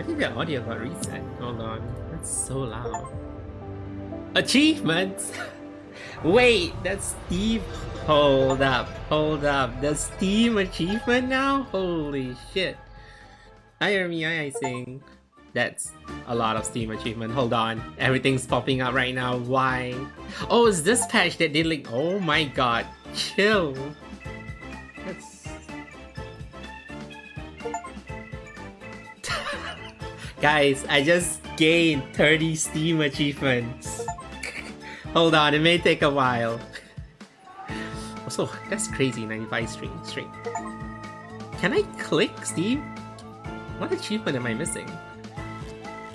I think the audio got reset. Hold on. That's so loud. Achievements! Wait, that's Steve. Hold up. That's Steam achievement now? Holy shit. Hi Ermi, hi Icing. That's a lot of Steam achievement. Hold on. Everything's popping up right now. Why? Oh, it's this patch that did like. Oh my god. Chill. That's. Guys, I just gained 30 Steam achievements. Hold on, it may take a while. Also, that's crazy, 95 string. Can I click Steam? What achievement am I missing?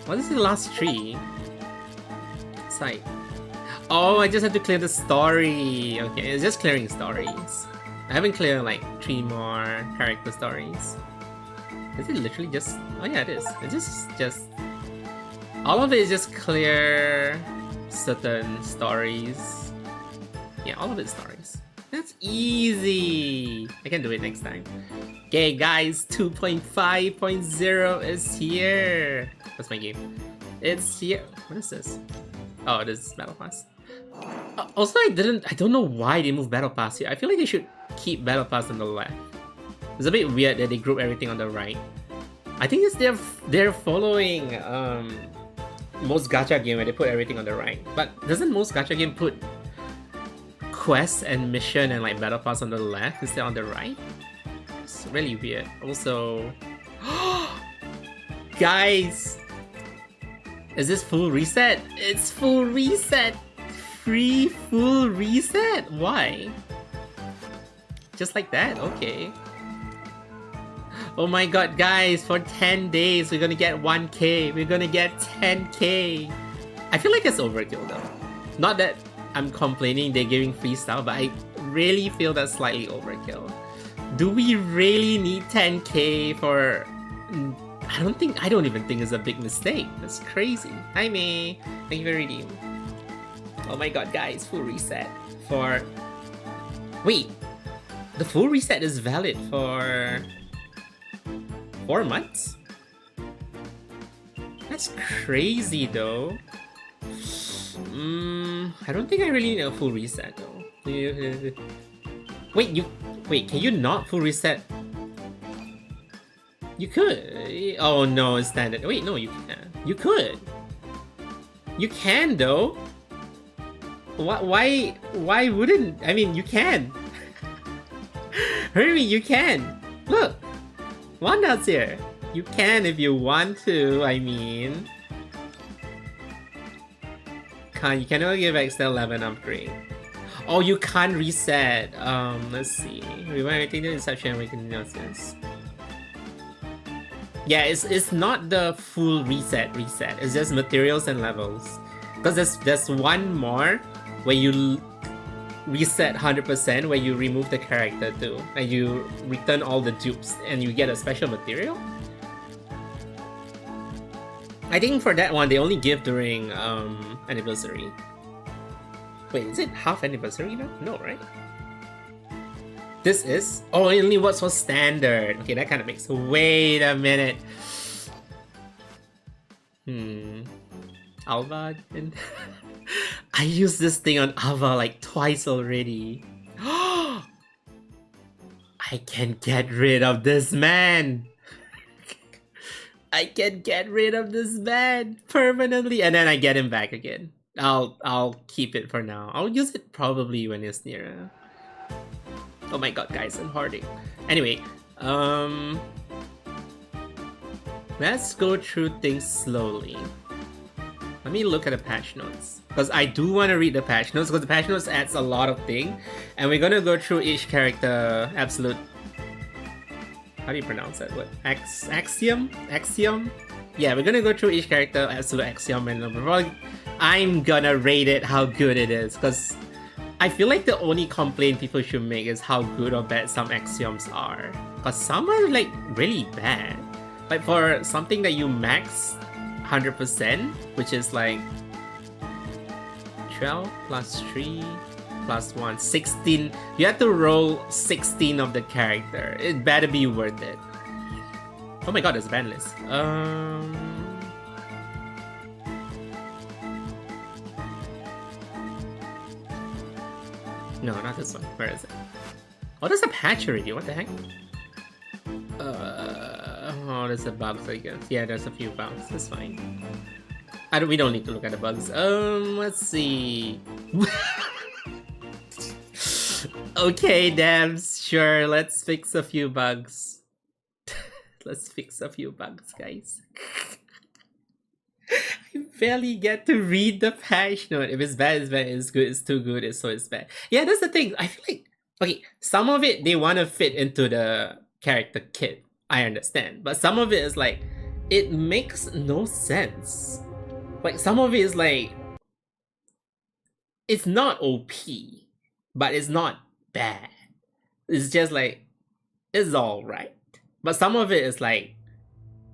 What is the last tree? Site. Oh, I just have to clear the story. Okay, it's just clearing stories. I haven't cleared like 3 more character stories. Is it literally just... Oh yeah, it is. It's just... All of it is just clear certain stories. Yeah, all of it's stories. That's easy! I can do it next time. Okay guys, 2.5.0 is here! That's my game. It's here. What is this? Oh, it is Battle Pass. Also, I don't know why they moved Battle Pass here. I feel like they should keep Battle Pass on the left. It's a bit weird that they group everything on the right. I think it's they're following most gacha game where they put everything on the right. But doesn't most gacha game put quest and mission and like battle pass on the left instead on the right? It's really weird. Also, guys, is this full reset? It's full reset. Free full reset. Why? Just like that? Okay. Oh my god, guys, for 10 days, we're gonna get 1k. We're gonna get 10k. I feel like it's overkill though. Not that I'm complaining they're giving free stuff, but I really feel that's slightly overkill. Do we really need 10k for... I don't even think it's a big mistake. That's crazy. Hi May. Thank you for reading. Oh my god, guys, full reset for... Wait, the full reset is valid for... 4 months? That's crazy though. I don't think I really need a full reset though. Wait, can you not full reset? You could. Oh no, it's standard. Wait, no, you can't. You could. You can though. Why wouldn't? I mean, you can. Hurry, you can. Look. Wanda's here. You can if you want to, I mean. You can only give extra 11 upgrade. Oh, you can't reset. Let's see. Rewind everything to Inception, we can notice. Yeah, it's not the full reset. It's just materials and levels. Because there's one more where you reset 100% where you remove the character too, and you return all the dupes and you get a special material. I think for that one they only give during anniversary. Wait, is it half anniversary now? No, right? This is... Oh, it only works for standard. Okay, that kind of makes... Wait a minute. Alva and... I used this thing on Ava like twice already. I can get rid of this man. I can get rid of this man permanently, and then I get him back again. I'll keep it for now. I'll use it probably when it's nearer. Oh my god, guys, I'm hoarding. Anyway, let's go through things slowly. Let me look at the patch notes, because I do want to read the patch notes, because the patch notes adds a lot of things, and we're gonna go through each character. Absolute... How do you pronounce that word? Axiom? Yeah, we're gonna go through each character, Absolute Axiom, and I'm gonna rate it how good it is, because I feel like the only complaint people should make is how good or bad some axioms are. Because some are like really bad. Like for something that you max 100%, which is like 12 plus 3 plus 1, 16. You have to roll 16 of the character. It better be worth it. Oh my god, there's a ban list. No, not this one. Where is it? Oh, there's a patch already. What the heck? Oh, there's a bugs, I guess. Yeah, there's a few bugs. That's fine. We don't need to look at the bugs. Let's see. Okay, devs. Sure, let's fix a few bugs. Let's fix a few bugs, guys. I barely get to read the patch note. If it's bad, it's bad. It's good, it's too good. It's bad. Yeah, that's the thing. I feel like, okay, some of it, they want to fit into the character kit. I understand. But some of it is like, it makes no sense. Like, some of it is like, it's not OP, but it's not bad. It's just like, it's alright. But some of it is like,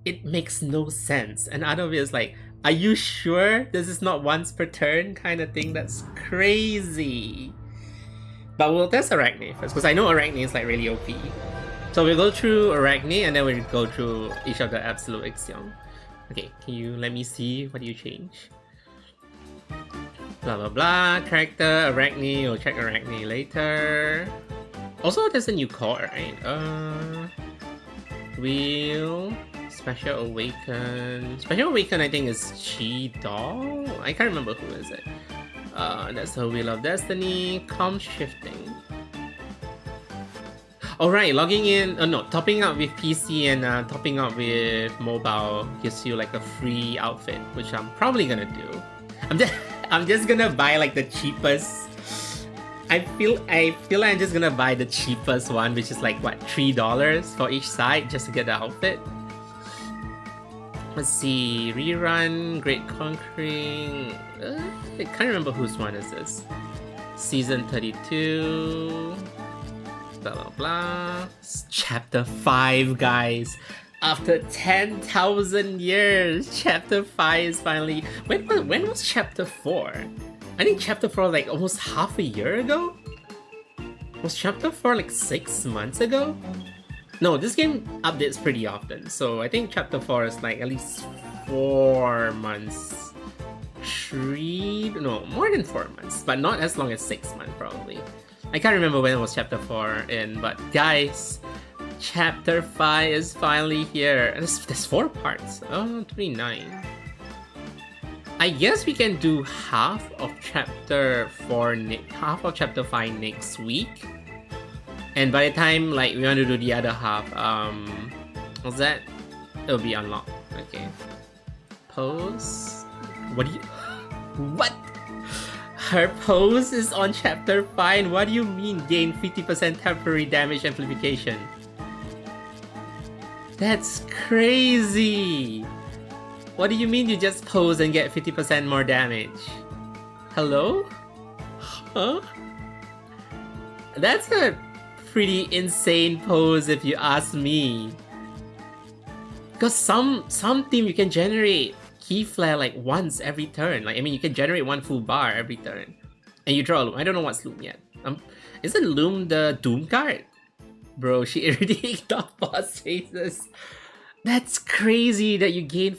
it makes no sense. And other of it is like, are you sure this is not once per turn kind of thing? That's crazy. But we'll test Arachne first, because I know Arachne is like really OP. So we'll go through Arachne and then we'll go through each of the Absolute Axioms. Okay, can you let me see what you change? Blah blah blah, character, Arachne, we'll check Arachne later. Also, there's a new core, right? Wheel, Special Awaken. Special Awaken, I think, is Chi Doll? I can't remember who is it. That's the Wheel of Destiny. Com Shifting. Alright, logging in. No, topping up with PC and topping up with mobile gives you like a free outfit, which I'm probably gonna do. I'm just gonna buy like the cheapest. I feel like I'm just gonna buy the cheapest one, which is like what, $3 for each side just to get the outfit. Let's see, rerun, Great Conquering. I can't remember whose one is this. Season 32. Blah blah blah. It's chapter 5, guys. After 10,000 years, chapter 5 is finally. When was chapter 4? I think chapter 4 like almost half a year ago? Was chapter 4 like 6 months ago? No, this game updates pretty often, so I think chapter 4 is like at least 4 months. No, more than 4 months, but not as long as 6 months probably. I can't remember when it was chapter 4 in, but guys, chapter 5 is finally here. And there's 4 parts. Oh, 29. I guess we can do half of chapter 5 next week. And by the time like we want to do the other half, what's that? It'll be unlocked. Okay. Pose. What do you? What? Her pose is on chapter 5. What do you mean gain 50% temporary damage amplification? That's crazy. What do you mean you just pose and get 50% more damage? Hello? Huh? That's a pretty insane pose if you ask me. Because some team you can generate key flare like once every turn. Like, I mean, you can generate one full bar every turn. And you draw a Loom. I don't know what's Loom yet. Isn't Loom the Doom card? Bro, she already got boss phases. That's crazy that you gain...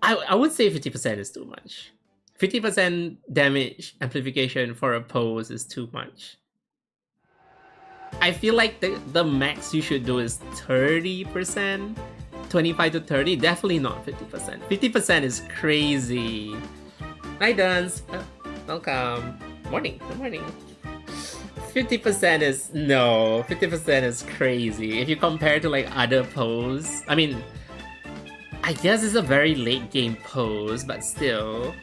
I would say 50% is too much. 50% damage amplification for a pose is too much. I feel like the max you should do is 30%. 25 to 30, definitely not 50%. 50% is crazy. Hi Duns, welcome. Morning, good morning. 50% is, no, 50% is crazy. If you compare to like other pose, I mean, I guess it's a very late game pose, but still.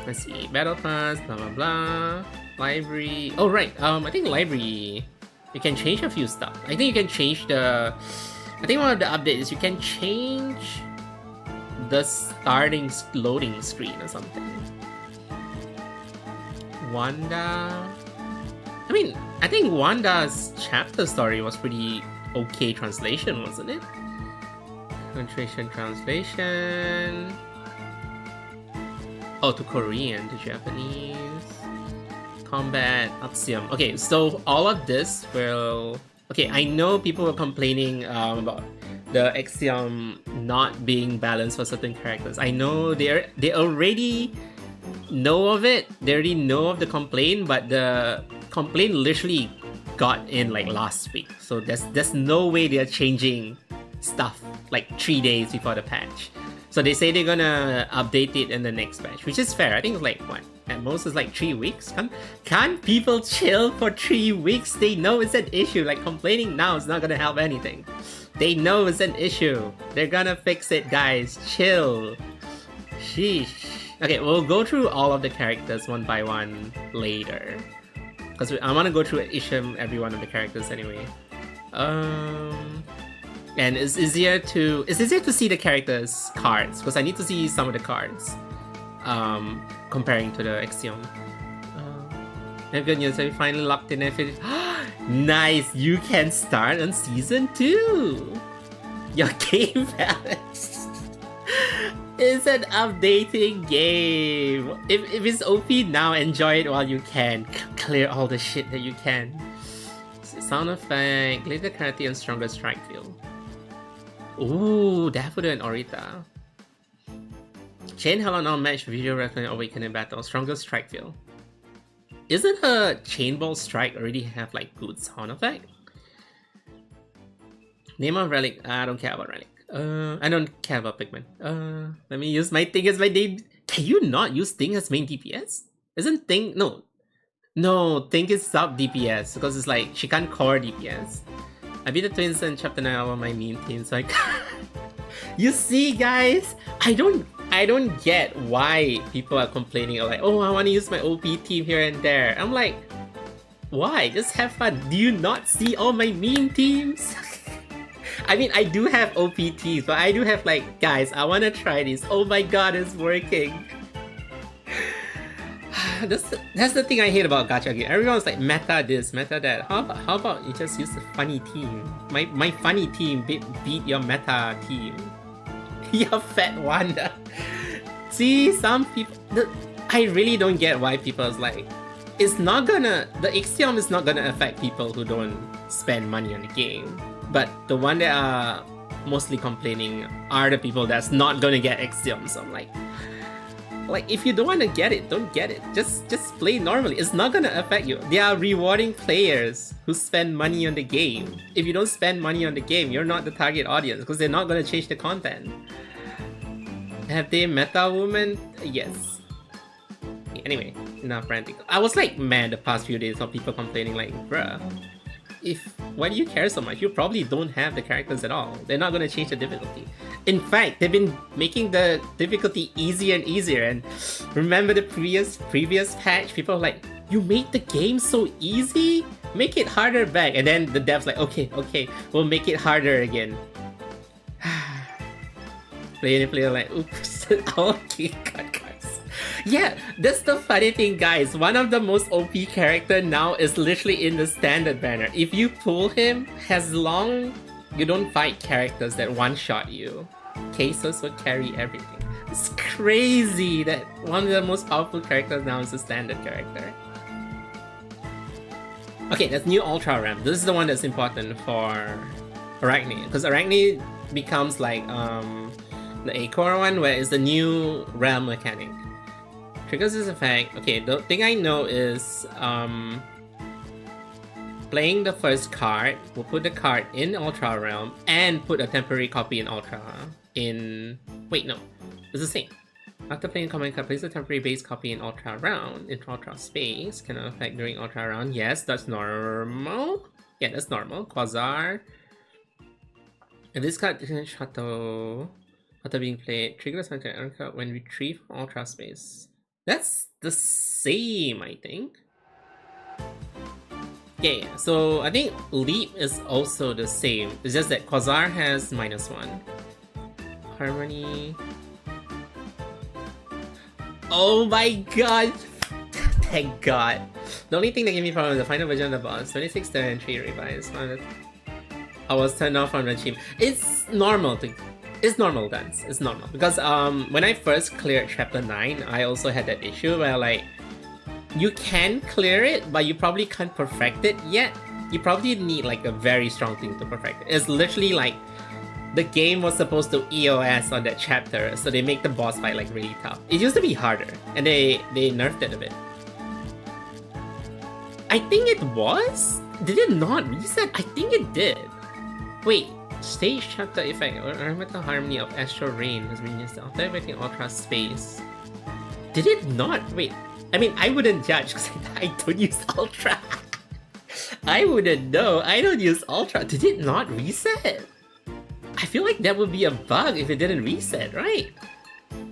Let's see, battle pass, blah blah blah. Library, oh right, I think library, you can change a few stuff. I think you can change the, I think one of the updates is you can change the starting loading screen or something. Wanda, I mean, I think Wanda's chapter story was pretty okay translation, wasn't it? Translation. Oh, to Korean, to Japanese. Combat, Axiom. Okay, so all of this will... Okay, I know people were complaining about the Axiom not being balanced for certain characters. I know they already know of it. They already know of the complaint, but the complaint literally got in like last week, so there's no way they're changing stuff like 3 days before the patch. So they say they're gonna update it in the next patch, which is fair. I think it's like what? At most it's like 3 weeks. Can't people chill for 3 weeks? They know it's an issue. Like complaining now is not gonna help anything. They know it's an issue. They're gonna fix it, guys. Chill. Sheesh. Okay, we'll go through all of the characters one by one later, because I want to go through each and every one of the characters anyway. And it's easier to see the characters' cards, because I need to see some of the cards. Comparing to the Axiom. Thank goodness, I finally locked in and finished. Nice! You can start on season 2! Your game balance is an updating game. If it's OP now, enjoy it while you can. Clear all the shit that you can. Sound effect, greater clarity and stronger strike feel. Ooh, Daffodil and Orita. Chain Hell on all match video record awakening battle. Stronger strike feel. Isn't a Chain Ball Strike already have like good sound effect? Name of relic. I don't care about relic. I don't care about Pigment. Let me use my Thing as my name. Can you not use Thing as main DPS? Isn't Thing no Thing is sub DPS because it's like she can't core DPS. I beat the twins in chapter 9 of my meme team, so I You see, guys, I don't get why people are complaining like, oh, I want to use my OP team here and there. I'm like, why? Just have fun. Do you not see all my meme teams? I mean, I do have OP teams, but I do have like, guys, I want to try this. Oh my god, it's working. That's the thing I hate about gacha game. Everyone's like, meta this, meta that. How about you just use the funny team? My funny team beat your meta team. Your fat Wanda. See, some people... I really don't get why people is like... The Axiom is not gonna affect people who don't spend money on the game. But the one that are mostly complaining are the people that's not gonna get Axiom. So I'm like, if you don't want to get it, don't get it. Just play normally. It's not gonna affect you. They are rewarding players who spend money on the game. If you don't spend money on the game, you're not the target audience because they're not gonna change the content. Have they meta woman? Yes. Anyway, enough ranting. I was like mad the past few days of people complaining like, bruh, why do you care so much? You probably don't have the characters at all. They're not gonna change the difficulty. In fact, they've been making the difficulty easier and easier. And remember the previous patch? People are like, you made the game so easy? Make it harder back. And then the devs like, okay, we'll make it harder again. Player like, oops, okay, guys. Yeah, that's the funny thing, guys. One of the most OP character now is literally in the standard banner. If you pull him, as long you don't fight characters that one-shot you, Cases would carry everything. It's crazy that one of the most powerful characters now is a standard character. Okay, that's new Ultra Ram. This is the one that's important for Arachne, because Arachne becomes like the A-core one, where it's the new realm mechanic. Triggers this effect. Okay, the thing I know is playing the first card will put the card in Ultra Realm and put a temporary copy in Ultra wait, no. It's the same. After playing command card, place a temporary base copy in Ultra Round into Ultra Space. Cannot affect during Ultra Round. Yes, that's normal. Yeah, that's normal. Quasar. And this card can shuttle. After being played, trigger the card when retrieved from Ultra Space. That's the same, I think. Yeah, so I think Leap is also the same. It's just that Quasar has -1. Harmony. Oh my god! Thank god. The only thing that gave me problem is the final version of the boss. 26 turn 3 revives. I was turned off from the team. It's normal dance. It's normal. Because when I first cleared chapter 9, I also had that issue where like you can clear it, but you probably can't perfect it yet. You probably need like a very strong thing to perfect it. It's literally like the game was supposed to EOS on that chapter, so they make the boss fight like really tough. It used to be harder, and they nerfed it a bit. I think it was? Did it not reset? I think it did. Wait, stage chapter effect. Ornamental harmony of astral rain has been used after affecting ultra space. Did it not? Wait, I mean, I wouldn't judge because I don't use ultra. I wouldn't know. I don't use ultra. Did it not reset? I feel like that would be a bug if it didn't reset, right?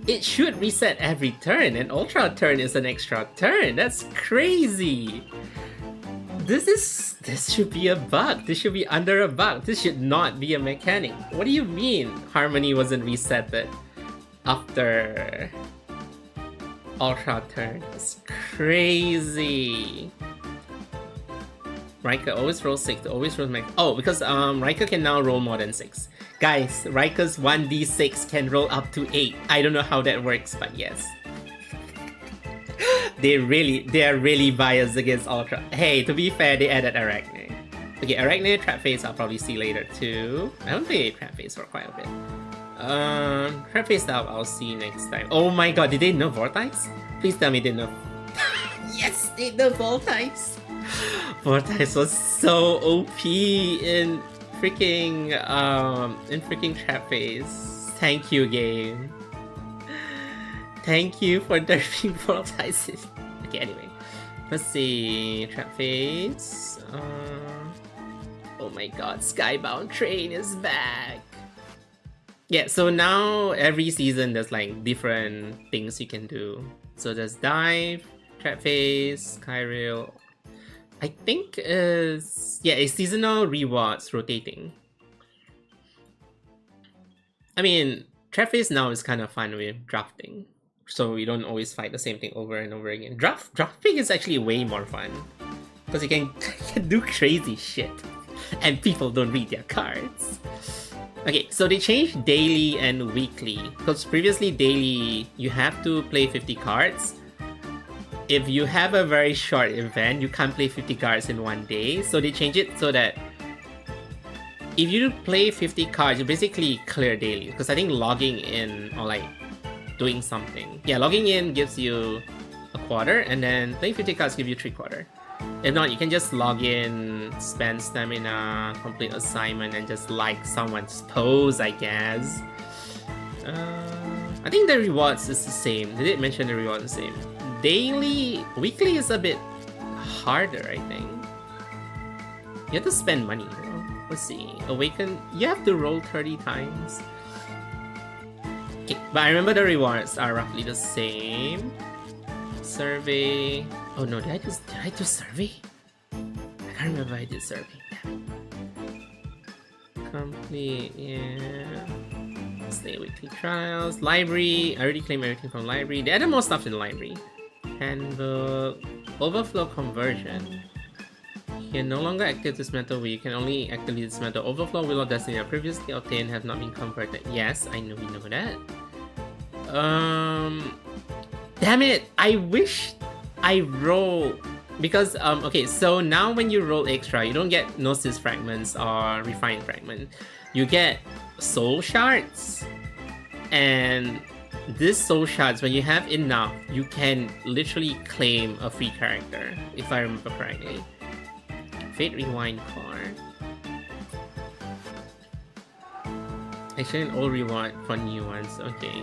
It should reset every turn, and ultra turn is an extra turn. That's crazy. This should be a bug. This should be under a bug. This should not be a mechanic. What do you mean harmony wasn't resetted after ultra turn? It's crazy. Rika always rolls 6, always rolls max. Oh, because Rika can now roll more than 6. Guys, Rika's 1d6 can roll up to 8. I don't know how that works, but yes. They are really biased against Ultra. Hey, to be fair, they added Arachne. Okay, Arachne, Trap Phase I'll probably see later too. I haven't played Trap Phase for quite a bit. Trap Phase up I'll see next time. Oh my god, did they nerf Vortex? Please tell me they nerf. Yes, they nerf Vortex! Vortex was so OP in freaking Trap Phase. Thank you, game. Thank you for nerfing Vortex. Okay, anyway. Let's see. Trap Phase. Oh my god, Skybound Train is back! Yeah, so now every season there's like different things you can do. So there's Dive, Trap Phase, Skyrail. I think is it's seasonal rewards rotating. I mean, Trap Phase now is kind of fun with drafting, so you don't always fight the same thing over and over again. Drafting is actually way more fun because you can do crazy shit, and people don't read their cards. Okay, so they changed daily and weekly because previously daily you have to play 50 cards. If you have a very short event, you can't play 50 cards in one day. So they change it so that if you play 50 cards, you basically clear daily. Because I think logging in or like doing something. Yeah, logging in gives you a quarter, and then playing 50 cards gives you 3/4. If not, you can just log in, spend stamina, complete assignment, and just like someone's pose, I guess. I think the rewards is the same. They did mention the rewards the same. Weekly is a bit harder, I think. You have to spend money, though. Let's see. Awaken, you have to roll 30 times. Okay, but I remember the rewards are roughly the same. Survey. Oh no, did I do survey? I can't remember I did survey. Complete, yeah. Stay weekly trials. Library. I already claimed everything from library. They added more stuff in the library. Handbook. Overflow conversion. You can no longer activate this method where you can only activate this method. Overflow will of destiny previously obtained have not been converted. Yes, I know we know that. Damn it! I wish I roll because okay, so now when you roll extra, you don't get Gnosis fragments or refined fragment. You get soul shards, and these soul shards, when you have enough, you can literally claim a free character, if I remember correctly. Fate Rewind card. Actually, an old reward for new ones. Okay.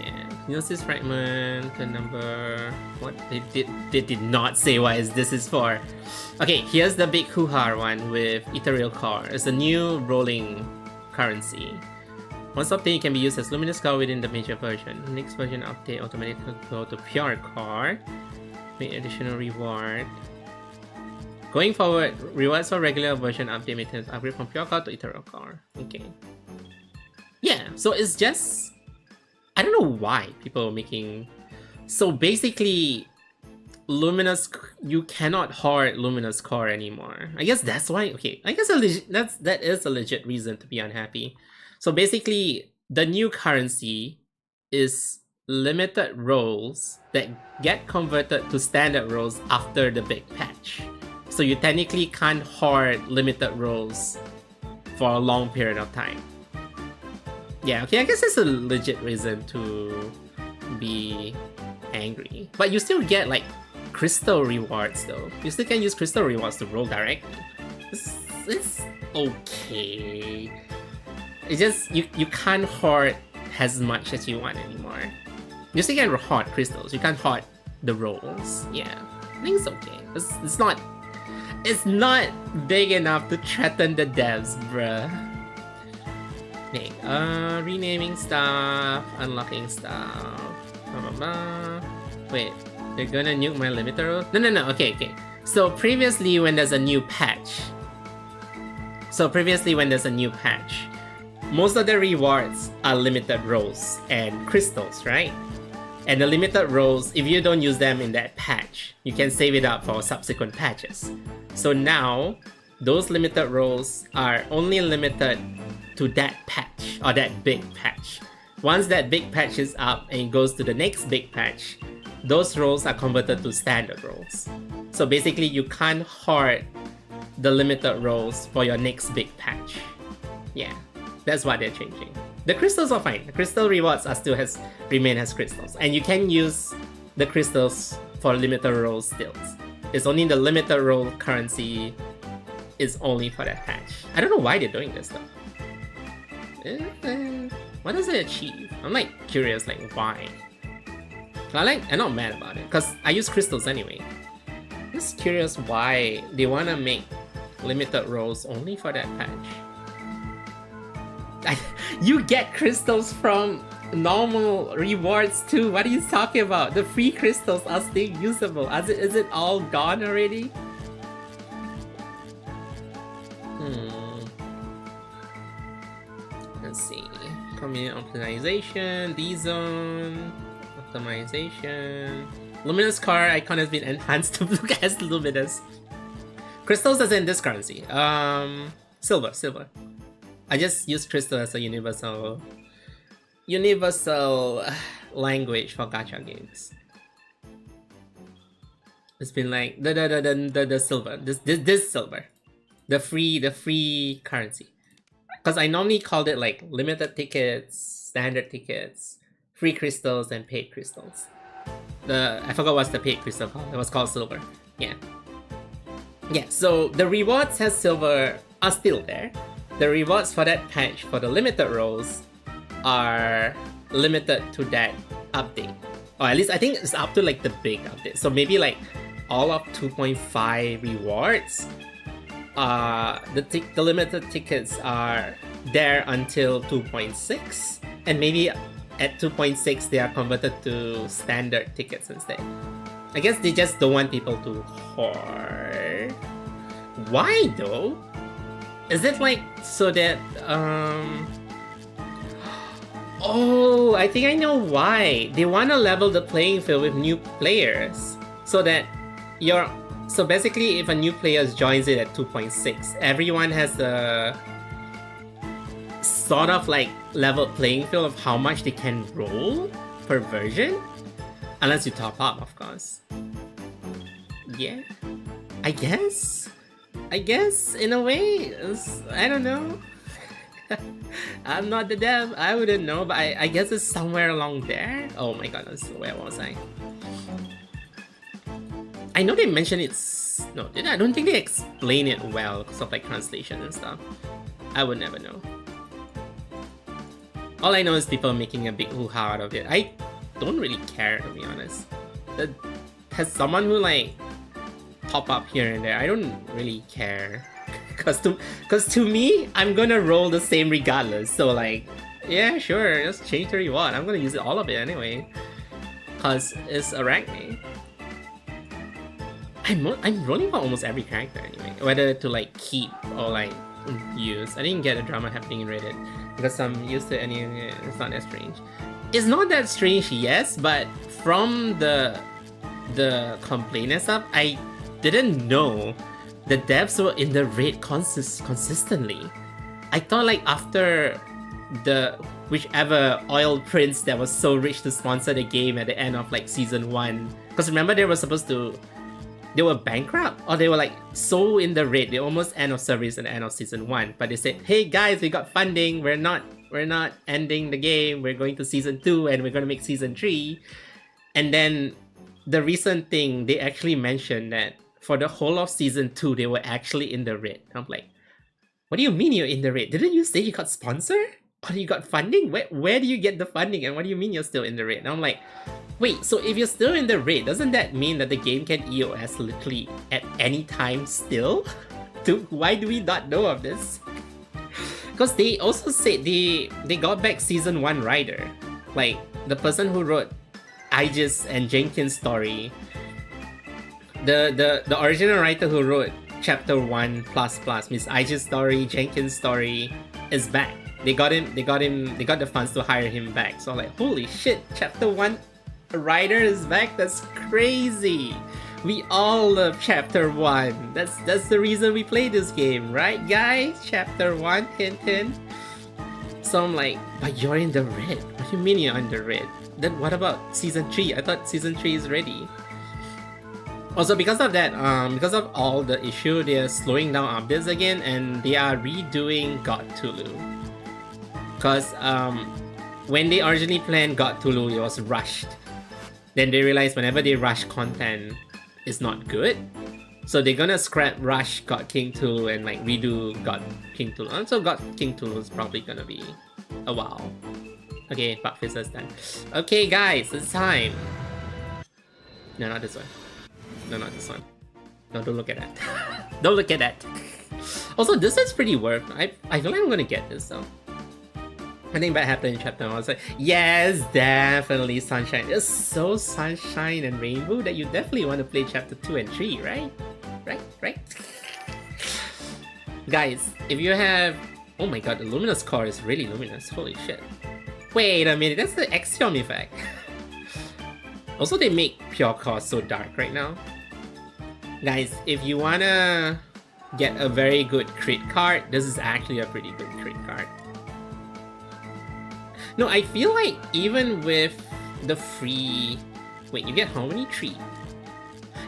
Yeah. Gnosis fragment. The number. What they did not say what this is for. Okay, here's the big hoo-ha one with Ethereal Core. It's a new rolling currency. Once obtained, it can be used as Luminous Core within the major version. Next version update automatically go to Pure Core. Make additional reward. Going forward, rewards for regular version update maintenance upgrade from Pure Core to Ethereal Core. Okay. Yeah, so it's just... I don't know why people are making... So basically, Luminous... You cannot hoard Luminous Core anymore. I guess that's why... Okay, I guess that is a legit reason to be unhappy. So basically, the new currency is limited rolls that get converted to standard rolls after the big patch. So you technically can't hoard limited rolls for a long period of time. Yeah, okay, I guess it's a legit reason to be angry. But you still get like crystal rewards though. You still can use crystal rewards to roll directly. It's okay. It's just you can't hoard as much as you want anymore. You still can hoard crystals. You can't hoard the rolls. Yeah, I think it's okay. It's not big enough to threaten the devs, bruh. Okay, renaming stuff, unlocking stuff. Blah, blah, blah. Wait, they're gonna nuke my limiter roll? No. Okay. So previously, when there's a new patch, most of the rewards are limited rolls and crystals, right? And the limited rolls, if you don't use them in that patch, you can save it up for subsequent patches. So now, those limited rolls are only limited to that patch, or that big patch. Once that big patch is up and it goes to the next big patch, those rolls are converted to standard rolls. So basically, you can't hoard the limited rolls for your next big patch. Yeah, that's what they're changing. The crystals are fine. The crystal rewards are still remain as crystals, and you can use the crystals for limited rolls still. It's only the limited roll currency is only for that patch. I don't know why they're doing this though. What does it achieve? I'm like curious, like why? I'm not mad about it because I use crystals anyway. I'm just curious why they wanna make limited rolls only for that patch. You get crystals from normal rewards too. What are you talking about? The free crystals are still usable. Is it all gone already? Let's see. Community optimization, D-zone, optimization. Luminous car icon has been enhanced to look as luminous. Crystals as in this currency. Silver. I just use crystal as a universal language for gacha games. It's been like the silver, this silver, the free currency. Because I normally called it like limited tickets, standard tickets, free crystals, and paid crystals. I forgot what's the paid crystal called. It was called silver. Yeah. So the rewards as silver are still there. The rewards for that patch for the limited rolls are limited to that update. Or at least I think it's up to like the big update. So maybe like all of 2.5 rewards, the limited tickets are there until 2.6. And maybe at 2.6 they are converted to standard tickets instead. I guess they just don't want people to hoard. Why though? Is it like so that oh, I think I know why. They want to level the playing field with new players so that so basically if a new player joins it at 2.6, everyone has a sort of like level playing field of how much they can roll per version, unless you top up, of course. Yeah, I guess in a way, I don't know. I'm not the dev, I wouldn't know, but I guess it's somewhere along there. Oh my goodness, where was I? I know they mentioned no, I don't think they explain it well because of like translation and stuff. I would never know. All I know is people making a big hoo-ha out of it. I don't really care, to be honest. Has someone who like pop up here and there, I don't really care. Cause to me, I'm gonna roll the same regardless. So like, yeah, sure, just change the reward. I'm gonna use all of it anyway. Cause it's Arachne. I'm rolling for almost every character anyway. Whether to like keep or like use. I didn't get a drama happening in Reddit because I'm used to any. It's not that strange. It's not that strange, yes, but from the complaint and stuff, I didn't know the devs were in the raid consistently. I thought like after whichever oil prince that was so rich to sponsor the game at the end of like season 1, because remember they were bankrupt, or they were like so in the raid they almost end of service at the end of season 1, but they said, hey guys, we got funding, we're not ending the game, we're going to season 2 and we're gonna make season 3. And then the recent thing, they actually mentioned that for the whole of season 2, they were actually in the red. I'm like, what do you mean you're in the red? Didn't you say you got sponsored? Or you got funding? Where do you get the funding? And what do you mean you're still in the red? And I'm like, wait, so if you're still in the red, doesn't that mean that the game can EOS literally at any time still? Why do we not know of this? Because they also said they got back season 1 writer. Like, the person who wrote Aegis and Jenkins' story. The original writer who wrote chapter 1 plus Miss Aegis' story, Jenkins' story is back. They got the funds to hire him back. So I'm like, holy shit, chapter 1 writer is back? That's crazy. We all love chapter 1. That's the reason we play this game, right guys? Chapter 1, hint hint. So I'm like, but you're in the red. What do you mean you're in the red? Then what about season 3? I thought season 3 is ready. Also, because of that, because of all the issue, they are slowing down updates again, and they are redoing God Tulu. Because when they originally planned God Tulu, it was rushed. Then they realized whenever they rush content, it's not good. So they're gonna scrap Rush God King Tulu and like redo God King Tulu. And so God King Tulu is probably gonna be a while. Okay, Buck Fizzer's done. Okay guys, it's time. No, not this one. No, not this one. No, don't look at that. Don't look at that. Also, this is pretty worth. I feel like I'm gonna get this though. I think that happened in chapter 1. I was like, yes, definitely sunshine. It's so sunshine and rainbow that you definitely want to play chapter 2 and 3, right? Right? Guys, if you have... Oh my god, the luminous core is really luminous. Holy shit. Wait a minute, that's the Axiom effect. Also, they make pure core so dark right now. Guys, if you wanna get a very good crit card, this is actually a pretty good crit card. No, I feel like even with the free... Wait, you get how many? 3?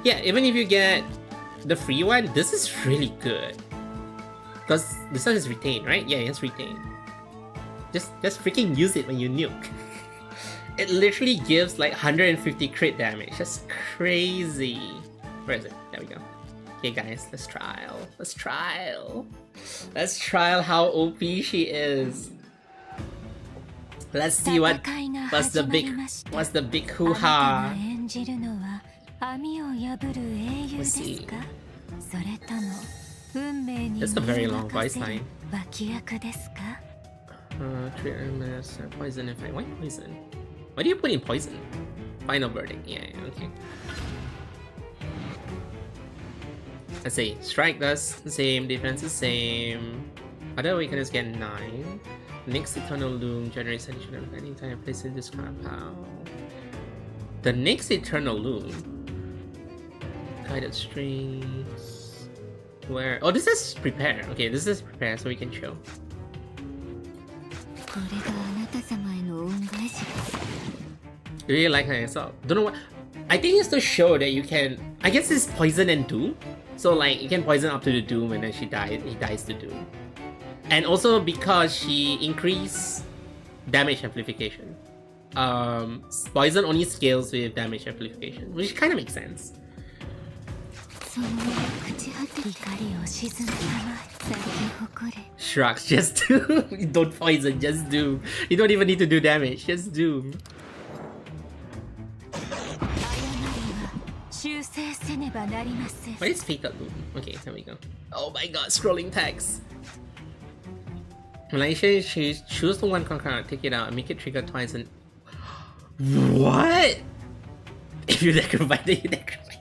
Yeah, even if you get the free one, this is really good. Because this one is retained, right? Yeah, it's retained. Just freaking use it when you nuke. It literally gives like 150 crit damage. That's crazy. Where is it? There we go. Okay guys, let's trial. Let's trial how OP she is. Let's see what's the big hoo-ha. Let's see. That's a very long voice line. Poison effect. Why poison? Why do you put in poison? Final verdict. Yeah, okay. Let's see. Strike does the same, defense the same. Other weakness get 9. Next Eternal Loom generates additional anytime I place in this compound. The next Eternal Loom. Guided strings. Where? Oh, this is prepare. Okay, this is prepare so we can chill. Really like her so don't know what. I think it's to show that you can. I guess it's poison and doom. So like you can poison up to the doom and then he dies to doom. And also because she increased damage amplification. Poison only scales with damage amplification, which kind of makes sense. Shrugs, just doom. Don't poison, just doom. You don't even need to do damage, just doom. What is Fatal Loom? Okay, there we go. Oh my god, scrolling text. Malaysia, choose the one concurrent, take it out, and make it trigger twice and... What? If you necrovite, you necrovite.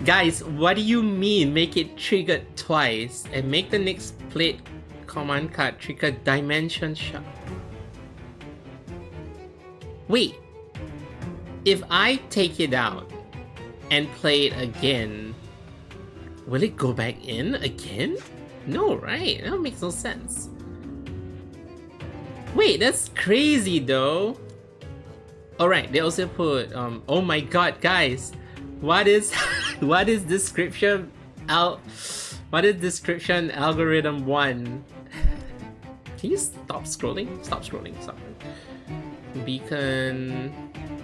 Guys, what do you mean make it trigger twice and make the next plate command card trigger dimension shot? Wait. If I take it out and play it again, will it go back in again? No, right? That makes no sense. Wait, that's crazy though. Alright, they also put oh my god, guys. What is description algorithm 1? Can you stop scrolling? Stop scrolling, stop. Beacon.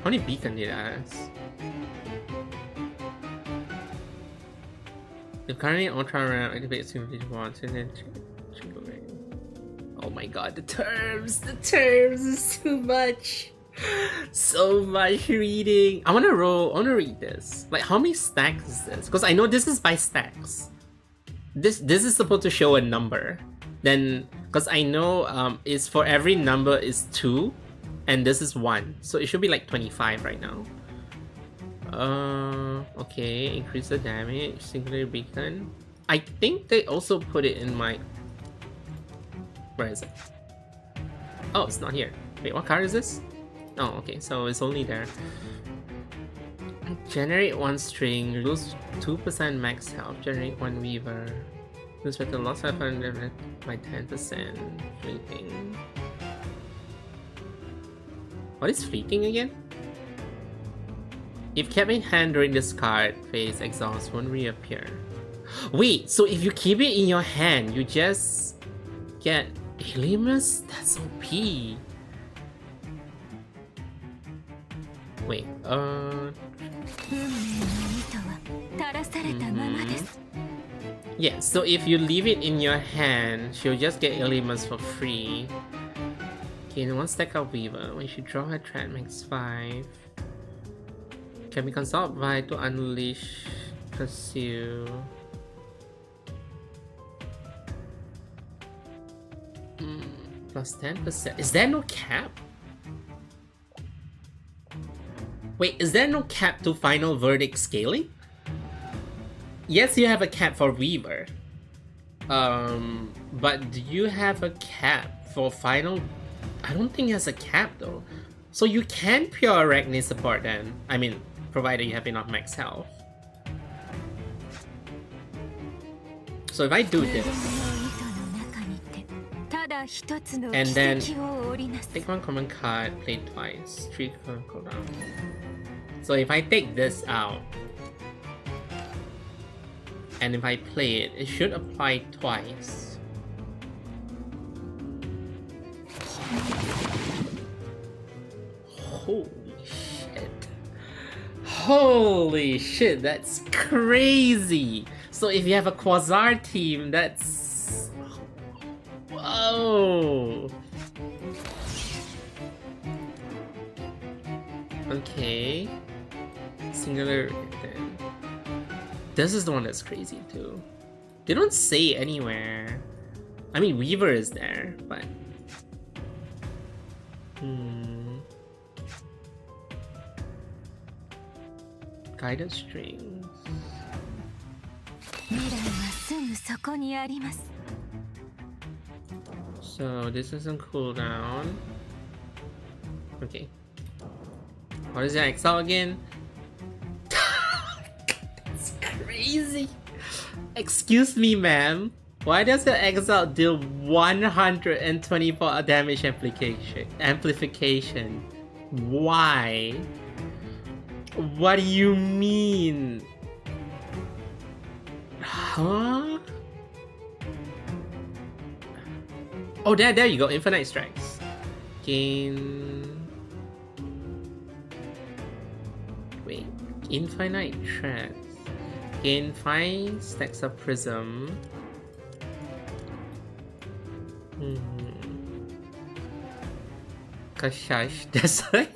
How many beacon did I ask? If currently ultra rare activate simply want and then oh my god, the terms is too much. So much reading. I wanna read this. Like, how many stacks is this? Because I know this is by stacks. This is supposed to show a number. Then, because I know it's for every number is 2, and this is 1. So it should be like 25 right now. Okay, increase the damage, singular beacon. I think they also put it in my... Where is it? Oh, it's not here. Wait, what card is this? Oh, okay, so it's only there. Generate 1 string, lose 2% max health, generate 1 weaver. Lose better loss 500 by 10%. Fleeting. What is fleeting again? If kept in hand during this card phase, exhaust won't reappear. Wait, so if you keep it in your hand, you just get Alimus? That's OP. Wait, yeah, so if you leave it in your hand, she'll just get Alimus for free. Okay, then 1 stack of Weaver. When she draw her threat, makes 5. Can be consulted by to unleash, pursue. Plus 10%. Is there no cap? Wait, is there no cap to final verdict scaling? Yes, you have a cap for Weaver. But do you have a cap for final? I don't think it has a cap though. So you can pure Arachne support then. I mean, provided you have enough max health. So if I do this, and then take 1 common card, play twice, 3 common cooldown. So if I take this out, and if I play it, it should apply twice. Holy shit. Holy shit, that's crazy. So if you have a Quasar team, that's... Whoa. Okay. Singular then. This is the one that's crazy too. They don't say anywhere. I mean, Weaver is there, but... Guided strings. So this isn't cooldown. Okay. What is that exile again? That's crazy. Excuse me, ma'am. Why does the exile deal 124 damage amplification? Why? What do you mean? Huh? Oh, there you go. Infinite strikes. Gain. Wait. Infinite threats. Gain 5 stacks of prism. Kashash. That's right.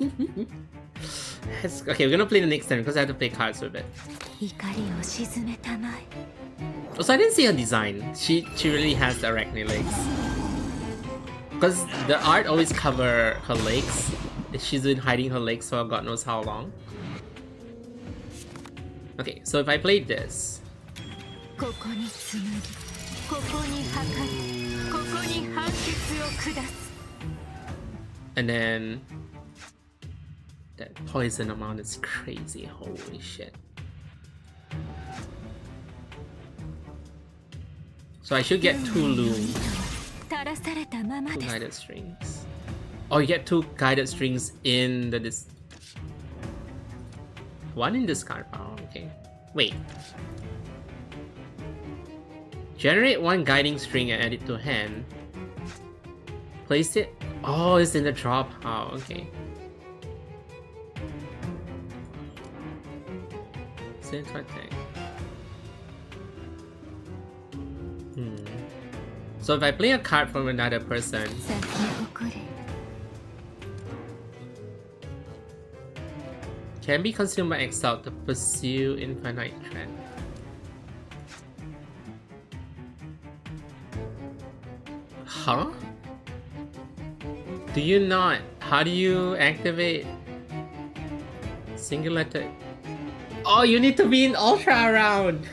Okay, we're gonna play the next turn because I have to play cards with it. Also, I didn't see her design. She really has the Arachne legs. Because the art always cover her legs. She's been hiding her legs for God knows how long. Okay, so if I play this. And then that poison amount is crazy, holy shit. So I should get 2 loom. 2 guided strings. Oh, you get 2 guided strings in the one in discard power, okay. Wait. Generate 1 guiding string and add it to hand. Place it. Oh, it's in the draw pile, okay. Same attack. So if I play a card from another person, can be consumed by exile to pursue infinite threat. Huh? Do you not? How do you activate singular? Oh, you need to be in Ultra round.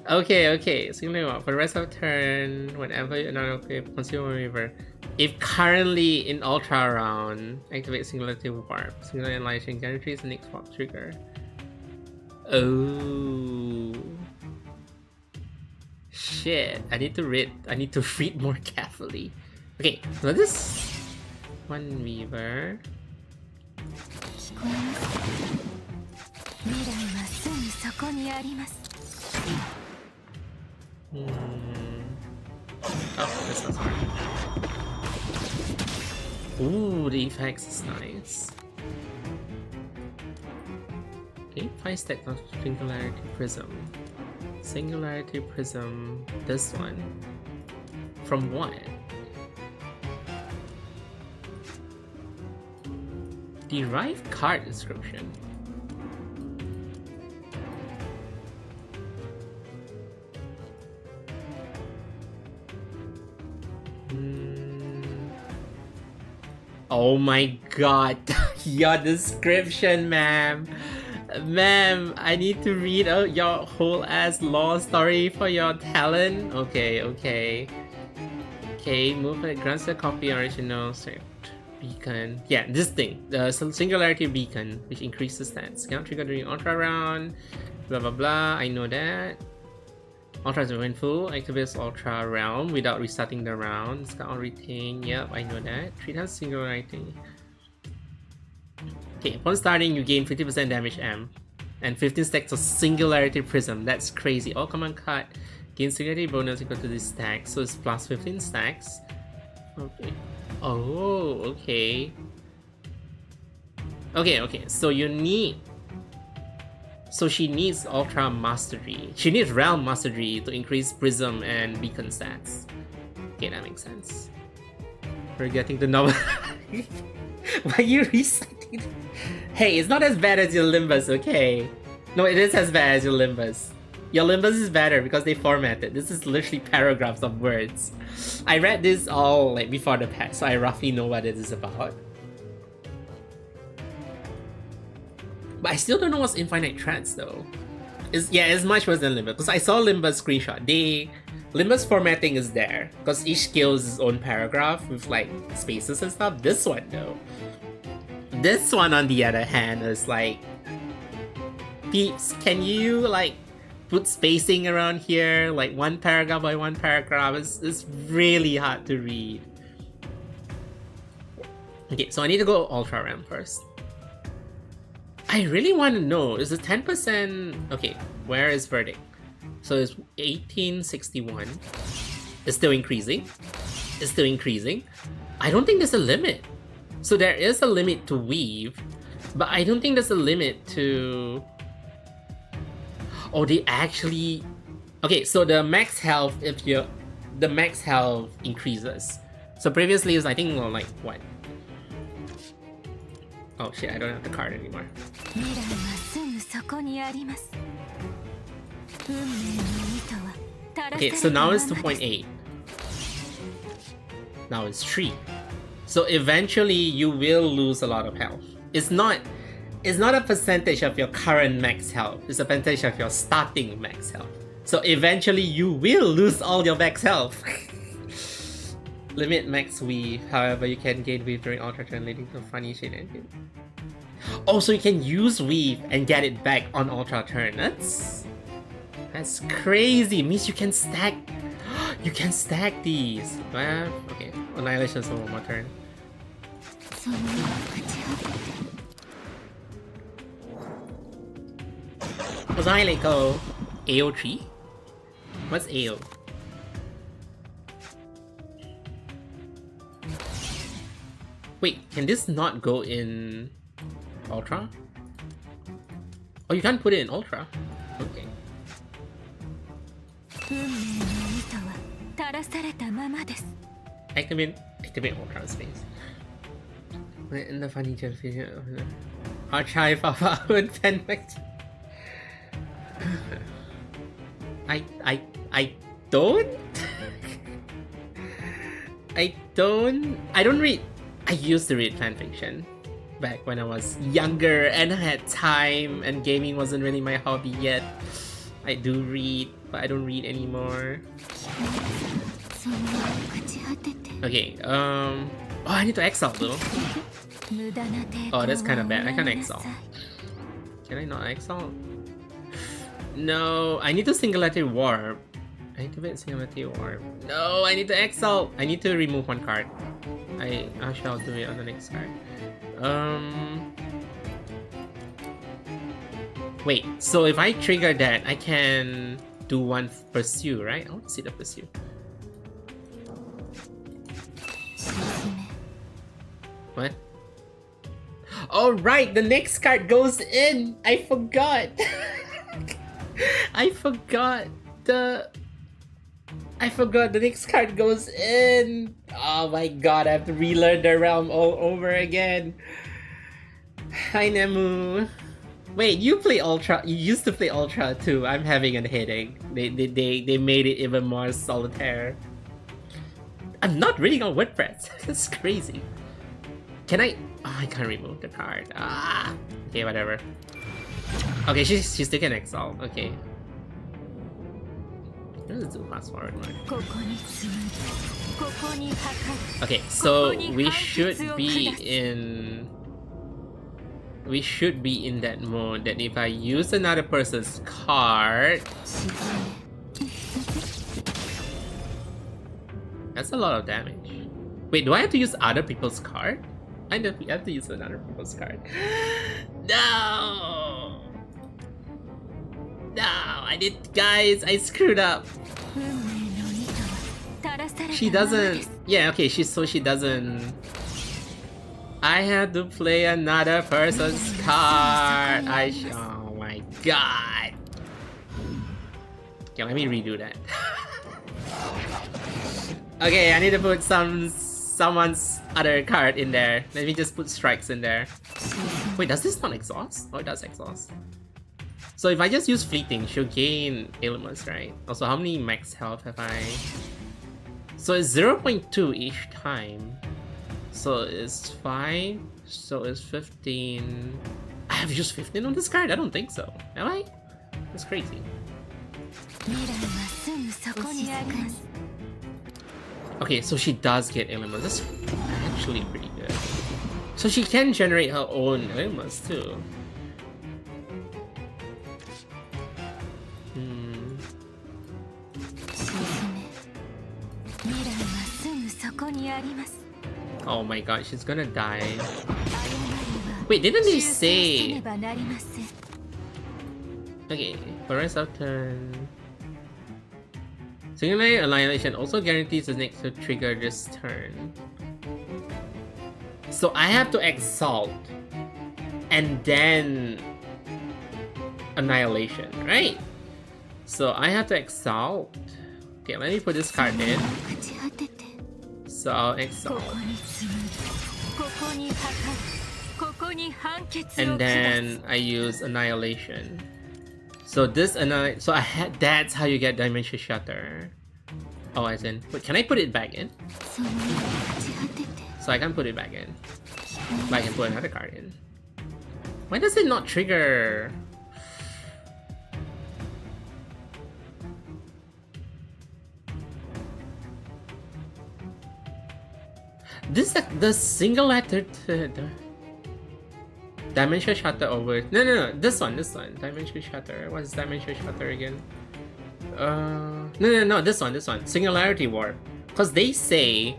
Okay. Singular for the rest of the turn, whenever you're not okay, consume a river. If currently in Ultra round, activate Singularity Warp. Singular Enlightenment guarantees the next swap trigger. Oh. Shit. I need to read more carefully. Okay, so this one Weaver. Oh, this one's hard. Ooh, the effects is nice. Okay, 5 stacks of Singularity Prism. Singularity Prism, this one. From what? Derived card description. Oh my god, your description, ma'am. Ma'am, I need to read out your whole ass lore story for your talent. Okay. Okay, move it, grants a copy original script. Beacon. Yeah, this thing. The Singularity Beacon, which increases stats. Count trigger during Ultra round. Blah blah blah. I know that. Ultra is when full. Activates Ultra Realm without restarting the round. It's got on retain. Yep, I know that. 3 times Singularity. Okay, upon starting, you gain 50% damage M. And 15 stacks of Singularity Prism. That's crazy. All command card gain Singularity bonus equal to this stack. So it's plus 15 stacks. Okay. Oh, okay. Okay, so you need... So she needs Ultra Mastery. She needs Realm Mastery to increase Prism and Beacon stats. Okay, that makes sense. We're getting the novel. Why are you reciting? Hey, it's not as bad as your Limbus, okay? No, it is as bad as your Limbus. Your Limbus is better because they formatted. This is literally paragraphs of words. I read this all like before the patch, so I roughly know what it is about. But I still don't know what's infinite threats though. It's much worse than Limbus. Because I saw Limbus screenshot. Limbus formatting is there. Because each skill is its own paragraph with like spaces and stuff. This one though. This one on the other hand is like... Peeps, can you like put spacing around here? Like one paragraph by one paragraph. It's really hard to read. Okay, so I need to go Ultra Ram first. I really want to know, is it 10%? Okay, where is verdict? So it's 1861. It's still increasing. It's still increasing. I don't think there's a limit. So there is a limit to weave, but I don't think there's a limit to... Oh, they actually... Okay, so the max health, the max health increases. So previously it was, I think, like, what? Oh shit, I don't have the card anymore. Okay, so now it's 2.8. Now it's 3. So eventually you will lose a lot of health. It's not a percentage of your current max health. It's a percentage of your starting max health. So eventually you will lose all your max health. Limit max weave. However, you can gain weave during ultra turn, leading to funny shit engine. Oh, so you can use weave and get it back on ultra turn. That's crazy. It means you can stack. You can stack these. Okay, annihilation is one more turn. Rozarai let go. AO3? What's AO? Wait, can this not go in Ultra? Oh, you can't put it in Ultra? Okay. Activate Ultra Space. In the funny jellyfish. Archive of our pen. I don't. I don't read. I used to read fanfiction back when I was younger and I had time and gaming wasn't really my hobby yet. I do read, but I don't read anymore. Okay, oh, I need to exile though. Oh, that's kind of bad. I can't exile. Can I not exile? No, I need to singularity warp. I need to make singularity warp. No, I need to exile. I need to remove one card. I shall do it on the next card. Wait, so if I trigger that, I can do one pursue, right? I want to see the pursue. What? Oh right, the next card goes in. I forgot. I forgot the next card goes in. Oh my god, I have to relearn the realm all over again. Hi Nemu. Wait, you play Ultra? You used to play Ultra too. I'm having a headache. They made it even more solitaire. I'm not reading on WordPress. That's crazy. Can I? Oh, I can't remove the card. Ah. Okay, whatever. Okay, she still can exile. Okay. Let's do fast forward mode. Okay, so we should be in. We should be in that mode that if I use another person's card, that's a lot of damage. Wait, do I have to use other people's card? I know we have to use another people's card. No! No, I did, guys, I screwed up. She doesn't, yeah, okay, she doesn't. I had to play another person's card. Oh my god. Okay, let me redo that. Okay, I need to put someone's other card in there. Let me just put strikes in there. Wait, does this not exhaust? Oh, it does exhaust. So if I just use fleeting, she'll gain ailments, right? Also, how many max health have I? So it's 0.2 each time. So it's 5, so it's 15. I have used 15 on this card? I don't think so. Am I? That's crazy. Okay, so she does get elements. That's actually pretty good. So she can generate her own elements too. Oh my god, she's gonna die. Wait, didn't they say? Okay, for rest of turn. Singularity Annihilation also guarantees the next to trigger this turn. So I have to exalt and then Annihilation, right? So I have to exalt. Okay, let me put this card in. So I'll exalt. And then I use Annihilation. So this so I had, that's how you get Dimension Shatter. Oh, as in, wait, can I put it back in? So I can put it back in. But I can put another card in. Why does it not trigger? This the single letter Dimension Shatter over. No. This one. Dimension Shatter. What is Dimension Shatter again? No. This one. Singularity Warp. Because they say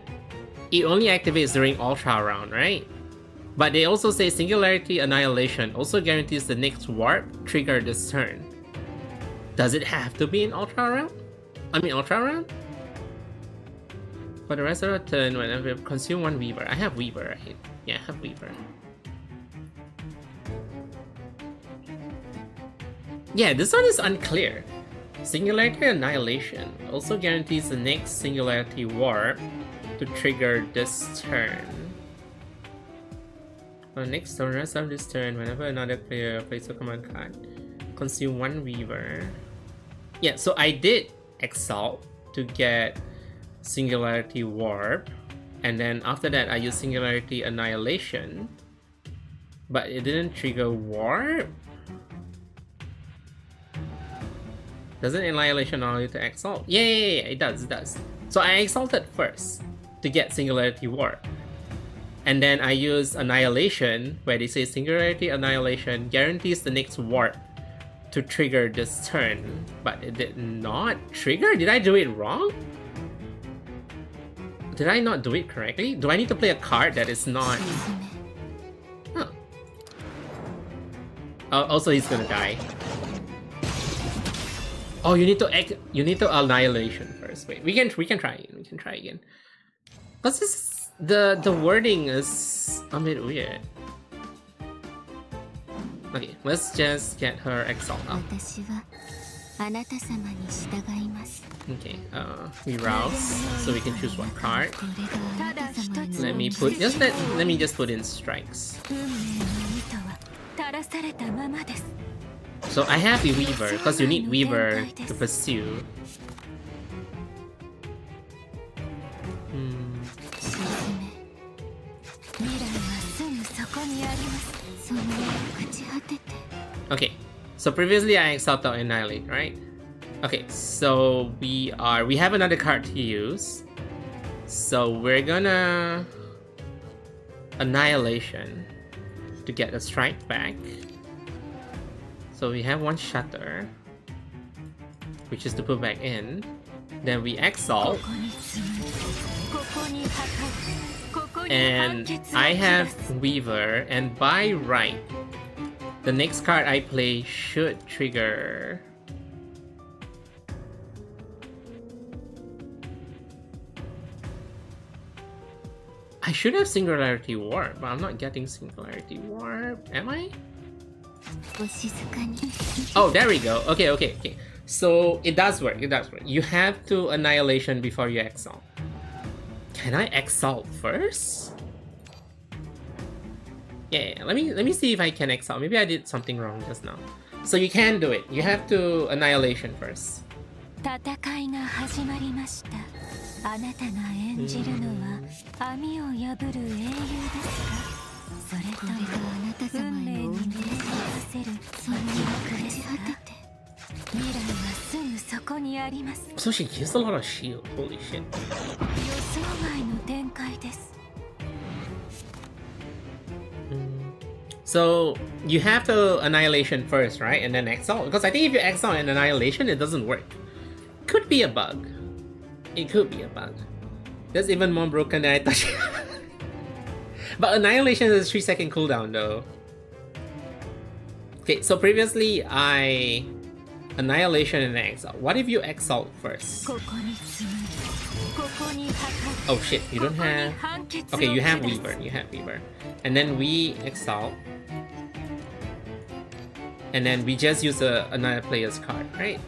it only activates during Ultra round, right? But they also say Singularity Annihilation also guarantees the next warp trigger this turn. Does it have to be in Ultra round? Ultra round? For the rest of the turn, whenever you consume one Weaver. I have Weaver, right? Yeah, I have Weaver. Yeah, this one is unclear. Singularity Annihilation also guarantees the next Singularity Warp to trigger this turn. On the next turn, rest of this turn, whenever another player plays a command card, consume 1 Weaver. Yeah, so I did Exalt to get Singularity Warp, and then after that I used Singularity Annihilation, but it didn't trigger Warp? Doesn't Annihilation allow you to Exalt? Yeah, it does, it does. So I Exalted first to get Singularity Warp. And then I use Annihilation, where they say Singularity Annihilation guarantees the next Warp to trigger this turn. But it did not trigger? Did I do it wrong? Did I not do it correctly? Do I need to play a card that is not... Huh. Also, he's gonna die. Oh, you need to Annihilation first. Wait, we can try again. We can try again. Cause this the wording is a bit weird. Okay, let's just get her Exalt up. Okay, we rouse, so we can choose one card. Let me just put in strikes. So I have the Weaver, because you need Weaver to pursue. Okay, so previously I Exalt out Annihilate, right? Okay, so we have another card to use. So we're gonna Annihilation to get a strike back. So we have one Shatter, which is to put back in. Then we Exalt. And I have Weaver, and by right, the next card I play should trigger. I should have Singularity Warp, but I'm not getting Singularity Warp. Am I? Oh, there we go. Okay. So it does work. You have to Annihilation before you Exalt. Can I Exalt first? Yeah. Let me see if I can Exalt. Maybe I did something wrong just now. So you can do it. You have to Annihilation first. So she used a lot of shield. Holy shit. So you have to Annihilation first, right? And then Exalt. Because I think if you Exalt and Annihilation, it doesn't work. Could be a bug. It could be a bug. That's even more broken than I thought. But Annihilation is a 3-second cooldown though. Okay, so previously I Annihilation and Exalt. What if you Exalt first? Oh shit, you don't have... Okay, you have Weaver. And then we Exalt. And then we just use another player's card, right?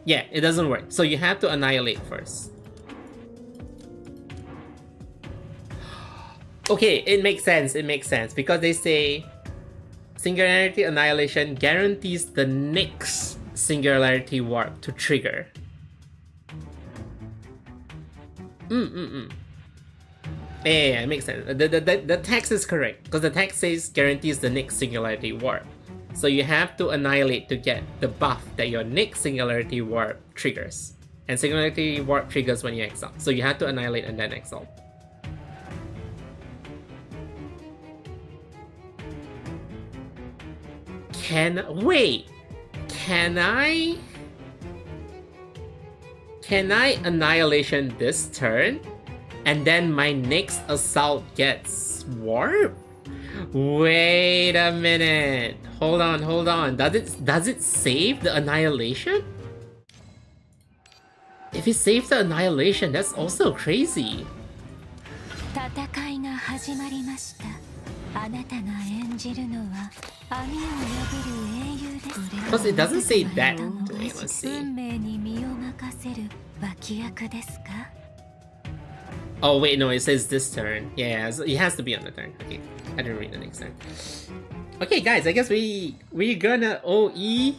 Yeah, it doesn't work. So you have to Annihilate first. Okay, it makes sense. Because they say Singularity Annihilation guarantees the next Singularity Warp to trigger. Yeah, it makes sense. The text is correct, because the text says guarantees the next Singularity Warp. So you have to Annihilate to get the buff that your next Singularity Warp triggers. And Singularity Warp triggers when you Exalt. So you have to Annihilate and then Exalt. Can I Annihilation this turn? And then my next Assault gets Warp? Wait a minute. Hold on. Does it save the Annihilation? If it saves the Annihilation, that's also crazy. Because it doesn't say that. Wait, let's see. Oh wait, no, it says this turn. Yeah, so it has to be on the turn. Okay, I didn't read the next turn. Okay, guys, I guess we're gonna OE.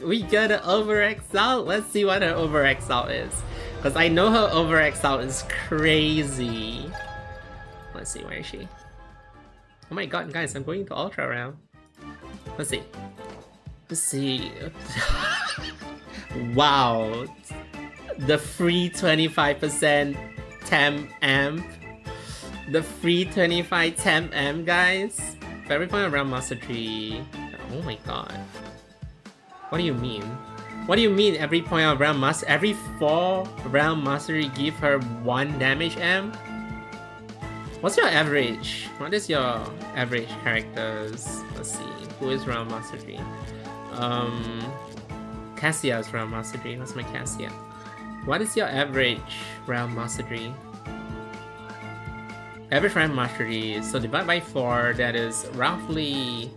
We gotta over-X out. Let's see what her over-X out is. Because I know her over-X out is crazy. Let's see, where is she? Oh my god, guys, I'm going to Ultra round. Let's see. Let's see. Wow. The free 25% temp amp. The free 25 temp amp, guys. For every point around Master Tree. Oh my god. What do you mean? What do you mean every point of round master? Every 4 round mastery give her 1 damage amp? What's your average? What is your average characters? Let's see. Who is round mastery? Cassia's round mastery. What's my Cassia? What is your average round mastery? Average round mastery. So divide by 4. That is roughly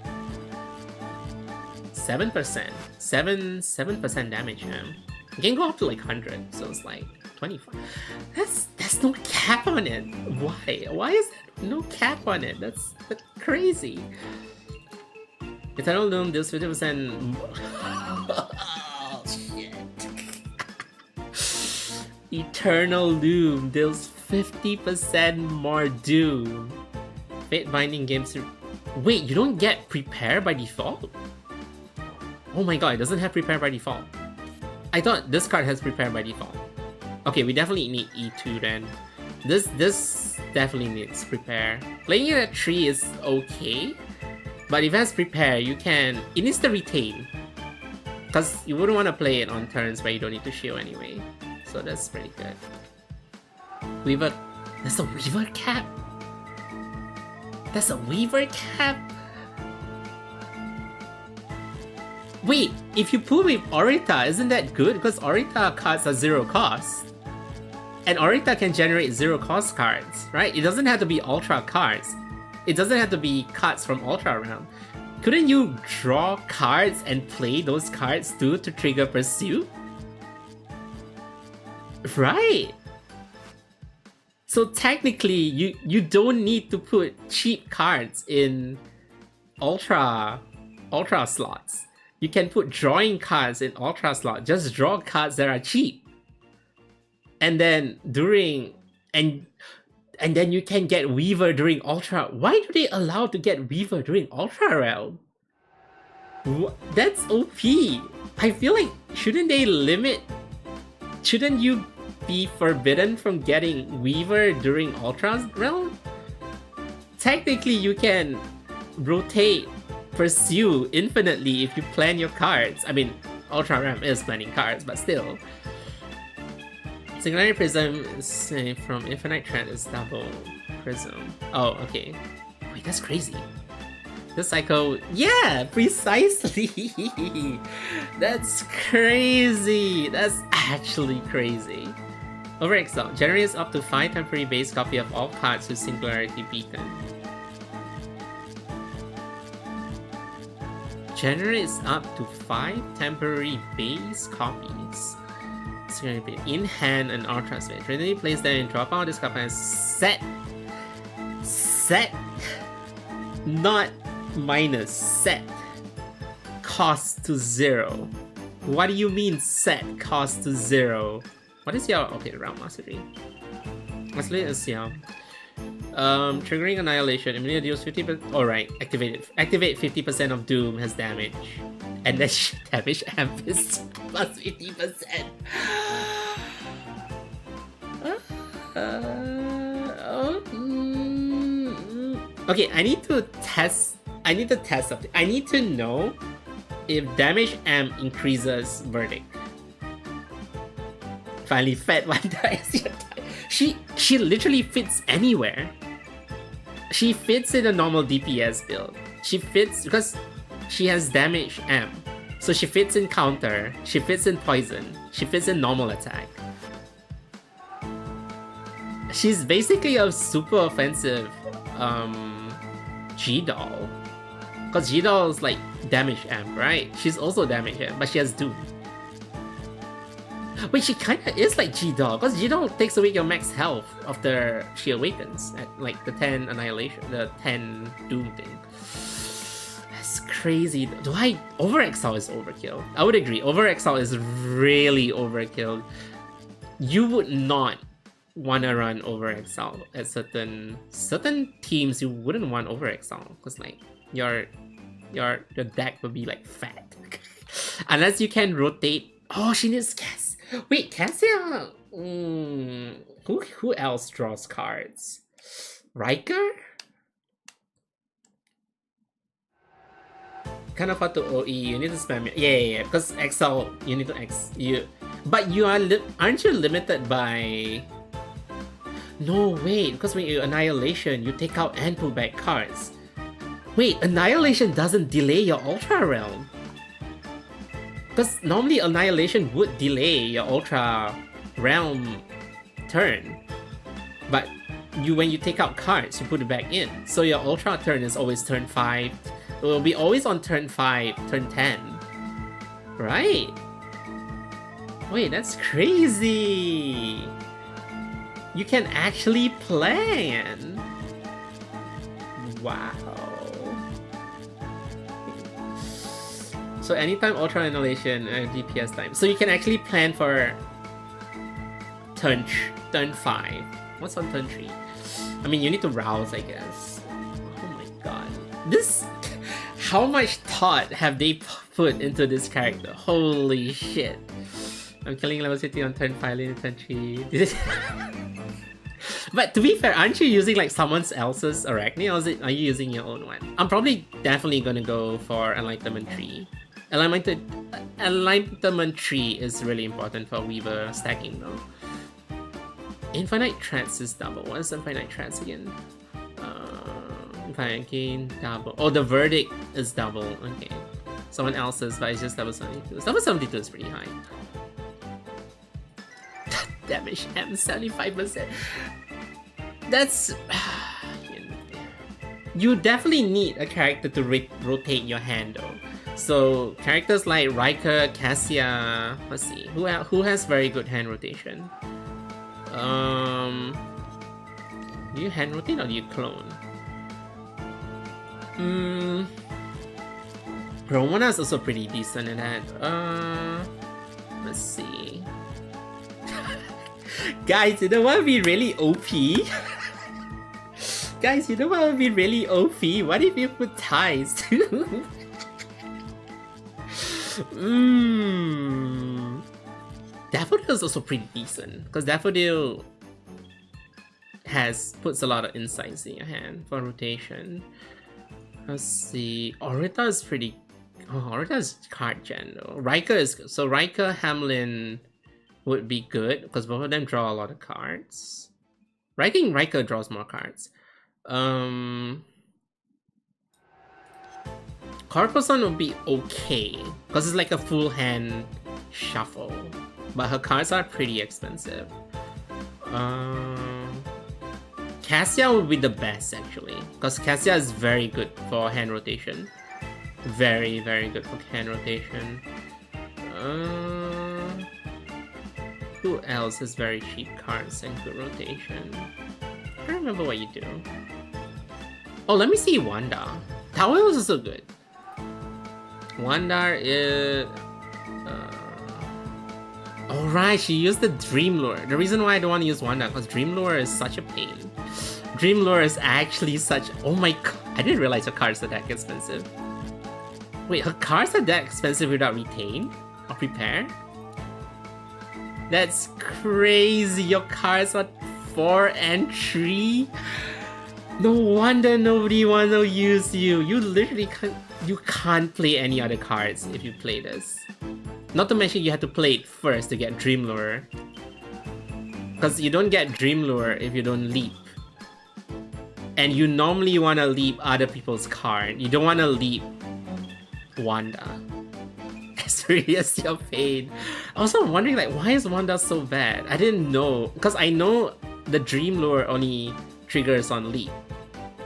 7%. 7% damage, man. You can go up to like 100, so it's like 25. That's no cap on it. Why? Why is there no cap on it? That's crazy. Eternal Loom deals 50%. Oh, shit. Eternal Loom deals 50% more doom. Fate Binding games. Wait, you don't get Prepare by default? Oh my god, it doesn't have Prepare by default. I thought this card has Prepare by default. Okay, we definitely need E2 then. This definitely needs Prepare. Playing it at 3 is okay, but if it has Prepare, you can... It needs to retain. Because you wouldn't want to play it on turns where you don't need to shield anyway. So that's pretty good. Weaver... That's a Weaver cap? That's a Weaver cap? Wait, if you pull with Orita, isn't that good? Because Orita cards are 0 cost. And Orita can generate 0 cost cards, right? It doesn't have to be Ultra cards. It doesn't have to be cards from Ultra round. Couldn't you draw cards and play those cards too to trigger Pursue? Right! So technically, you don't need to put cheap cards in Ultra slots. You can put drawing cards in Ultra slot. Just draw cards that are cheap. And then and then you can get Weaver during Ultra. Why do they allow to get Weaver during Ultra round? That's OP. I feel like shouldn't they limit? Shouldn't you be forbidden from getting Weaver during Ultra round? Technically, you can rotate Pursue infinitely if you plan your cards. I mean, Ultra RAM is planning cards, but still. Singularity Prism is from Infinite Threat is double Prism. Oh, okay. Wait, that's crazy. This cycle, yeah, precisely. That's crazy. That's actually crazy. Overexalt generates up to 5 temporary base copy of all cards with Singularity Beacon. Generates up to 5 temporary base copies. In hand and Ultra Space. Randomly place them in drop out this card and set. Not minus. Set. Cost to 0. What do you mean set cost to 0? What is your round mastery? Absolute Axioms. Triggering Annihilation, immediately deals 50%. Alright, activate 50% of Doom has damage. And then damage amp is plus 50%. Okay, I need to test something. I need to know if damage amp increases Verdict. Finally fed one dice. She literally fits anywhere. She fits in a normal DPS build. She fits because she has damage amp. So she fits in counter, she fits in poison, she fits in normal attack. She's basically a super offensive G-Doll. Because G-Doll is like damage amp, right? She's also damage amp, but she has Doom. Wait, she kinda is like G-Doll, because G-Doll takes away your max health after she awakens at like the 10 Annihilation, the 10 Doom thing. That's crazy. Over-Exile is overkill. I would agree, Over-Exile is really overkill. You would not want to run Over-Exile at certain teams. You wouldn't want Over-Exile, because like your deck would be like fat. Unless you can rotate. Oh, she needs Cass. Wait, Cassia. Who else draws cards? Riker? Kind of hard to OE. You need to spam it. Yeah. Because Exile, you need to but you aren't you limited by? No, wait. Because when you Annihilation, you take out and pull back cards. Wait, Annihilation doesn't delay your Ultra Realm. Because normally Annihilation would delay your Ultra Realm turn. But when you take out cards, you put it back in. So your Ultra turn is always turn 5. It will be always on turn 5, turn 10. Right? Wait, that's crazy. You can actually plan. Wow. So anytime Ultra Annihilation DPS time. So you can actually plan for turn 5. What's on turn 3? I mean, you need to rouse, I guess. Oh my god. How much thought have they put into this character? Holy shit. I'm killing level 50 on turn 5, later turn 3. But to be fair, aren't you using like someone else's Arachne, or are you using your own one? I'm definitely gonna go for Enlightenment 3. Enlightenment 3 is really important for Weaver stacking though. Infinite Trance is double. What is Infinite Trance again? Infinite Gain, double. Oh, the Verdict is double. Okay. Someone else's, but it's just level 72. Level 72 is pretty high. Damage M 75%. That's... You definitely need a character to rotate your hand though. So characters like Riker, Cassia, let's see, who has very good hand rotation? Do you hand rotate or do you clone? Romana is also pretty decent in that. Let's see. Guys, you don't want to be really OP? Guys, you don't want to be really OP? What if you put ties too? Daffodil is also pretty decent because Daffodil puts a lot of insights in your hand for rotation. Let's see. Orita is pretty. Oh, Orita is card gen though. Riker, Hamlin would be good because both of them draw a lot of cards. I think Riker draws more cards. Corposon would be okay because it's like a full hand shuffle, but her cards are pretty expensive. Cassia would be the best actually because Cassia is very good for hand rotation. Very, very good for hand rotation. Who else has very cheap cards and good rotation? I don't remember what you do. Oh, let me see Wanda. Tower is also good. Wanda is... Alright, she used the Dream Lure. The reason why I don't want to use Wanda because Dream Lure is such a pain. Dream Lure is actually such... Oh my god, I didn't realize her cards are that expensive. Wait, her cards are that expensive without Retain? Or Prepare? That's crazy, your cards are 4 and 3? No wonder nobody wants to use you. You literally can't play any other cards if you play this. Not to mention you have to play it first to get Dream Lure. Because you don't get Dream Lure if you don't leap. And you normally want to leap other people's card. You don't want to leap Wanda. As really as your pain. Also, I'm wondering like, why is Wanda so bad? I didn't know. Because I know the Dream Lure only triggers on leap.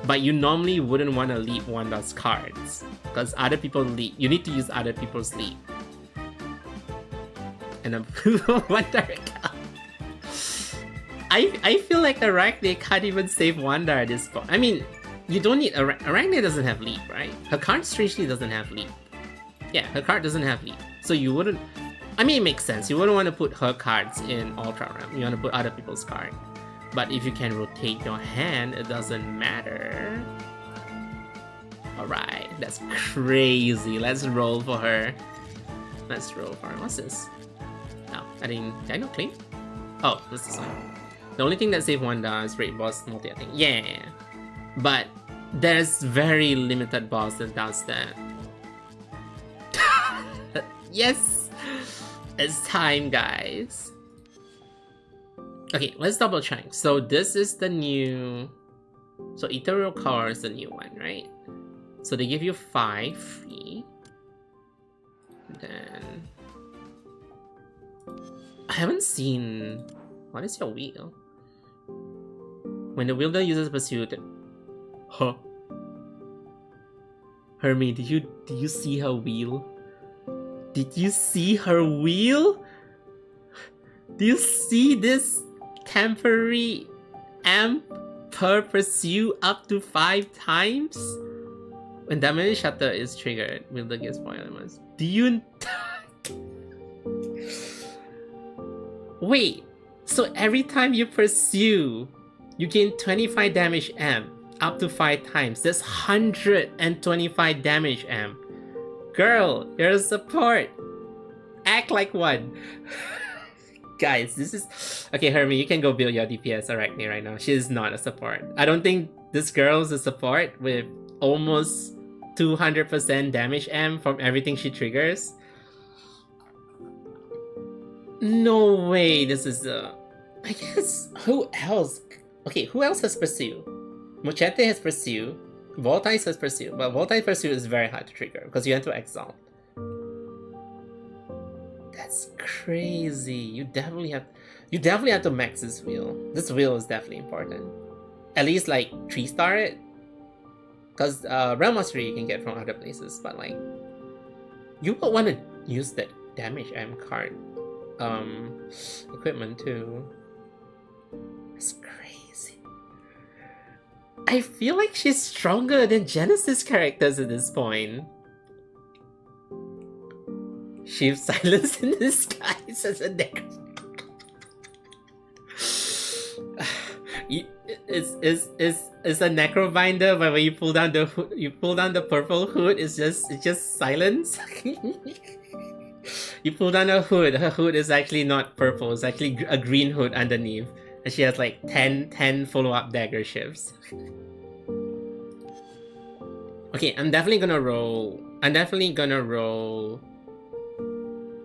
but you normally wouldn't want to leap Wanda's cards because other people leap. You need to use other people's leap. And a Wanda account. I feel like Arachne can't even save Wanda at this point. I mean, you don't need Arachne doesn't have leap, right? Her card strangely doesn't have leap. Yeah, her card doesn't have leap. So you wouldn't. I mean, it makes sense. You wouldn't want to put her cards in Ultra Realm. You want to put other people's cards. But if you can rotate your hand, it doesn't matter. Alright, that's crazy. Let's roll for her. Let's roll for her. What's this? Oh, did I not claim? Oh, this is one. The only thing that saved Wanda is Raid Boss multi, I think. Yeah. But there's very limited boss that does that. Yes! It's time, guys. Okay, let's double check. So this is the new... So Ethereal Core is the new one, right? So they give you 5 free. Then... I haven't seen... What is your wheel? When the wielder uses pursuit... Huh? Hermie, did you see her wheel? Did you see her wheel? Do you see this temporary amp per pursue up to 5 times? When damage shutter is triggered, wielder gets 4 elements. Do you... Wait, so every time you pursue, you gain 25 damage amp up to 5 times. That's 125 damage amp. Girl, you're a support. Act like one. Guys, this is... Okay, Hermie, you can go build your DPS Arachne right now. She is not a support. I don't think this girl is a support with almost 200% damage amp from everything she triggers. No way this is a... I guess... Who else? Okay, who else has Pursue? Machete has Pursue. Voltice has Pursue. But Voltice Pursue is very hard to trigger because you have to Exalt. That's crazy. You definitely have to max this wheel. This wheel is definitely important. At least like 3-star it. Because Realm Mastery you can get from other places, but like you would want to use that damage amp card equipment too. That's crazy. I feel like she's stronger than Genesis characters at this point. Shift Silence in Disguise as a deck. It's a Necrobinder, but when you pull down the purple hood, it's just silence. You pull down her hood is actually not purple, it's actually a green hood underneath. And she has like 10 follow-up dagger shifts. Okay, I'm definitely gonna roll.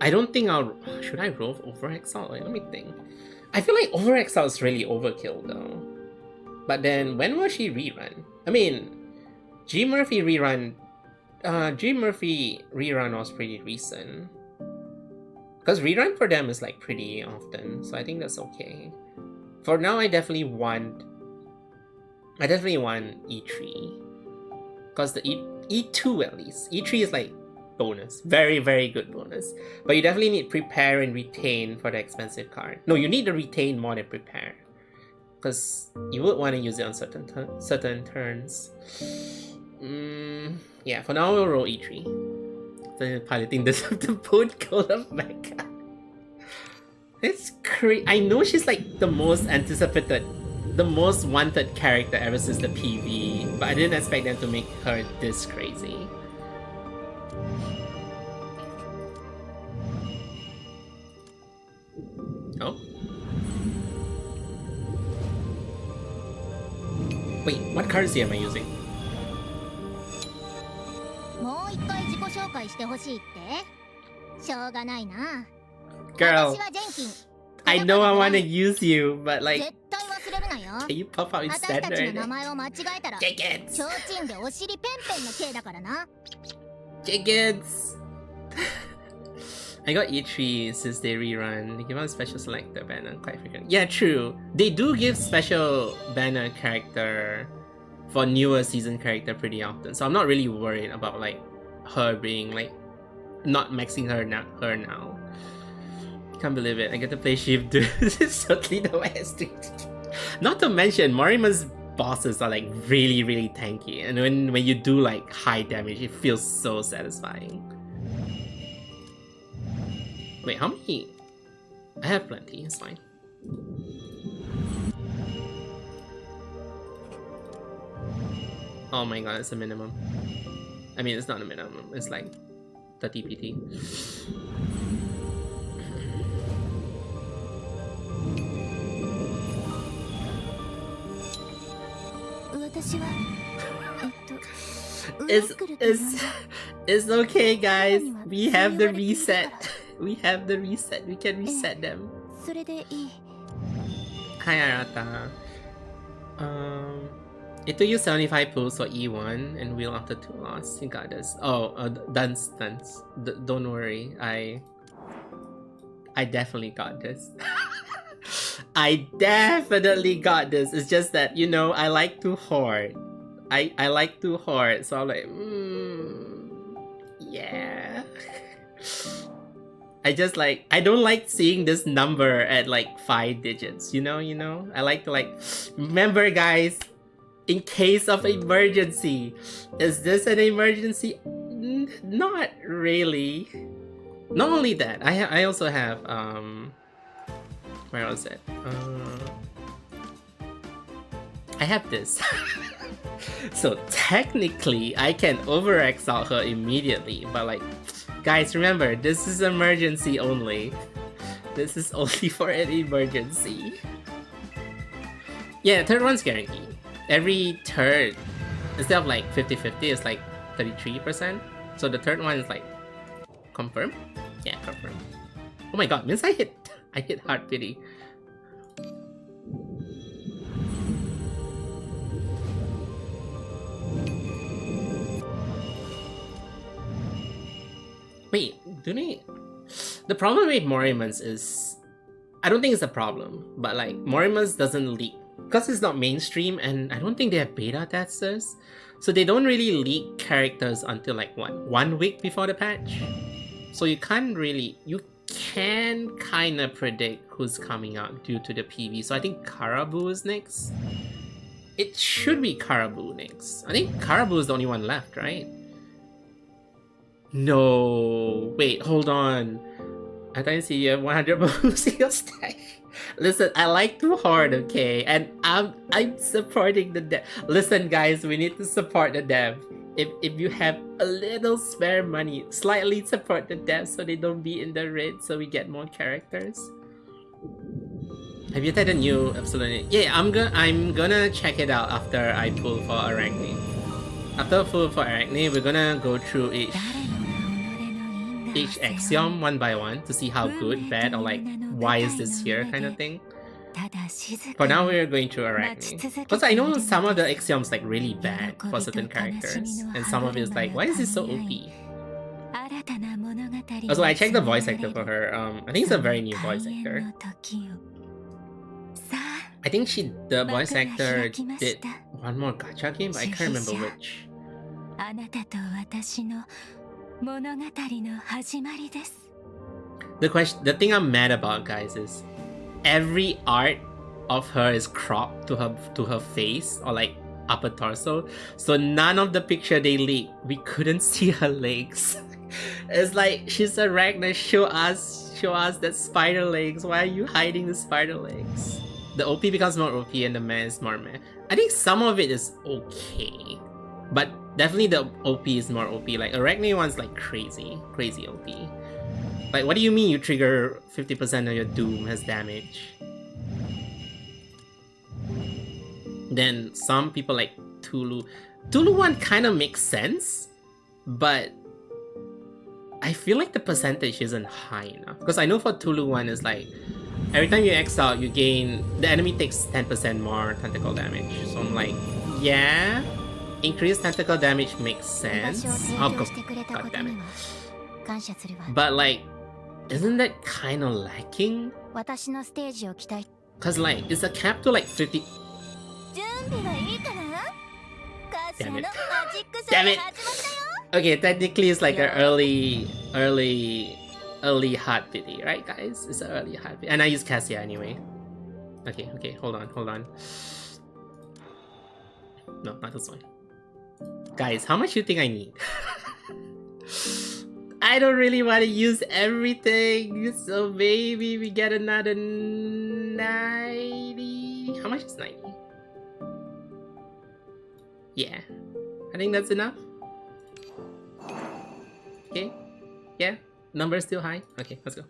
I don't think I'll... Should I roll over Exalt? Let me think. I feel like over Exalt is really overkill though. But then, when will she rerun? I mean, G Murphy rerun was pretty recent. Because rerun for them is like pretty often, so I think that's okay. For now, I definitely want E3. Because the E2 at least. E3 is like bonus. Very, very good bonus. But you definitely need Prepare and Retain for the expensive card. No, you need to Retain more than Prepare. Because you would want to use it on certain turns. Yeah, for now we'll roll E3. So piloting this up the boat goal of Mecha. It's crazy. I know she's like the most anticipated, the most wanted character ever since the PV, but I didn't expect them to make her this crazy. Oh? Wait, what currency am I using? Girl, I know I want to use you, but like, can you pop out in standard? Jiggins! Jiggins! I got E3 since they rerun. They give out special selector banner quite frequently. Yeah, true. They do give special banner character for newer season character pretty often, so I'm not really worried about like her being like not maxing her now. Can't believe it. I get to play Shiv dude. This is totally the way I do. Not to mention, Morimen's bosses are like really tanky, and when you do like high damage, it feels so satisfying. Wait, how many? I have plenty. It's fine. Oh my god, it's a minimum. I mean, it's not a minimum. It's like 30 PT. It's okay, guys. We have the reset. We have the reset. We can reset them. Hi, Arata. It took you 75 pulls for E1 and wheel after 2 loss. You got this. Oh, dunce. Don't worry. I definitely got this. I definitely got this. It's just that, you know, I like to hoard. I like to hoard, so I'm like, yeah. I don't like seeing this number at like 5 digits, you know? I like to like, remember guys, in case of emergency. Is this an emergency? Not really. Not only that, I also have, where was it? I have this. So technically, I can over-exalt her immediately, but like, guys, remember, this is emergency only. This is only for an emergency. Yeah, third one's guaranteed. Every third, instead of like 50-50, it's like 33%. So the third one is like, confirm? Yeah, confirm. Oh my god, means I hit hard pity. Wait, do they? The problem with Morimens is, I don't think it's a problem, but like Morimens doesn't leak because it's not mainstream, and I don't think they have beta testers, so they don't really leak characters until like what, 1 week before the patch. So you can't really, you can kind of predict who's coming out due to the PV. So I think Caribou is next. It should be Caribou next. I think Caribou is the only one left, right? No, wait, hold on. I don't see you have 100 moves in your stash. Listen, I like to hoard, okay? And I'm supporting the dev. Listen, guys, we need to support the dev. If you have a little spare money, slightly support the dev so they don't be in the raid, so we get more characters. Have you tried a new Absolute? Yeah, I'm gonna check it out after I pull for Arachne. After I pull for Arachne, we're gonna go through each axiom one by one to see how good, bad, or like why is this here kind of thing. For now, we're going through Arachne. Because I know some of the axioms like really bad for certain characters, and some of it is like, why is this so OP? Also, I checked the voice actor for her. I think it's a very new voice actor. I think the voice actor did one more gacha game, but I can't remember which. The thing I'm mad about, guys, is every art of her is cropped to her face or like upper torso, so none of the picture they leaked we couldn't see her legs. It's like, she's Arachne, show us that spider legs. Why are you hiding the spider legs? The OP becomes more OP and the man is more meh. I think some of it is okay, but definitely the OP is more OP. Like Arachne one's like crazy OP. Like, what do you mean you trigger 50% of your doom has damage? Then some people like Tulu one kind of makes sense, but I feel like the percentage isn't high enough. Because I know for Tulu one is like, every time you X out, you gain, the enemy takes 10% more tentacle damage. So I'm like, yeah, increased tentacle damage makes sense. Oh, god damn it. But like, isn't that kind of lacking? Cause like, it's a cap to like 50. Damn it. Damn it. Okay, technically it's like an early hot pity, right guys? It's an early hot pity. And I use Cassia anyway. Okay, hold on. No, not this one. Guys, how much do you think I need? I don't really want to use everything, so maybe we get another 90. How much is 90? Yeah, I think that's enough. Okay, yeah, number's still high. Okay, let's go.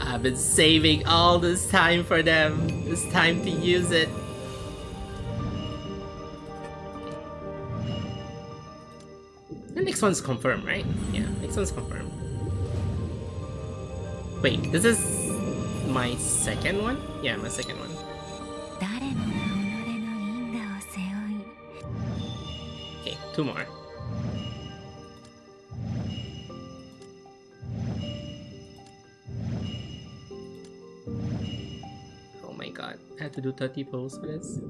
I've been saving all this time for them. It's time to use it. The next one's confirmed, right? Yeah, next one's confirmed. Wait, this is my second one? Yeah, my second one. Okay, 2 more. Oh my god, I have to do 30 pulls for this.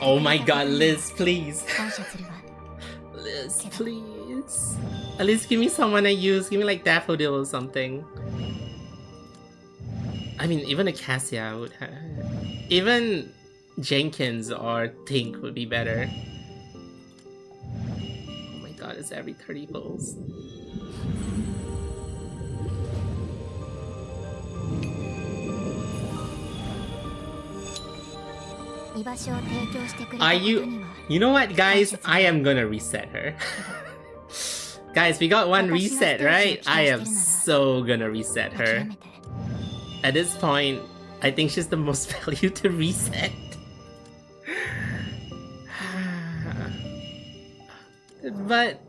Oh my god, Liz, please. Liz, please. At least give me someone I use. Give me like Daffodil or something. I mean, even a Cassia would have. Even Jenkins or Tink would be better. Oh my god, it's every 30 pulls. Are you... You know what, guys? I am gonna reset her. Guys, we got one reset, right? I am so gonna reset her. At this point, I think she's the most value to reset. But...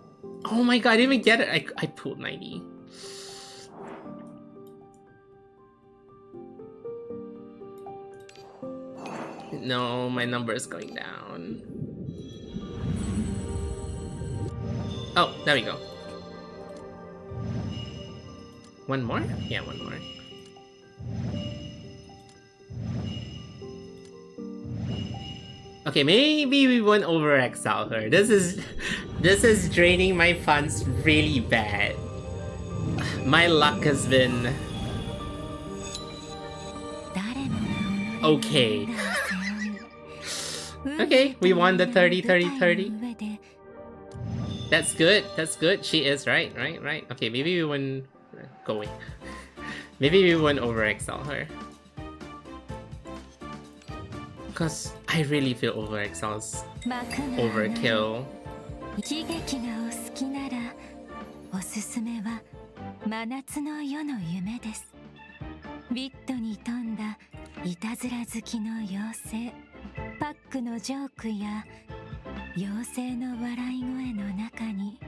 Oh my god, I didn't even get it. I pulled 90. No, my number is going down. Oh, there we go. One more? Yeah, one more. Okay, maybe we won't over-exile her. This is draining my funds really bad. My luck has been... okay. Okay, we won the 30. That's good, that's good. She is right. Okay, maybe we won't... Go away. Maybe we won't over-exile her. Because I really feel over-exile's overkill. パックのジョークや妖精の笑い声の中に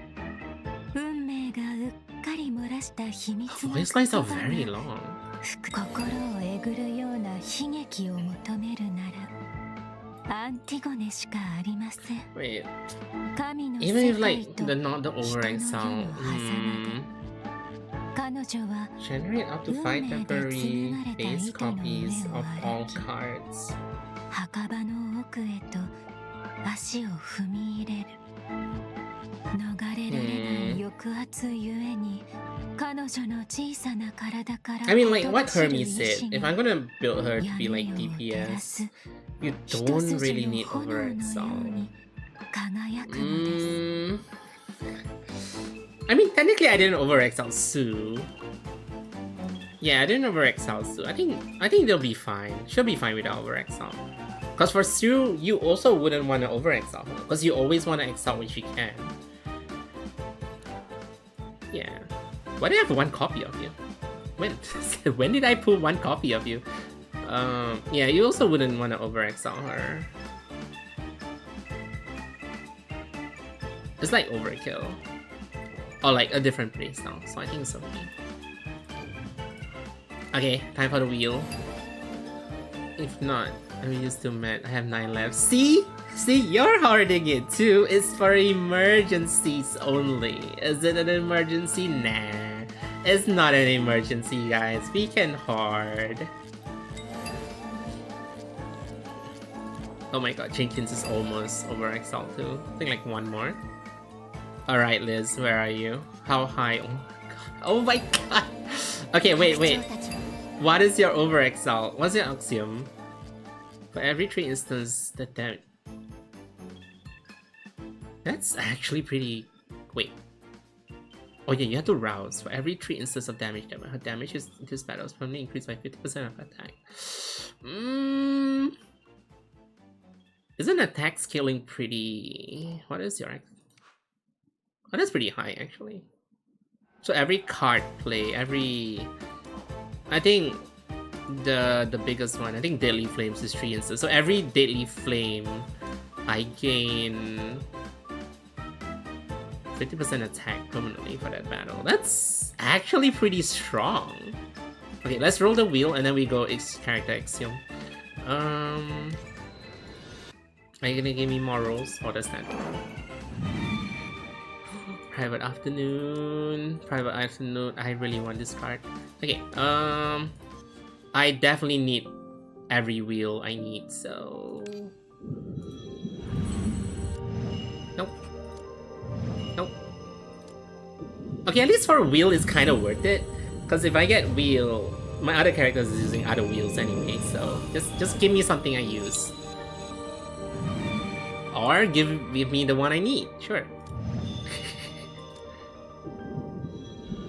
運命がうっかり漏らした秘密の言葉が心をえぐるような悲劇を求めるならアンティゴネしかありません。神の世界と人の世の狭間で彼女は Generate up to 5 temporary base copies of all cards. 墓場の奥へと足を踏み入れる。逃れられない抑圧ゆえに彼女の小さな体から I mean, like what Hermes said, if I'm gonna build her to be like DPS, you don't really need over-exile. I mean, technically I didn't over-exile Sue. Yeah, I didn't over-exile Sue. I think they'll be fine. She'll be fine without over-exile. Because for Sue, you also wouldn't want to over-exile her. Because you always want to exile when she can. Yeah. Why do I have 1 copy of you? When did I pull 1 copy of you? Yeah, you also wouldn't want to over-exile her. It's like overkill. Or like a different playstyle, so I think it's okay. Okay, time for the wheel. If not, I'm just too mad. I have 9 left. See? See, you're hoarding it too. It's for emergencies only. Is it an emergency? Nah. It's not an emergency, guys. We can hard. Oh my god, Jenkins is almost over XL too. I think like one more. Alright, Liz, where are you? How high? Oh my god! Okay, wait. What is your over XL? What's your axiom? For every 3 instances, that damage. That's actually pretty. Wait. Oh yeah, you have to rouse. For every 3 instances of damage, her damage in this battle is permanently increased by 50% of attack. Isn't attack scaling pretty... What is your... Oh, that's pretty high actually. So every card play, every... I think the biggest one, I think Deadly Flames is 3 instances. So every Deadly Flame, I gain 50% attack permanently for that battle. That's actually pretty strong. Okay, let's roll the wheel and then we go character axiom. Are you gonna give me more rolls? Oh, that's not roll. Private Afternoon. I really want this card. Okay, I definitely need every wheel I need, so... Nope. Okay, at least for wheel is kind of worth it. Because if I get wheel, my other characters is using other wheels anyway, so just give me something I use. Or give me the one I need, sure.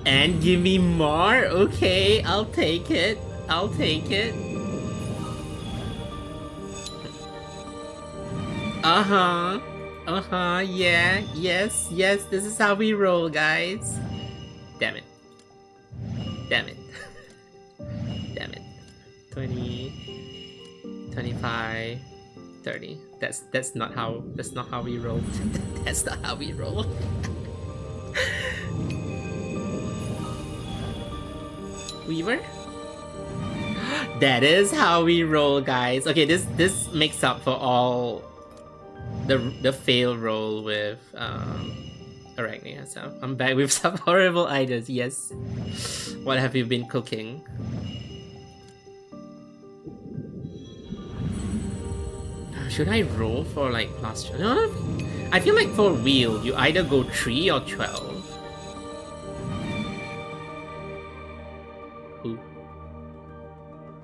And give me more? Okay, I'll take it. Yeah, yes, this is how we roll, guys. Damn it. 20, 25, 30. That's not how we roll. That's not how we roll. Weaver? That is how we roll, guys. Okay, this makes up for all the fail roll with Arachne. So I'm back with some horrible ideas. Yes. What have you been cooking? Should I roll for like plus 2? No, I feel like for wheel you either go 3 or 12. Who?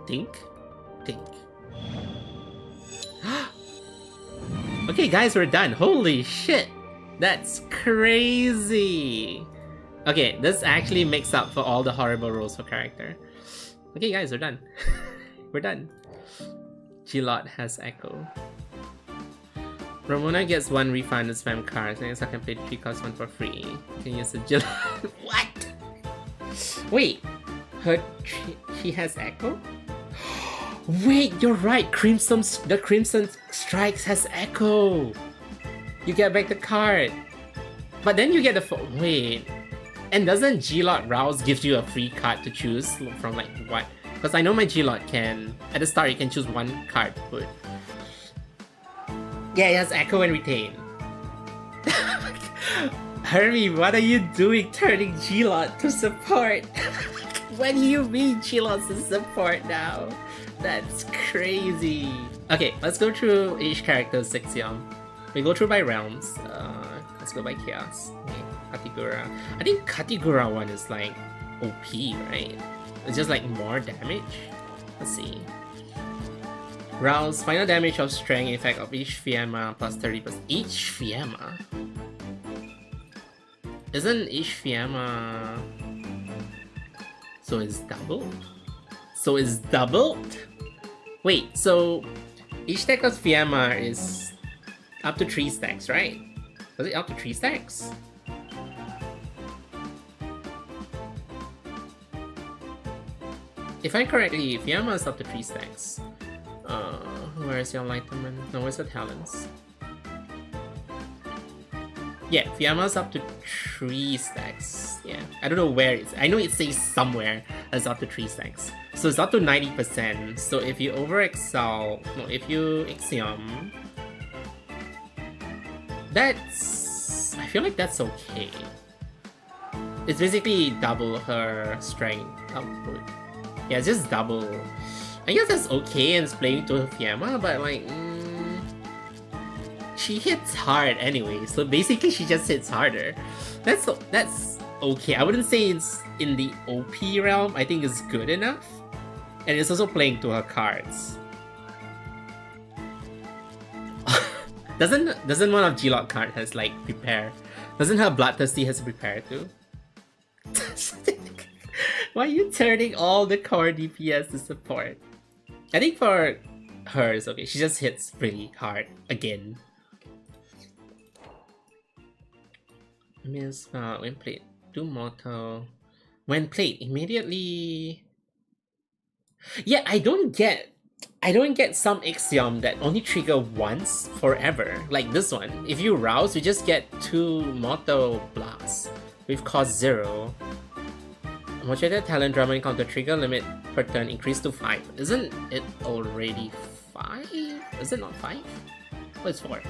Think. Okay, guys, we're done. Holy shit, that's crazy. Okay, this actually makes up for all the horrible rolls for character. Okay, guys, we're done. We're done. G-Lot has Echo. Ramona gets 1 refund and spam cards. I guess I can play 3 cost 1 for free. Can use the G-Lot. What? Wait, she has Echo? Wait, you're right. The Crimson Strikes has Echo. You get back the card, but then you get the wait. And doesn't G-Lot Rouse gives you a free card to choose from like what? Because I know my G-Lot can at the start you can choose 1 card to put. Yeah, it has Echo and Retain. Hermie, what are you doing turning G-Lot to support? What do you mean G-Lot's to support now? That's crazy. Okay, let's go through each character's axiom. We go through by realms. Let's go by chaos. Okay, Katigura. I think Katigura one is like OP, right? It's just like more damage. Let's see. Rouse, final damage of strength effect of each Fiamma plus 30%. Each Fiamma? Isn't each Fiamma... So it's doubled? Wait, so each deck of Fiamma is up to 3 stacks, right? Was it up to 3 stacks? If I correctly, Fiamma is up to 3 stacks. Where's your enlightenment? No, where's the talents? Yeah, Fiamma's up to 3 stacks. Yeah, I don't know where it's. I know it says somewhere it's up to 3 stacks. So it's up to 90%. So if you if you Axiom, that's... I feel like that's okay. It's basically double her strength output. Yeah, it's just double. I guess that's okay and it's playing to Fiamma, but like, she hits hard anyway, so basically she just hits harder. That's okay. I wouldn't say it's in the OP realm. I think it's good enough. And it's also playing to her cards. Doesn't one of G-Lock card has like prepare? Doesn't her Bloodthirsty has prepare too? Why are you turning all the core DPS to support? I think for hers, okay, she just hits pretty hard again. Miss when played, do mortal. When played, immediately. Yeah, I don't get some Axiom that only trigger once forever. Like this one. If you rouse, you just get 2 mortal blasts with cost 0. Modulated talent drama encounter trigger limit per turn increased to 5. Isn't it already 5? Is it not 5? Oh, it's 4.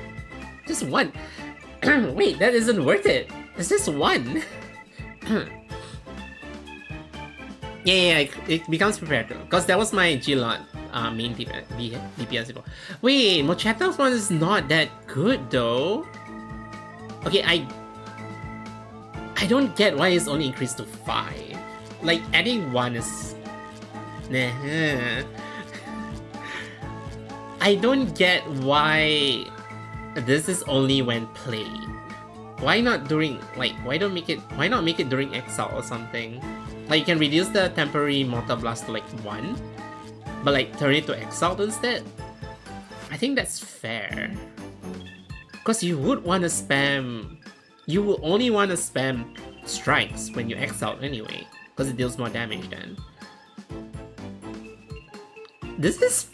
Just 1. Wait, that isn't worth it. It's just 1. Yeah, it becomes prepared because that was my G-Lot main DPS before. Wait, Mocheto's one is not that good though. Okay, I don't get why it's only increased to 5. Like adding 1 is nah. I don't get why this is only when played. Why not during why not make it during exile or something? Like you can reduce the temporary mortal blast to like 1, but like turn it to exile instead. I think that's fair. Cause you would want to spam. You will only want to spam strikes when you exile anyway, because it deals more damage then. This is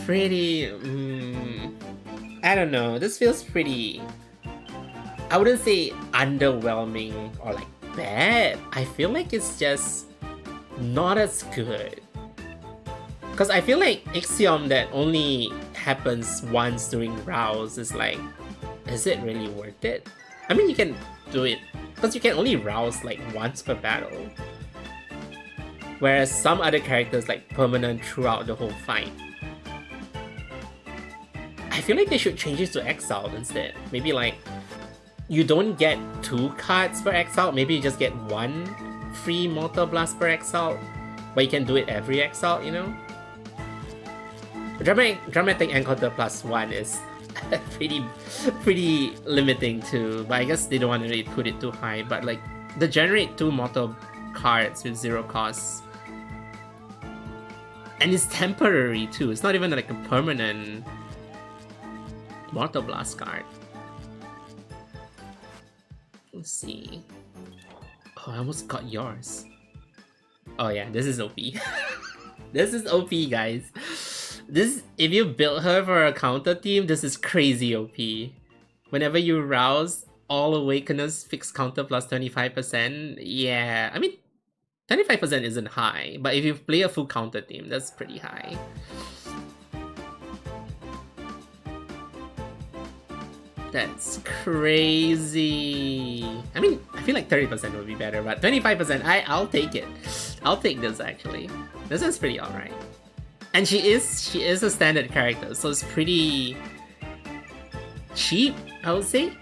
pretty. I don't know. This feels pretty. I wouldn't say underwhelming or like bad. I feel like it's just not as good. Because I feel like Axiom that only happens once during rouse is like, is it really worth it? I mean, you can do it because you can only rouse like once per battle. Whereas some other characters like permanent throughout the whole fight. I feel like they should change it to exile instead. Maybe like you don't get 2 cards per exile, maybe you just get 1 free mortal blast per exile, but you can do it every exile, you know? Dramatic encounter +1 is pretty limiting too, but I guess they don't want to really put it too high. But like the generate 2 mortal cards with 0 costs, and it's temporary too. It's not even like a permanent mortal blast card. Let's see. Oh, I almost got yours. Oh yeah, this is OP. This is OP, guys. This, if you build her for a counter team, this is crazy OP. Whenever you rouse, all awakeners fixed counter plus 25%. Yeah, I mean, 25% isn't high, but if you play a full counter team, that's pretty high. That's crazy. I mean, I feel like 30% would be better, but 25%, I'll take it. I'll take this actually. This is pretty alright. And she is a standard character, so it's pretty cheap, I would say.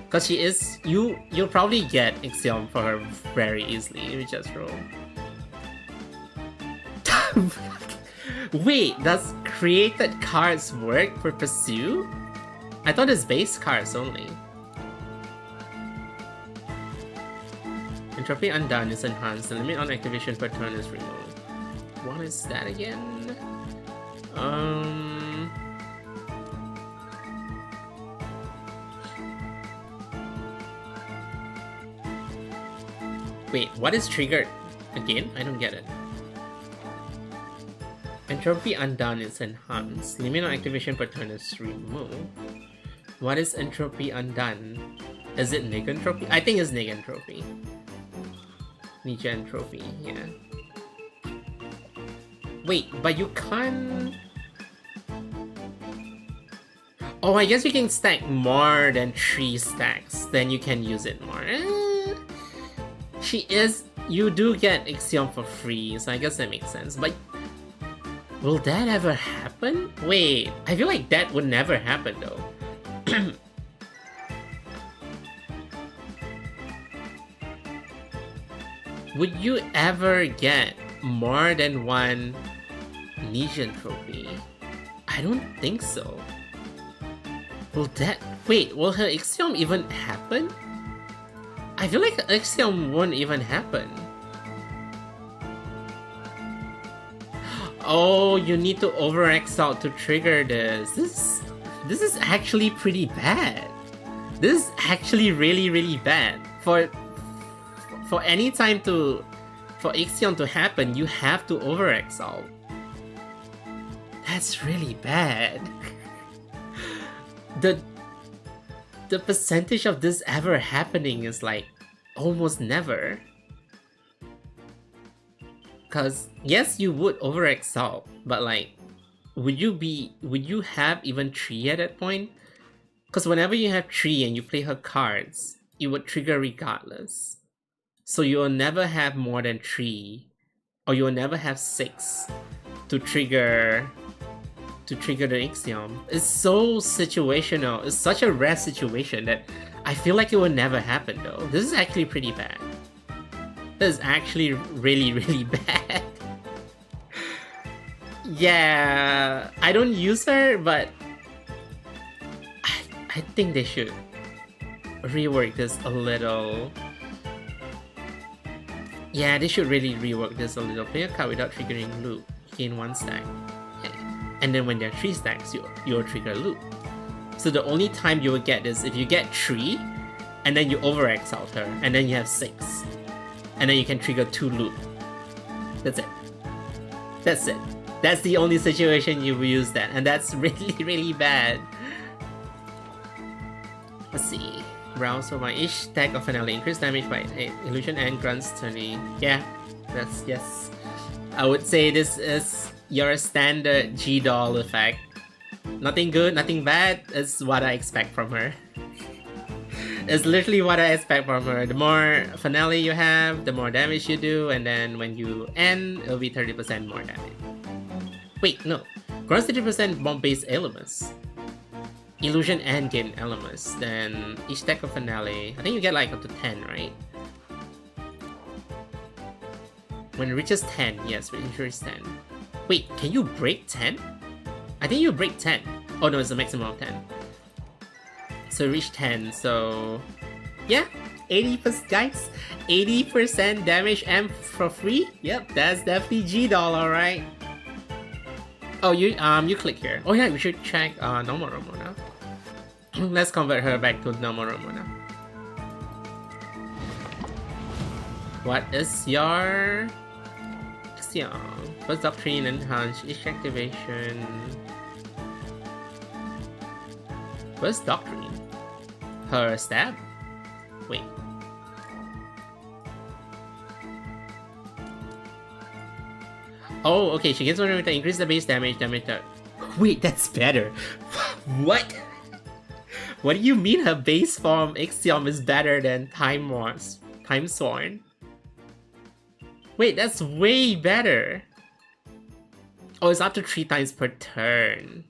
Cause she is, you'll probably get Ixion for her very easily. Let me just roll. Wait, does created cards work for Pursue? I thought it's base cards only. Entropy Undone is enhanced. The limit on activation per turn is removed. What is that again? Wait, what is triggered? Again? I don't get it. Entropy Undone is enhanced. Limit on activation per turn is removed. What is Entropy Undone? Is it Negentropy? I think it's Negentropy. Negentropy, yeah. Wait, but you can't... Oh, I guess you can stack more than 3 stacks, then you can use it more. You do get Ixion for free, so I guess that makes sense. But will that ever happen? Wait, I feel like that would never happen though. Would you ever get more than one Legion trophy? I don't think so. Will her Ixiom even happen? I feel like Ixiom won't even happen. Oh, you need to over-exalt to trigger this. This is actually pretty bad. This is actually really bad. For any time for Ixion to happen, you have to over-exalt. That's really bad. The percentage of this ever happening is like almost never. Cause yes, you would over-exalt, but like, would you have even 3 at that point? Cause whenever you have 3 and you play her cards, it would trigger regardless. So you will never have more than 3, or you will never have 6 to trigger the Ixiom. It's so situational. It's such a rare situation that I feel like it will never happen though. This is actually pretty bad. This is actually really bad. Yeah, I don't use her, but I think they should rework this a little. Yeah, they should really rework this a little. Play a card without triggering loop. Gain 1 stack. And then when there are 3 stacks, you'll trigger loop. So the only time you will get this if you get 3, and then you over-exalt her, and then you have 6. And then you can trigger 2 loop. That's it. That's it. That's the only situation you will use that, and that's really bad. Let's see. Browse for each stack of finale. Increase damage by 8. Illusion and grunts turning. Yeah, yes. I would say this is your standard G-Doll effect. Nothing good, nothing bad. It's what I expect from her. It's literally what I expect from her. The more finale you have, the more damage you do, and then when you end, it'll be 30% more damage. Wait, no. Grants 30% bomb-based elements. Illusion and gain elements. Then each stack of finale, I think you get like up to 10, right? When it reaches 10, yes, it reaches 10. Wait, can you break 10? I think you break 10. Oh no, it's a maximum of 10. So reach 10, so yeah, 80%, guys. 80% damage and for free? Yep, that's definitely G-Doll, alright. Oh, you click here. Oh yeah, we should check normal Ramona. Let's convert her back to normal Ramona. What is your action? First doctrine enhance each activation. First doctrine. Her stab? Wait. Oh, okay, she gets one with increase the base damage that. Wait, that's better. What? What do you mean her base form Ixiom is better than Time Sworn? Wait, that's way better. Oh, it's up to 3 times per turn.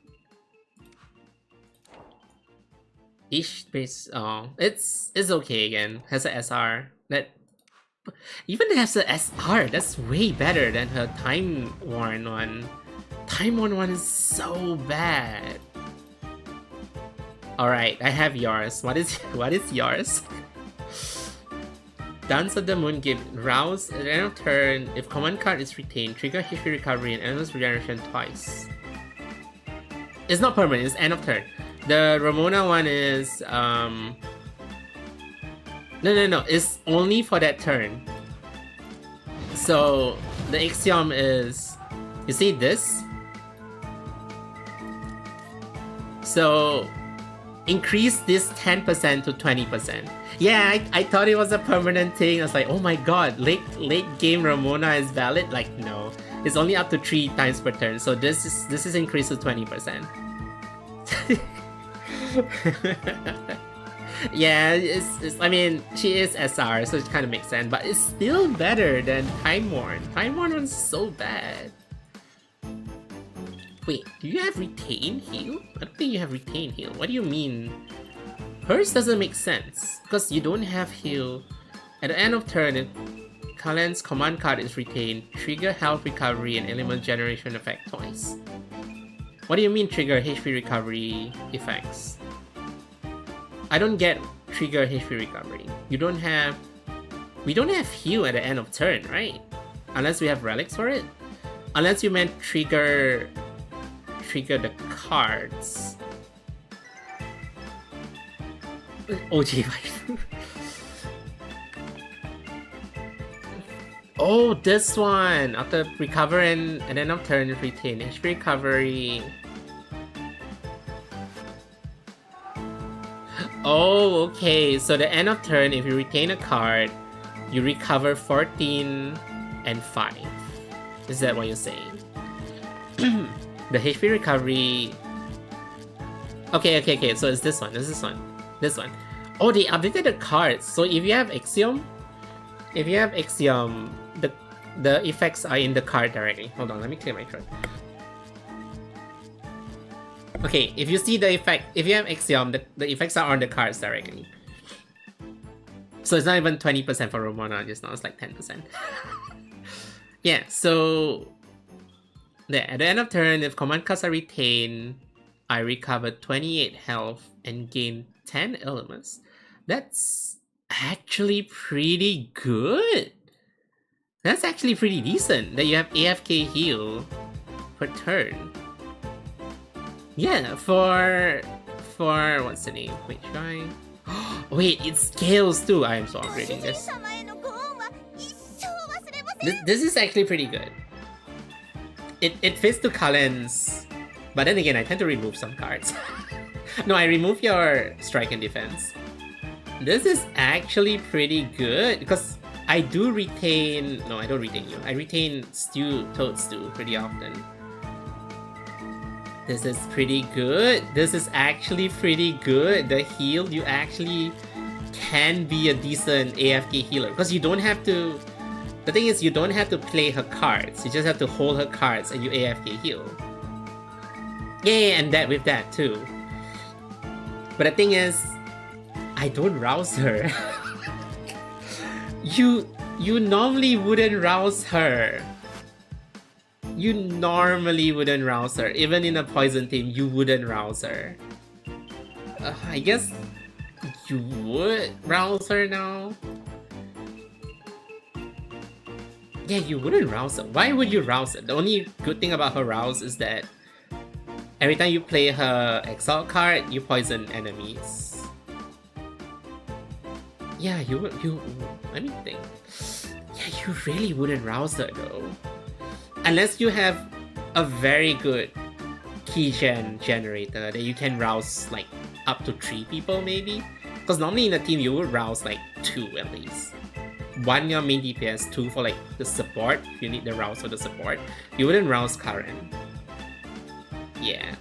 Each base, oh, it's okay again. Has a SR that even has a SR. That's way better than her Time Worn one. Time Worn one is so bad. All right, I have yours. What is yours? Dance of the Moon give rouse at the end of turn. If command card is retained, trigger history recovery and endless regeneration twice. It's not permanent. It's end of turn. The Ramona one is no. It's only for that turn. So the Ixiom is, you see this? So increase this 10% to 20%. Yeah, I thought it was a permanent thing. I was like, oh my god, late game Ramona is valid? Like, no. It's only up to 3 times per turn. So this is increased to 20%. Yeah, I mean, she is SR, so it kind of makes sense, but it's still better than Timeworn. Timeworn was so bad. Wait, do you have retain heal? I don't think you have retain heal. What do you mean? Hers doesn't make sense, because you don't have heal. At the end of turn, if Kalen's command card is retained, trigger health recovery and element generation effect twice. What do you mean trigger HP recovery effects? I don't get trigger HP recovery. We don't have heal at the end of turn, right? Unless we have relics for it. Unless you meant trigger the cards. OG waifu. Oh, this one! After recover and end of turn, retain HP recovery. Oh, okay. So the end of turn, if you retain a card, you recover 14 and 5. Is that what you're saying? The HP recovery... Okay. So it's this one. This one. Oh, they updated the cards. So if you have Axiom, the effects are in the card directly. Hold on, let me clear my throat. Okay, if you see the effect, if you have Axiom, the effects are on the cards directly. So it's not even 20% for Romana just now, it's like 10%. Yeah, so... There, at the end of turn, if command cards are retained, I recover 28 health and gain 10 elements. That's actually pretty good. That's actually pretty decent, that you have AFK heal per turn. Yeah, for what's the name? Wait, try. Wait, it scales too. I am so upgrading this. This is actually pretty good. It fits to Kalen's, but then again, I tend to remove some cards. No, I remove your strike and defense. This is actually pretty good because I do retain. No, I don't retain you. I retain Toad Stew pretty often. This is pretty good. This is actually pretty good. The heal, you actually can be a decent AFK healer because you don't have to. The thing is, you don't have to play her cards. You just have to hold her cards and you AFK heal. Yeah, and that with that too. But the thing is, I don't rouse her. You normally wouldn't rouse her. You normally wouldn't rouse her. Even in a poison team, you wouldn't rouse her. I guess you would rouse her now. Yeah, you wouldn't rouse her. Why would you rouse her? The only good thing about her rouse is that every time you play her exile card, you poison enemies. Yeah, let me think. Yeah, you really wouldn't rouse her though. Unless you have a very good keygen generator that you can rouse like up to 3 people maybe. Because normally in a team you would rouse like 2 at least. 1 your main DPS, 2 for like the support, if you need the rouse for the support. You wouldn't rouse Karen. Yeah.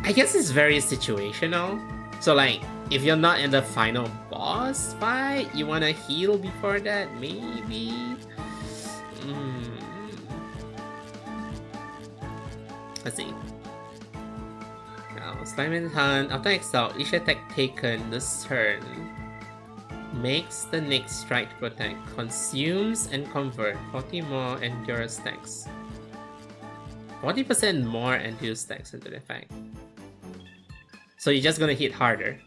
I guess it's very situational. So like, if you're not in the final boss fight, you wanna heal before that, maybe? Let's see. Now, Slime and Hunt, after exile, each attack taken this turn makes the next strike to protect, consumes and convert 40 more endure stacks. 40% more endure stacks into the effect. So you're just gonna hit harder.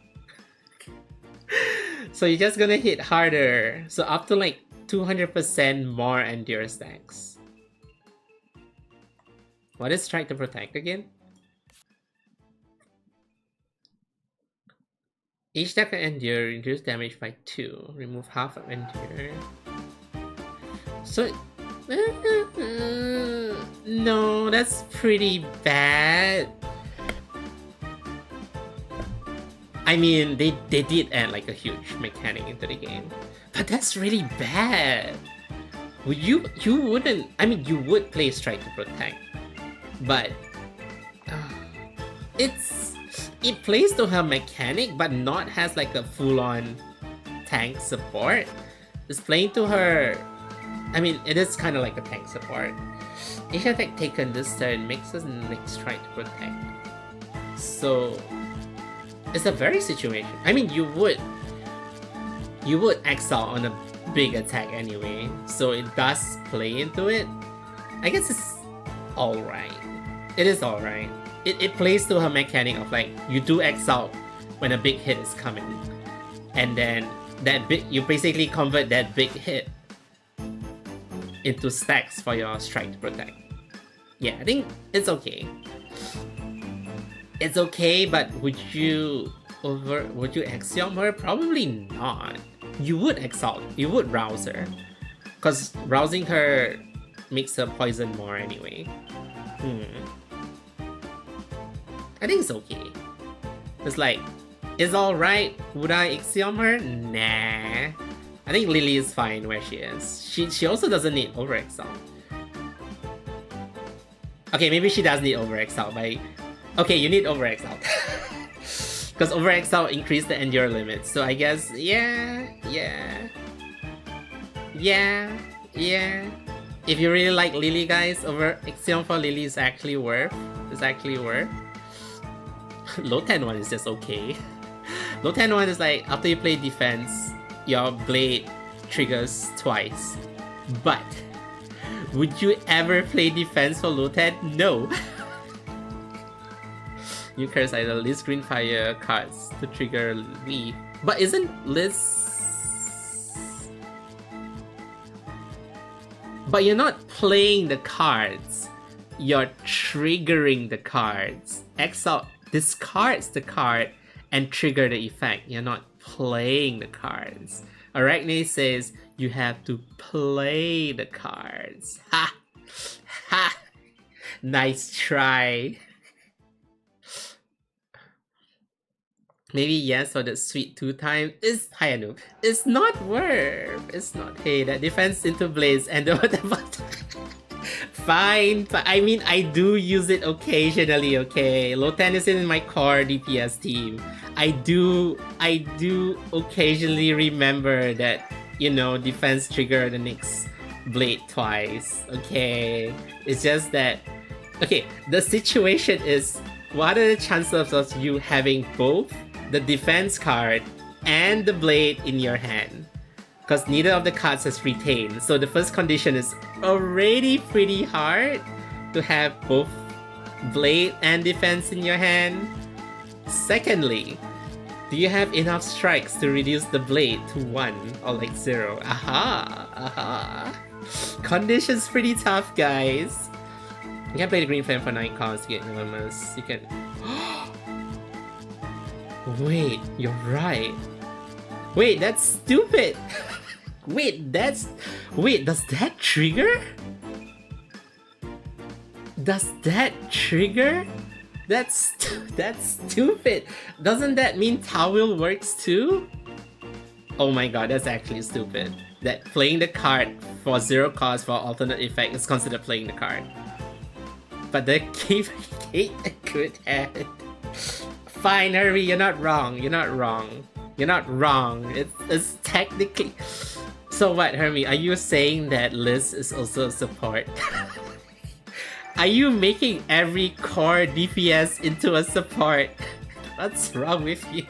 So up to like 200% more endure stacks. What is strike to protect again? Each attack can endure, reduce damage by 2, remove half of endure. So, no, that's pretty bad. I mean, they did add like a huge mechanic into the game, but that's really bad. You wouldn't. I mean, you would play strike to protect, but it plays to her mechanic, but not has like a full-on tank support. It's playing to her. I mean, it is kind of like a tank support. Each attack taken this turn makes us next try to protect. So it's a very situation. I mean, you would exile on a big attack anyway, so it does play into it. I guess it's alright. It is alright. It plays to her mechanic of like, you do exile when a big hit is coming, and then you basically convert that big hit into stacks for your strike to protect. Yeah, I think it's okay. It's okay, but would you Axiom her? Probably not. You would exalt. You would rouse her, because rousing her makes her poison more anyway. I think it's okay. It's like, it's alright. Would I Axiom her? Nah. I think Lily is fine where she is. She also doesn't need over exalt. Okay, maybe she does need over exalt, but okay, you need over exalt. Because over exalt increase the endure limit. So I guess yeah. If you really like Lily, guys, over Axiom for Lily is actually worth. Low 10 one is just okay. Low 10 one is like, after you play defense, your blade triggers twice. But would you ever play defense for low 10? No. You curse either Liz Green Fire cards to trigger Leaf. But isn't Liz... But you're not playing the cards. You're triggering the cards. Exile discards the card and trigger the effect. You're not playing the cards. Arachne says you have to play the cards. Ha! Ha! Nice try. Maybe yes for the sweet 2 times. It's high noob. It's not worth. It's not. Hey, that defense into Blaze and whatever. Fine, but I mean, I do use it occasionally, okay? Low 10 is in my core DPS team. I do occasionally remember that, you know, defense trigger the next blade twice, okay? It's just that, okay, the situation is, what are the chances of you having both the defense card and the blade in your hand? Because neither of the cards has retained. So the first condition is already pretty hard to have both blade and defense in your hand. Secondly, do you have enough strikes to reduce the blade to 1 or like 0? Aha! Conditions pretty tough, guys. You can play the green flame for 9 cards to get enormous. You can... Wait, you're right. Wait, that's stupid! Wait, does that trigger? Does that trigger? That's stupid. Doesn't that mean Towel works too? Oh my god, that's actually stupid. That playing the card for 0 cost for alternate effect is considered playing the card. But the gave a good hand. Fine, Harvey, you're not wrong. It's technically... So what, Hermie? Are you saying that Liz is also a support? Are you making every core DPS into a support? What's wrong with you?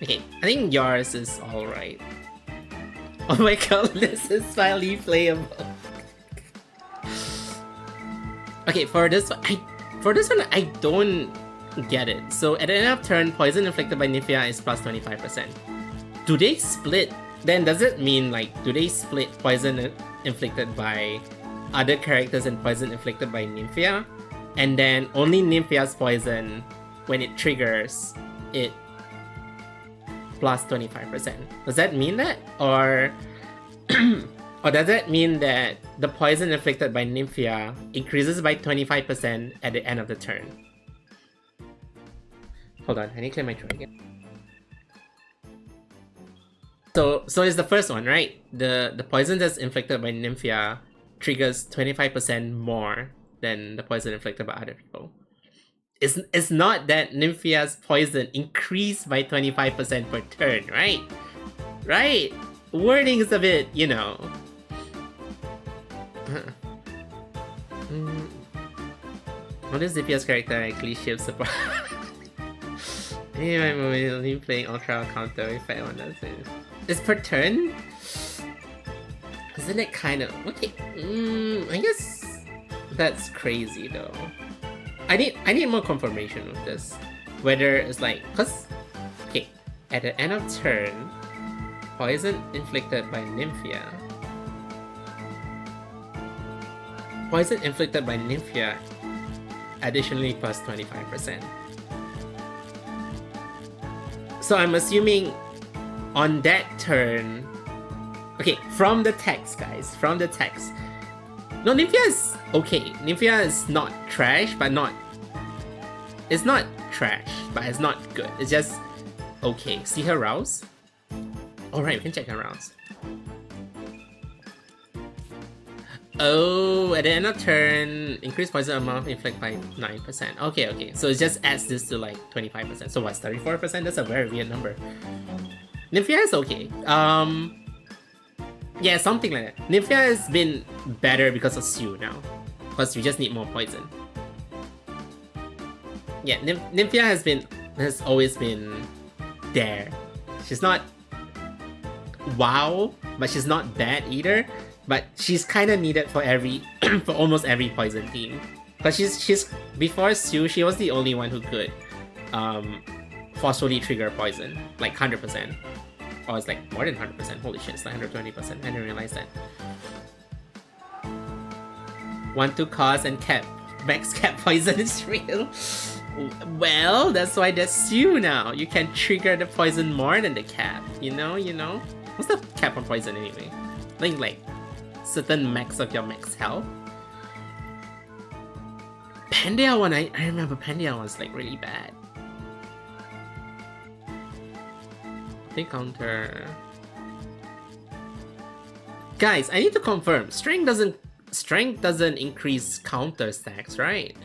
Okay, I think yours is alright. Oh my god, Liz is finally playable. Okay, for this one, I don't get it. So at the end of turn, poison inflicted by Nymphia is plus 25%. Do they split? Then does it mean like, do they split poison inflicted by other characters and poison inflicted by Nymphia? And then only Nymphia's poison, when it triggers, it plus 25%. Does that mean that? Or or does that mean that the poison inflicted by Nymphia increases by 25% at the end of the turn? Hold on, I need to clear my throat again. So it's the first one, right? The poison that's inflicted by Nymphia triggers 25% more than the poison inflicted by other people. it's not that Nymphia's poison increased by 25% per turn, right? Right? Wording is a bit, you know. What is Nymphia's character actually ships support? Anyway, I'm only playing Ultra counter if I want to say. Is per turn? Isn't it kind of okay? I guess that's crazy though. I need more confirmation of this. Whether it's like, cause okay, at the end of turn, poison inflicted by Nymphia. Poison inflicted by Nymphia additionally plus 25%. So I'm assuming on that turn. Okay, from the text, guys. From the text. No, Nymphia is okay. Nymphia is not trash, but not... It's not trash, but it's not good. It's just okay. See her rouse? Alright, we can check her rouse. Oh, at the end of turn, increase poison amount inflict by 9%. Okay. So it just adds this to like 25%. So what's 34%? That's a very weird number. Nymphia is okay. Yeah, something like that. Nymphia has been better because of Sue now. Because you just need more poison. Yeah, Nymphia has always been there. She's not wow, but she's not bad either. But she's kind of needed for for almost every poison team. Because she's before Sue, she was the only one who could forcefully trigger poison, like 100%. Oh, it's like more than 100%. Holy shit, it's like 120%. I didn't realize that. 1-2 cause and cap. Max cap poison is real. Well, that's why there's you now. You can trigger the poison more than the cap. You know? What's the cap on poison anyway? I think like certain max of your max health. Pandia one, I remember Pandia one's like really bad. Counter. Guys, I need to confirm. Strength doesn't increase counter stacks, right?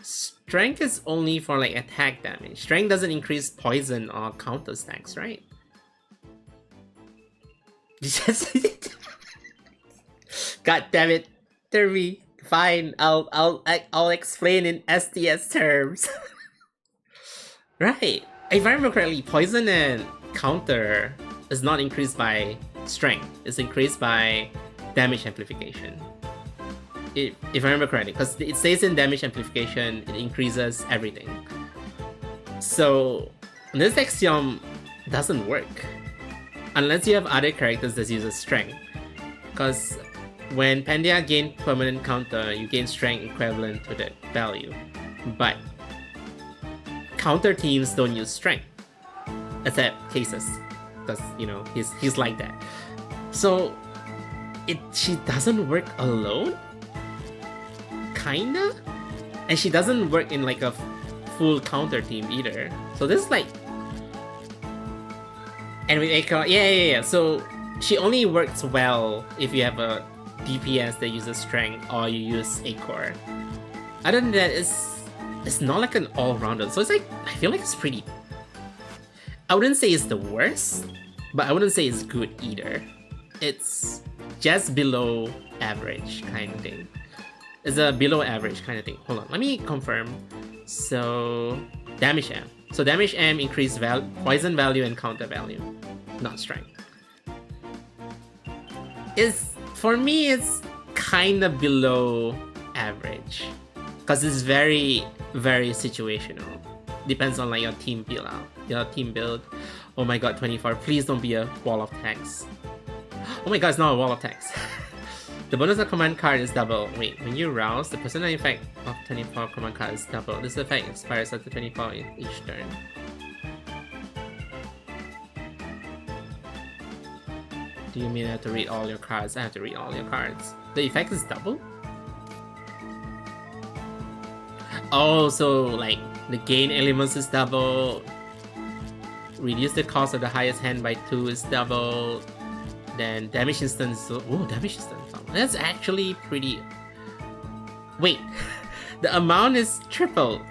Strength is only for like attack damage. Strength doesn't increase poison or counter stacks, right? God damn it, Derby. Fine, I'll explain in STS terms. Right. If I remember correctly, poison and counter is not increased by strength. It's increased by damage amplification. If I remember correctly, because it says in damage amplification, it increases everything. So this axiom doesn't work unless you have other characters that uses strength. Because when Pandia gain permanent counter, you gain strength equivalent to that value. But counter teams don't use strength, except cases, because you know he's like that. So she doesn't work alone, kinda, and she doesn't work in like a full counter team either. So this is like, and with Acorn, yeah. So she only works well if you have a DPS that uses strength or you use Acorn. Other than that, it's not like an all-rounder. So it's like, I feel like it's pretty... I wouldn't say it's the worst, but I wouldn't say it's good either. It's just below average kind of thing. It's a below average kind of thing. Hold on, let me confirm. So, damage M. So damage M increase poison value and counter value, not strength. For me, it's kind of below average. Because it's very, very situational. Depends on like your team build out. Your team build. Oh my god, 24. Please don't be a wall of text. Oh my god, it's not a wall of text. The bonus of command card is double. Wait, when you rouse, the personal effect of 24 command card is double. This effect expires after 24 each turn. Do you mean I have to read all your cards? I have to read all your cards. The effect is double? Oh, so like the gain elements is double. Reduce the cost of the highest hand by 2 is double. Then damage instance. Oh, damage instance. That's actually pretty. Wait, the amount is triple.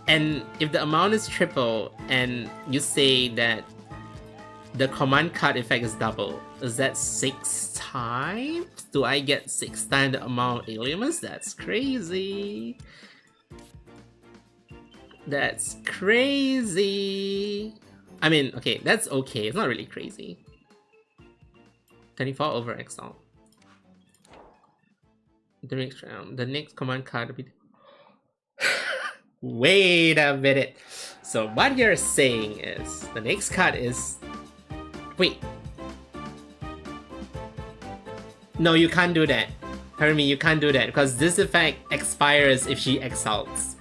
And if the amount is triple, and you say that the command card effect is double, is that 6 times? Do I get 6 times the amount of Alienus? That's crazy. That's crazy. I mean, okay, that's okay. It's not really crazy. 24 over Exalt. The next command card will be... Wait a minute. So what you're saying is the next card is... Wait. No, you can't do that. Hermie, you can't do that because this effect expires if she exalts.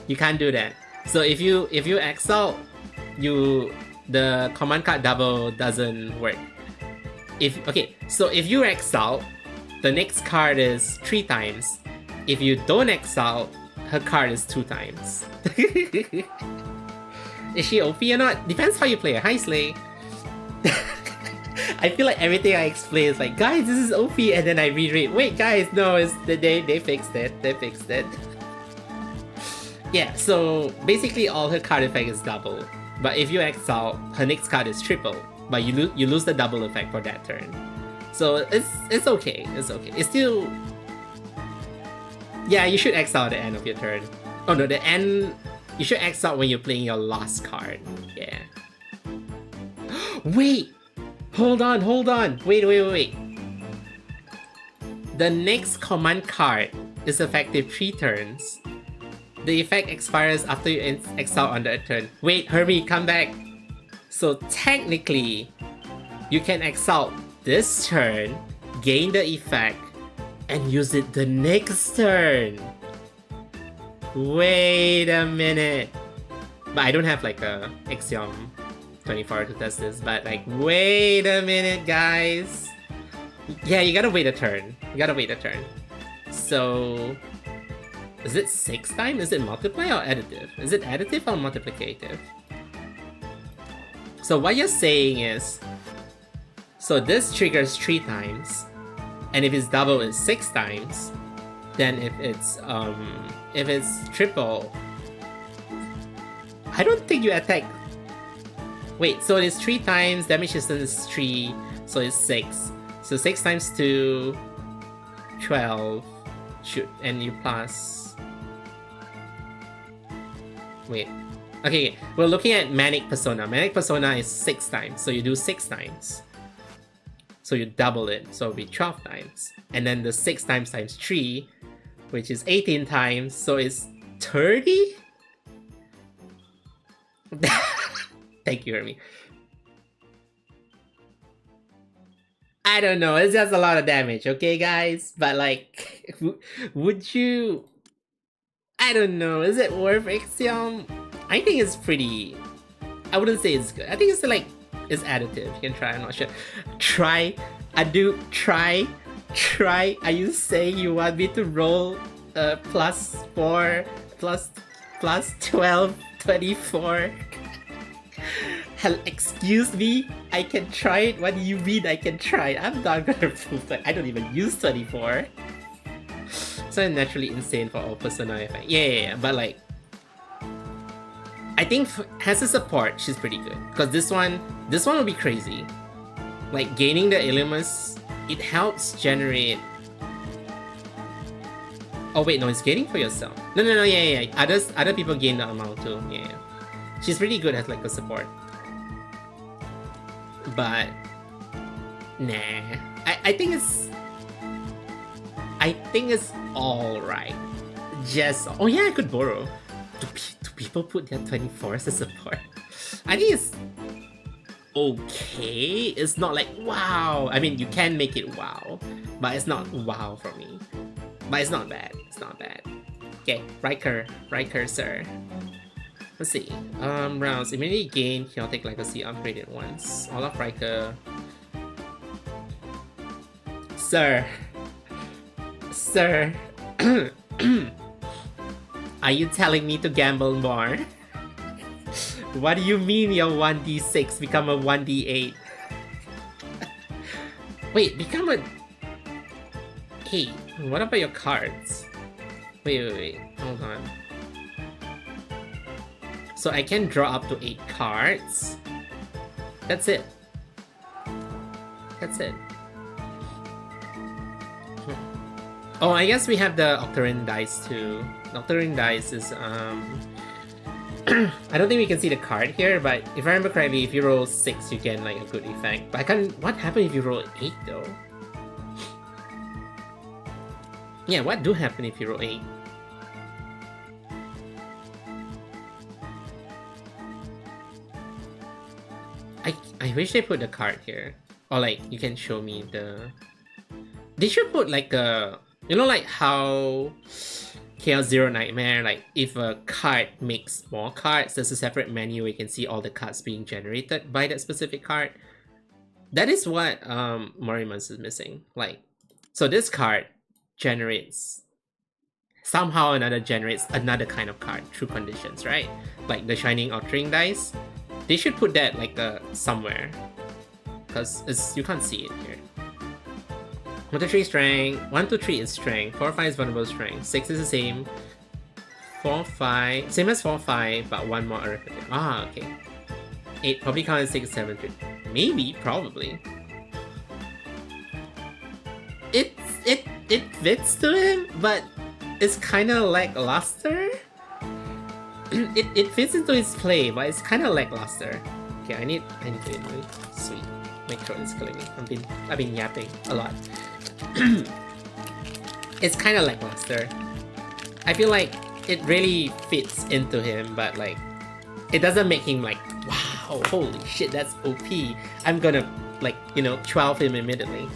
You can't do that. So if you exalt, the command card double doesn't work. So if you exalt, the next card is 3 times. If you don't exalt, her card is 2 times. Is she OP or not? Depends how you play her. Hi, Slay. I feel like everything I explain is like, guys, this is OP, and then I reread. Wait, guys, no, they fixed it. They fixed it. Yeah, so basically all her card effect is double. But if you exalt, her next card is triple. But you lose the double effect for that turn. So it's okay. It's okay. It's still... Yeah, you should exalt at the end of your turn. Oh no, the end... You should exalt when you're playing your last card. Yeah. Wait! Hold on. Wait. The next command card is effective 3 turns. The effect expires after you exalt on the turn. Wait, Hermie, come back. So technically, you can exalt this turn, gain the effect, and use it the next turn. Wait a minute. But I don't have like a Axiom 24 to test this, but like, wait a minute, guys. Yeah, you gotta wait a turn. So, is it 6 times? Is it multiply or additive? Is it additive or multiplicative? So what you're saying is, so this triggers 3 times, and if it's double, it's 6 times. Then if it's triple, I don't think you attack. Wait, so it's 3 times, damage distance is 3, so it's 6. So 6 times 2, 12, shoot, and you plus... Wait, okay, we're looking at Manic Persona. Manic Persona is 6 times, so you do 6 times. So you double it, so it'll be 12 times. And then the 6 times 3, which is 18 times, so it's 30? Thank you, Hermie. I don't know, it's just a lot of damage, okay guys? But like, would you... I don't know, is it worth Axiom? I think it's pretty... I wouldn't say it's good. I think it's like, it's additive. You can try, I'm not sure. Try. Are you saying you want me to roll plus 4, plus 12, 24? Hell, excuse me? I can try it? What do you mean I can try it? I'm not gonna prove that. I don't even use 24. So naturally insane for all Persona effect. Yeah, but like... I think as a support, she's pretty good. Because this one will be crazy. Like, gaining the Illumus, it helps generate... Oh wait, no, it's gaining for yourself. No, yeah. Other people gain the amount too, yeah. She's pretty good as like a support. But... Nah. I think it's alright. Just... Oh yeah, I could borrow. Do people put their 24 as a support? I think it's okay. It's not like wow. I mean, you can make it wow, but it's not wow for me. But it's not bad. Okay, Riker, sir. Let's see. Rounds. Immediately gain chaotic legacy upgraded once. All of Riker. Sir. Are you telling me to gamble more? What do you mean your 1d6 become a 1d8? Wait, become a... Hey, what about your cards? Wait, hold on. So I can draw up to 8 cards. That's it. That's it. Oh, I guess we have the Octarine dice too. Octarine dice is I don't think we can see the card here, but if I remember correctly, if you roll 6, you get like a good effect. But I can't. What happens if you roll 8 though? Yeah, what do happen if you roll 8? I wish they put the card here, or like you can show me the. They should put like a, you know, like how Chaos Zero Nightmare, like if a card makes more cards, there's a separate menu where you can see all the cards being generated by that specific card. That is what Morimens is missing. Like, so this card generates, somehow or another generates another kind of card through conditions, right? Like the Shining Altering dice. They should put that like somewhere, because you can't see it here. 1 to 3 strength, 1 to 3 is strength, 4 5 is vulnerable strength, 6 is the same, 4 5, same as 4 5, but 1 more arithmetic. Ah, okay. 8 probably counts as 6 7 3. Maybe, probably. It fits to him, but it's kind of lackluster. It fits into his play, but it's kind of lackluster. Okay, I need to eat really sweet. My throat is killing me. I've been yapping a lot. It's kind of lackluster. I feel like it really fits into him, but like it doesn't make him like, wow, holy shit, that's OP. I'm gonna like, you know, 12 him immediately.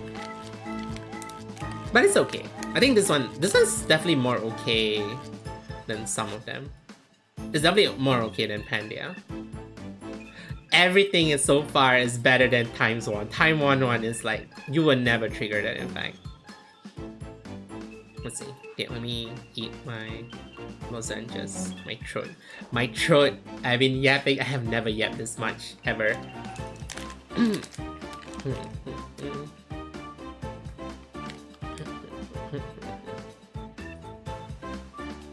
But it's okay. I think this one's definitely more okay than some of them. It's definitely more okay than Pandia. Everything is so far is better than times 1. Time 1 is like, you will never trigger that, in fact. Let's see. Okay, let me eat my lozenges. My throat. I've been yapping. I have never yapped this much, ever.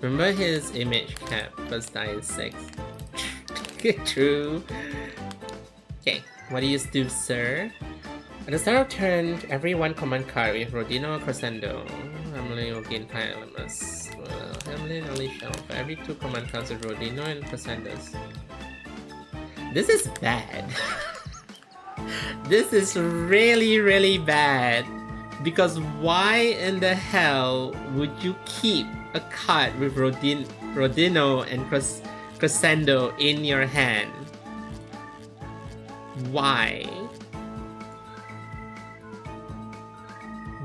Remember his image cap, first die is 6. True. Okay, what do you do, sir? At the start of turn, every 1 command card with Rodino or Crescendo. Hamlin will gain 5 elements. Well, Hamlin only shall for every 2 command cards with Rodino and Crescendos. This is bad. This is really, really bad. Because why in the hell would you keep a card with Rodino and Crescendo in your hand? Why?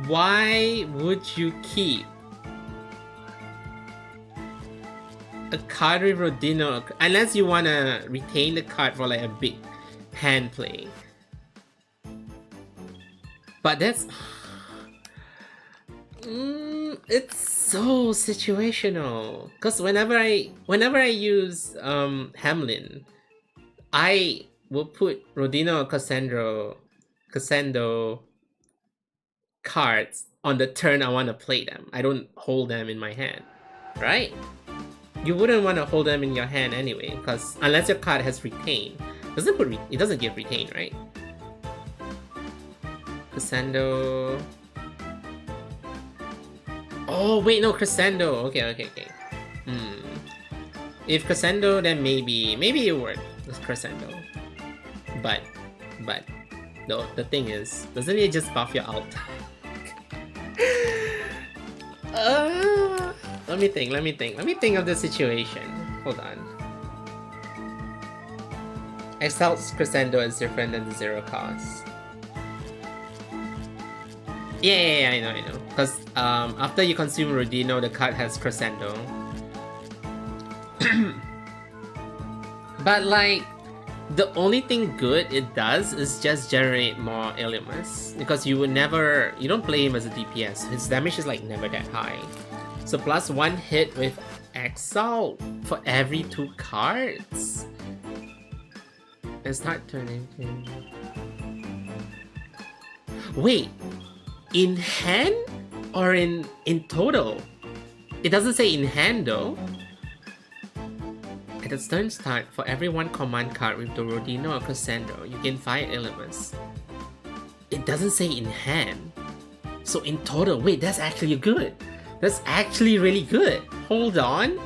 Why would you keep a card with Rodino, unless you wanna retain the card for like a big hand play? But that's it's so situational. Cause whenever I use Hamlin, I will put Rodino or Crescendo cards on the turn I want to play them. I don't hold them in my hand, right? You wouldn't want to hold them in your hand anyway, because unless your card has retain, it doesn't give retain, right? Crescendo. Oh wait, no, Crescendo. Okay. If Crescendo, then maybe it worked with Crescendo. But the thing is, doesn't it just buff your alt? Let me think of the situation. Hold on. Exalt's Crescendo is different than the 0 cost. Yeah, I know. Because after you consume Rodino, the card has Crescendo. But like, the only thing good it does is just generate more Illumus. Because you don't play him as a DPS. His damage is like never that high. So plus 1 hit with Exalt for every 2 cards. And start turning. Wait, in hand or in total? It doesn't say in hand though. I At the turn start, for every one command card with the Rodino or Cassandra, you gain 5 elements. It doesn't say in hand. So in total, wait, that's actually good. That's actually really good. Hold on.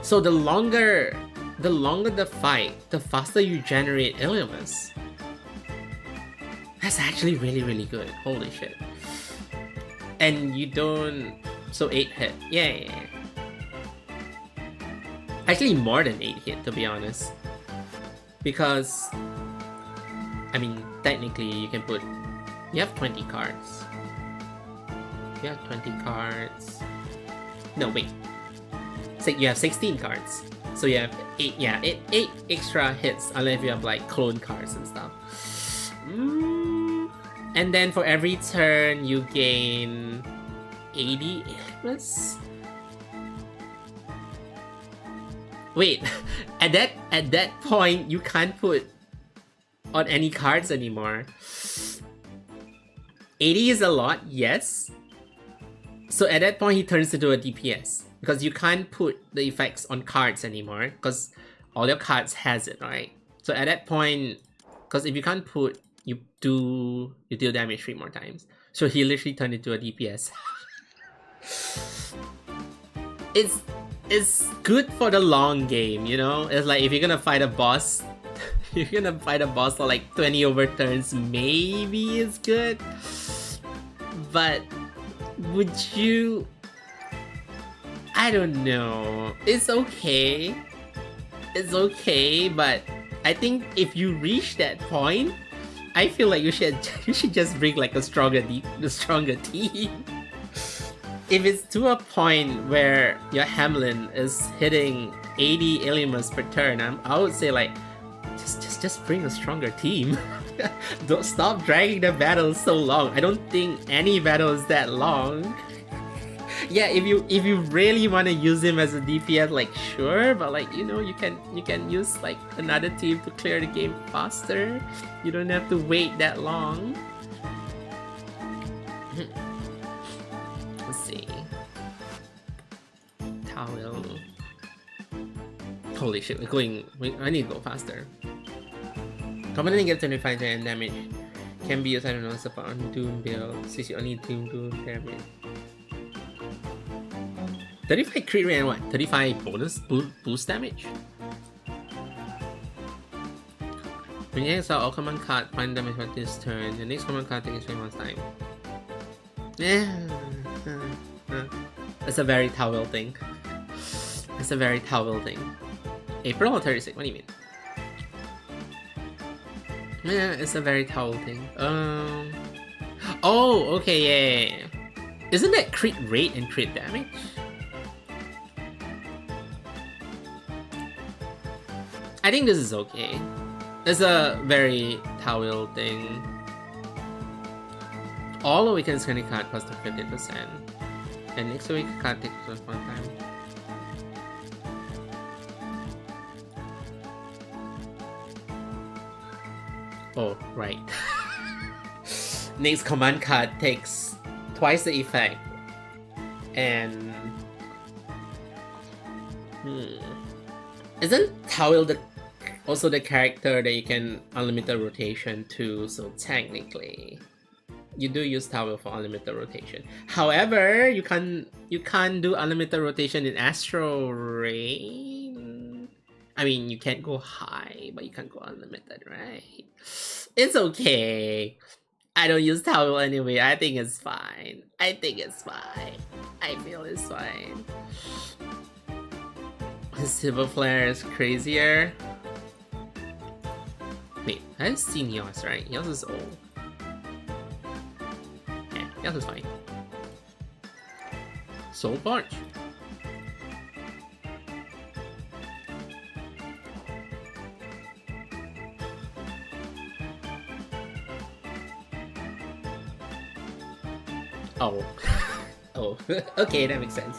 So the longer the fight, the faster you generate elements. That's actually really, really good. Holy shit. And you don't... So 8 hit. Yeah. Actually more than 8 hit, to be honest. Because... I mean, technically you can put... You have 20 cards. You have 20 cards... No, wait. So you have 16 cards. So you have 8 extra hits, unless you have like clone cards and stuff. And then for every turn, you gain 80 elements. Wait, at that point, you can't put on any cards anymore. 80 is a lot, yes. So at that point, he turns into a DPS. Because you can't put the effects on cards anymore. Because all your cards has it, right? So at that point, because if you can't put, you deal damage 3 more times. So he literally turned into a DPS. It's good for the long game, you know? It's like if you're gonna fight a boss, for like 20 over turns, maybe it's good. But would you... I don't know. It's okay. It's okay, but I think if you reach that point, I feel like you should just bring like a stronger team. If it's to a point where your Hamlin is hitting 80 elements per turn, I would say like just bring a stronger team. Don't stop dragging the battle so long. I don't think any battle is that long. Yeah, if you really want to use him as a DPS, like sure, but like you know you can use like another team to clear the game faster. You don't have to wait that long. Let's see. Towel. Holy shit, I need to go faster. Commonly get 25 damage. Can be used, I don't know, support on Doom build. Since you only Doom damage. 35 crit rate and what? 35 bonus boost damage? When you exile all command card, find damage for this turn. The next command card takes 3 more time. Yeah. It's a very towel thing. It's a very towel thing. April or 36? What do you mean? Yeah, it's a very towel thing. Oh, okay, yeah. Isn't that crit rate and crit damage? I think this is okay. It's a very towel thing. All awakens any card plus the 50%. And next week card takes 1 time. Oh, right. Next command card takes twice the effect. And... Isn't Towel also the character that you can unlimited rotation to? So technically, you do use Towel for unlimited rotation. However, you can't do unlimited rotation in Astral Rain. I mean, you can't go high, but you can't go unlimited, right? It's okay. I don't use Towel anyway. I think it's fine. I feel it's fine. Silver Flare is crazier. Wait, I've seen yours, right? Yours is old. Yeah, yours is fine. Soul Forge. Oh. Oh, okay, that makes sense.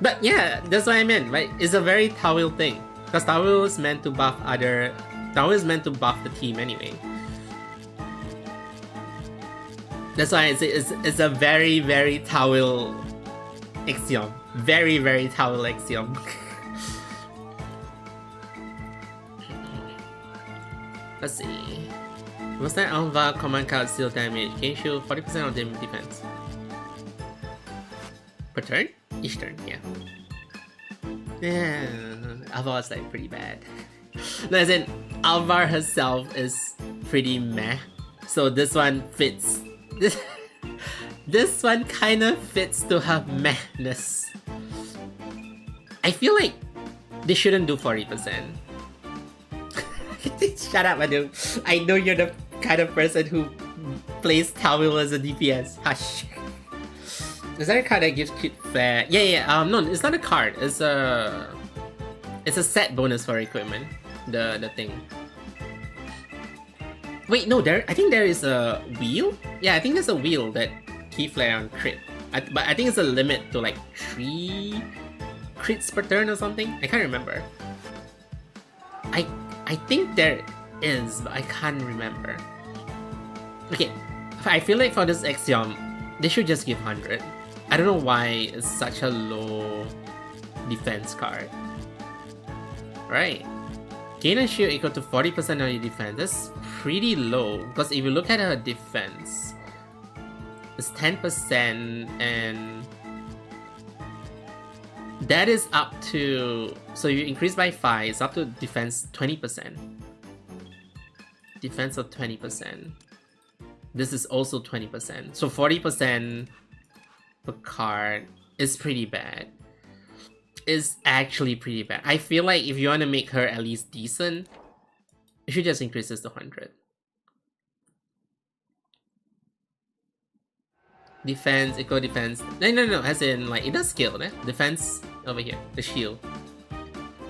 But yeah, that's what I meant, right? It's a very Towel thing. Because Towel is meant to buff Towel is meant to buff the team anyway. That's why I say it's a very, very Towel axiom. Very, very Towel axiom. Let's see. Was that Alva command card steal damage? Gain shield 40% of damage defense. Per turn? Each turn, yeah. Yeah, Alva is like pretty bad. No, as in, Alva herself is pretty meh. So this one fits. This one kind of fits to her mehness. I feel like they shouldn't do 40%. Shut up, Anu. I know you're the kind of person who plays Towel as a DPS. Hush. Is that a card that gives crit flare? Yeah. No, it's not a card. It's a set bonus for equipment. The thing. Wait, no. I think there is a wheel. Yeah, I think there's a wheel that key flare on crit. But I think it's a limit to like 3 crits per turn or something. I can't remember. I think there is, but I can't remember. Okay, I feel like for this Axiom, they should just give 100. I don't know why it's such a low defense card. Right. Gain a shield equal to 40% of your defense. That's pretty low, because if you look at her defense, it's 10% and that is up to, so you increase by 5, it's up to defense 20%. Defense of 20%. This is also 20%. So 40% per card is pretty bad. Is actually pretty bad. I feel like if you want to make her at least decent, you should just increase this to 100. Defense, equal defense. No, as in like it does scale, né? Defense over here. The shield.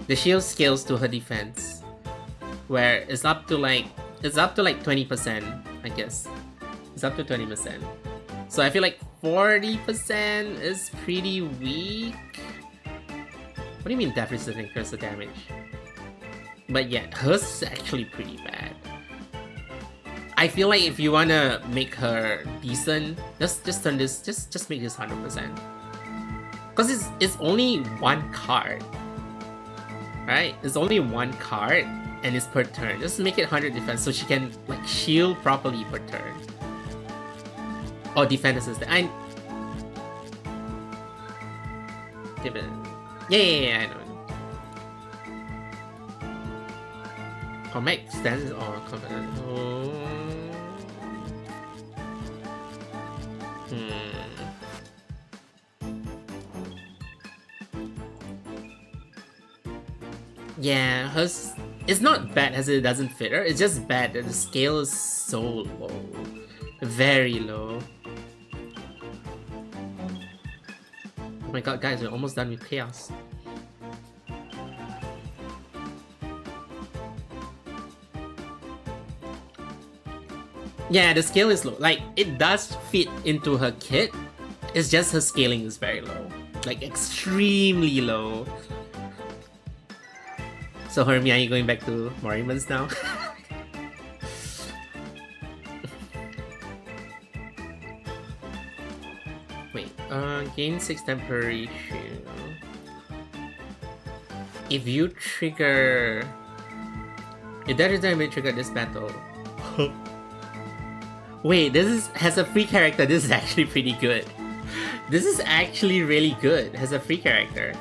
The shield scales to her defense. Where it's up to like 20%, I guess. It's up to 20%. So I feel like 40% is pretty weak. What do you mean death resistant increase the damage? But yeah, hers is actually pretty bad. I feel like if you wanna make her decent, just turn this, just make this 100%. Cause it's only one card, right? It's only one card, and it's per turn. Just make it 100 defense so she can like shield properly per turn. Or defend assistant. Yeah, I know. Combat stance or combat. Oh. Yeah, hers. It's not bad as it doesn't fit her. It's just bad that the scale is so low, very low. Oh my god, guys, we're almost done with chaos. Yeah, the scale is low. Like, it does fit into her kit. It's just her scaling is very low. Like, extremely low. So, Hermie, are you going back to Morimens now? Wait, gain 6 temporary shield. If you trigger... If that is damage trigger this battle... Wait, has a free character. This is actually pretty good. This is actually really good. Has a free character.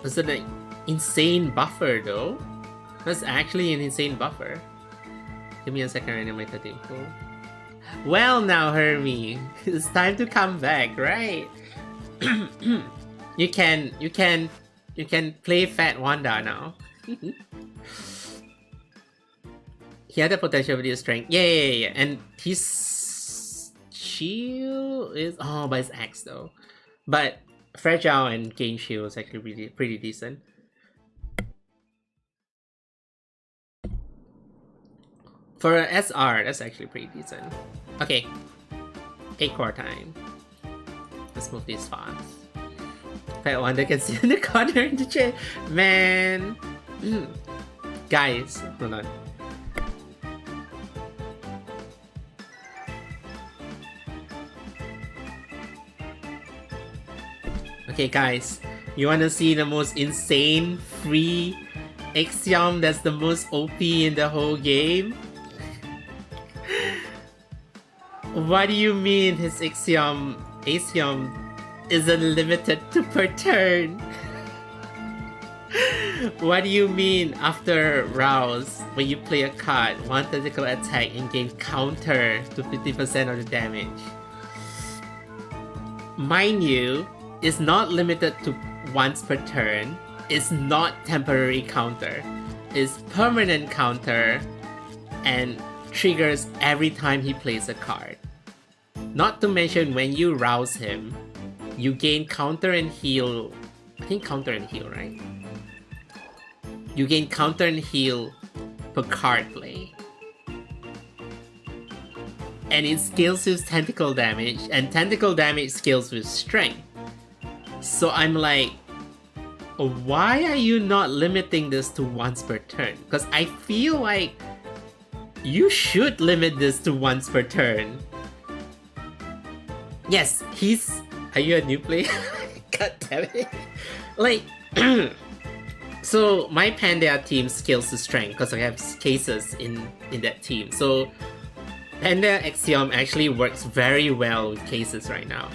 It's an insane buffer though. That's actually an insane buffer. Give me a second, I know my 13. Cool. Well now, Hermie, it's time to come back, right? you can play Fat Wanda now. He had the potential with his strength. Yeah. And his shield is... Oh, but it's Axe though. But Fragile and Gain Shield is actually pretty decent. For an SR, that's actually pretty decent. Okay. 8 core time. Let's move this fast. Fat Wanda can sit in the corner in the chair. Man. Guys, hold on. Okay guys, you wanna see the most insane free Axiom that's the most OP in the whole game? What do you mean his Axiom isn't limited to per turn? What do you mean after rouse, when you play a card, one tentacle attack and gain counter to 50% of the damage? Mind you, it's not limited to once per turn, it's not temporary counter, it's permanent counter and triggers every time he plays a card. Not to mention when you rouse him, you gain counter and heal, I think counter and heal, right? You gain counter and heal per card play. And it scales with tentacle damage, and tentacle damage scales with strength. So I'm like, why are you not limiting this to once per turn? Because I feel like you should limit this to once per turn. Yes, he's... Are you a new player? God damn it. Like... So my Panda team scales to strength because I have cases in that team. So Panda Axiom actually works very well with cases right now.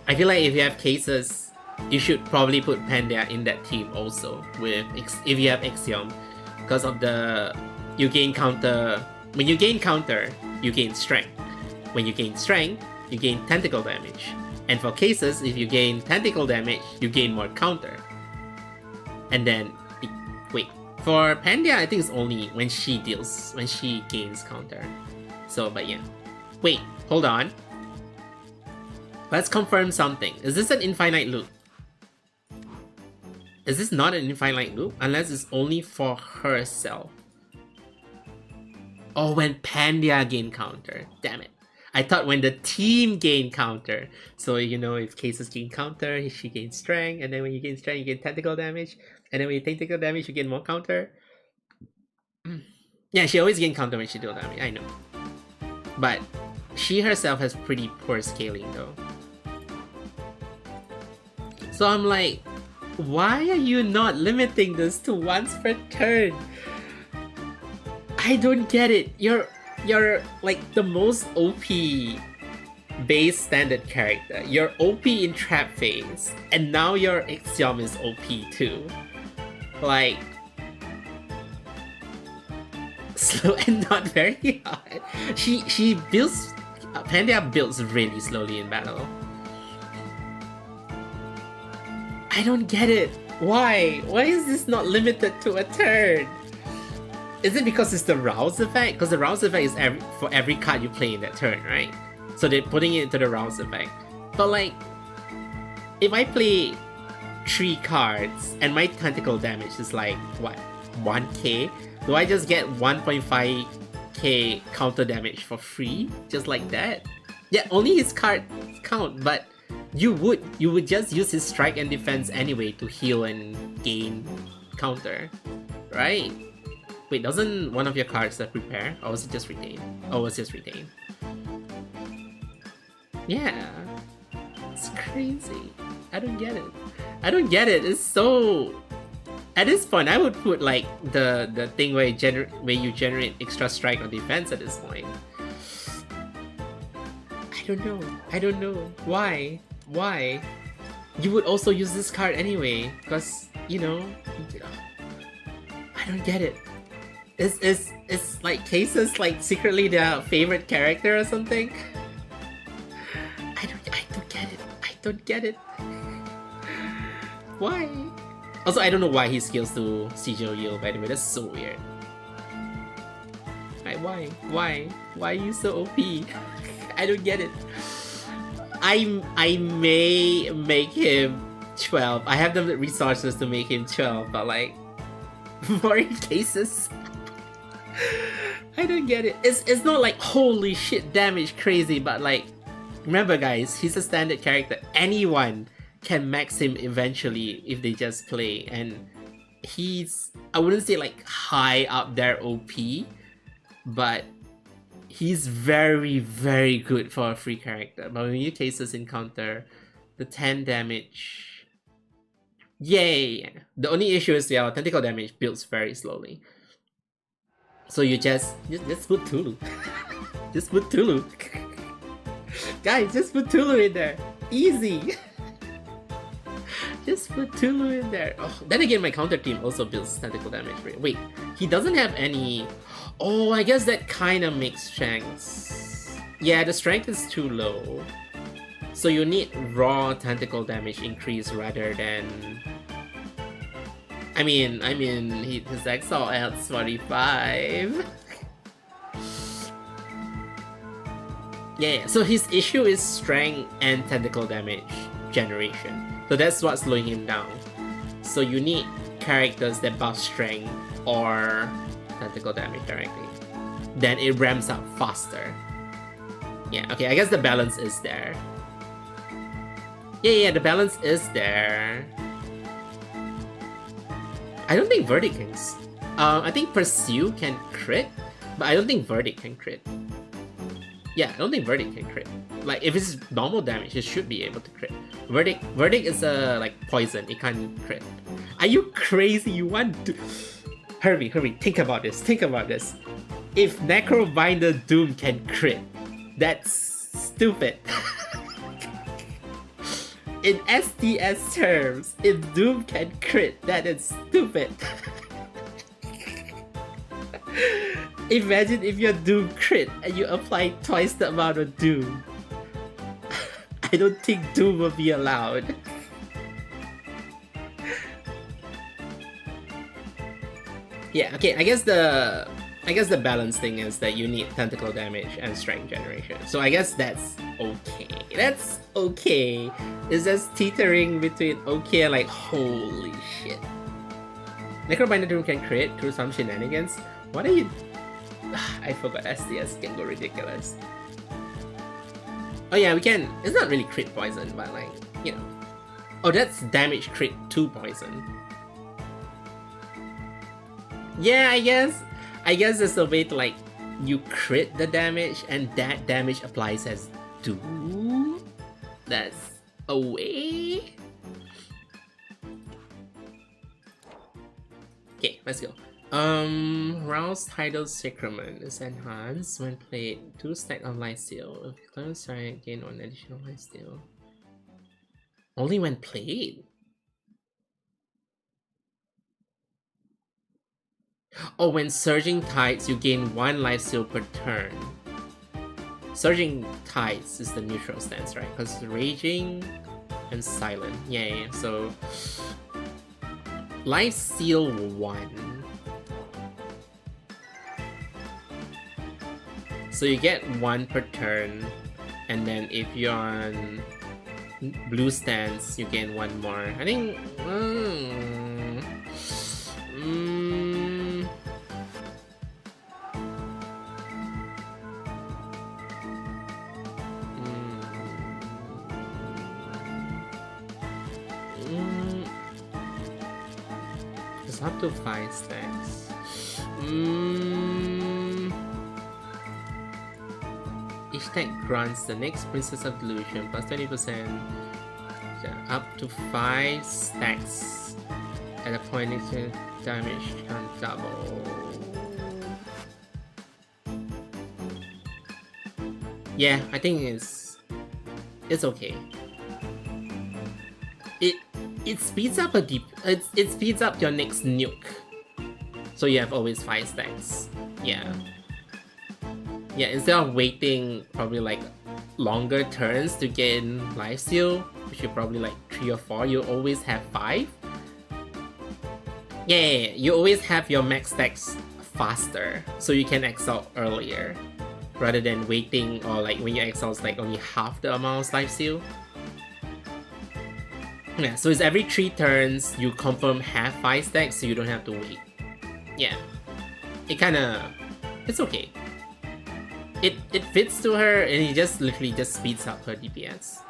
I feel like if you have cases, you should probably put Panda in that team also with if you have Axiom, because of the you gain counter. When you gain counter, you gain strength. When you gain strength, you gain tentacle damage. And for cases, if you gain tentacle damage, you gain more counter. And then, wait, for Panda, I think it's only when she gains counter. So, but yeah. Wait, hold on. Let's confirm something. Is this an infinite loop? Is this not an infinite loop? Unless it's only for herself. Oh, when Panda gain counter. Damn it. I thought when the team gain counter. So, you know, if cases gain counter, she gains strength. And then when you gain strength, you gain tentacle damage. And then when you take tentacle damage, you gain more counter. Yeah, she always gain counter when she deal damage, I know. But she herself has pretty poor scaling though. So I'm like, why are you not limiting this to once per turn? I don't get it. You're like the most OP base standard character. You're OP in trap phase, and now your Axiom is OP too. Like, slow and not very hard. She builds... Panda builds really slowly in battle. I don't get it. Why? Why is this not limited to a turn? Is it because it's the rouse effect? Because the rouse effect is for every card you play in that turn, right? So they're putting it into the rouse effect. But like, if I play 3 cards and my tentacle damage is like, what, 1k? Do I just get 1.5k counter damage for free? Just like that? Yeah, only his card count, but you would just use his strike and defense anyway to heal and gain counter, right? Wait, doesn't one of your cards prepare? Or was it just retain? Oh, it was just retain. Yeah. It's crazy. I don't get it. I don't get it. It's so... At this point, I would put like the thing where you generate extra strike or defense at this point. I don't know. Why? You would also use this card anyway, because, you know... I don't get it. It's like cases like secretly their favorite character or something. I don't get it. Why? Also, I don't know why he scales to Sijo Yield, by the way. That's so weird. Like, why? Why are you so OP? I don't get it. I may make him 12. I have the resources to make him 12, but like, more in cases. I don't get it. It's not like holy shit damage crazy, but like, remember guys, he's a standard character. Anyone can max him eventually if they just play, and he's, I wouldn't say like high up there OP, but he's very, very good for a free character. But when you cases encounter the 10 damage, Yay! The only issue is your tentacle damage builds very slowly. So you just put Tulu. Just put Tulu. Guys, just put Tulu in there. Easy. Just put Tulu in there. Oh, then again, my counter team also builds tentacle damage. Wait, he doesn't have any... Oh, I guess that kind of makes Shanks. Yeah, the strength is too low. So you need raw tentacle damage increase rather than... I mean, his exile adds 45. Yeah, so his issue is strength and tentacle damage generation. So that's what's slowing him down. So you need characters that buff strength or tentacle damage directly. Then it ramps up faster. Yeah, okay, I guess the balance is there. Yeah, the balance is there. I don't think Verdict can... I think Pursue can crit, but I don't think Verdict can crit. Yeah, I don't think Verdict can crit. Like, if it's normal damage, it should be able to crit. Verdict is like poison, it can't crit. Are you crazy? You want to... Hurry, think about this, If Necrobinder Doom can crit, that's stupid. In STS terms, if Doom can crit, that is stupid. Imagine if your Doom crit and you apply twice the amount of Doom. I don't think Doom will be allowed. Yeah, okay, I guess the balance thing is that you need tentacle damage and strength generation. So I guess that's okay. That's okay. It's just teetering between okay and like holy shit. Necrobinder Doom can crit through some shenanigans. What are you... I forgot STS can go ridiculous. Oh yeah, we can... It's not really crit poison, but like, you know. Oh, that's damage crit to poison. Yeah, I guess there's a way to like, you crit the damage and that damage applies as Doom? That's a way? Okay, let's go. Rouse Tidal Sacrament is enhanced when played 2 stack of lifesteal. If you climb strike, gain 1 additional lifesteal. Only when played? Oh, when Surging Tides, you gain 1 lifesteal per turn. Surging Tides is the neutral stance, right? Because Raging and Silent. Yeah, so... Lifesteal 1. So you get 1 per turn, and then if you're on blue stance, you gain 1 more. I think... It's up to 5 stacks. Each stack grants the next Princess of Delusion plus 20%, up to 5 stacks at a point next damage can double. Yeah, I think it's okay. It speeds up it speeds up your next nuke, so you have always 5 stacks. Yeah, instead of waiting probably like longer turns to gain lifesteal, which is probably like 3 or 4, you always have 5. Yeah, you always have your max stacks faster, so you can exile earlier rather than waiting, or like when you exile it's like only half the amount of lifesteal. Yeah, so it's every 3 turns you confirm have 5 stacks, so you don't have to wait. Yeah, it's okay. It fits to her, and it just literally just speeds up her DPS.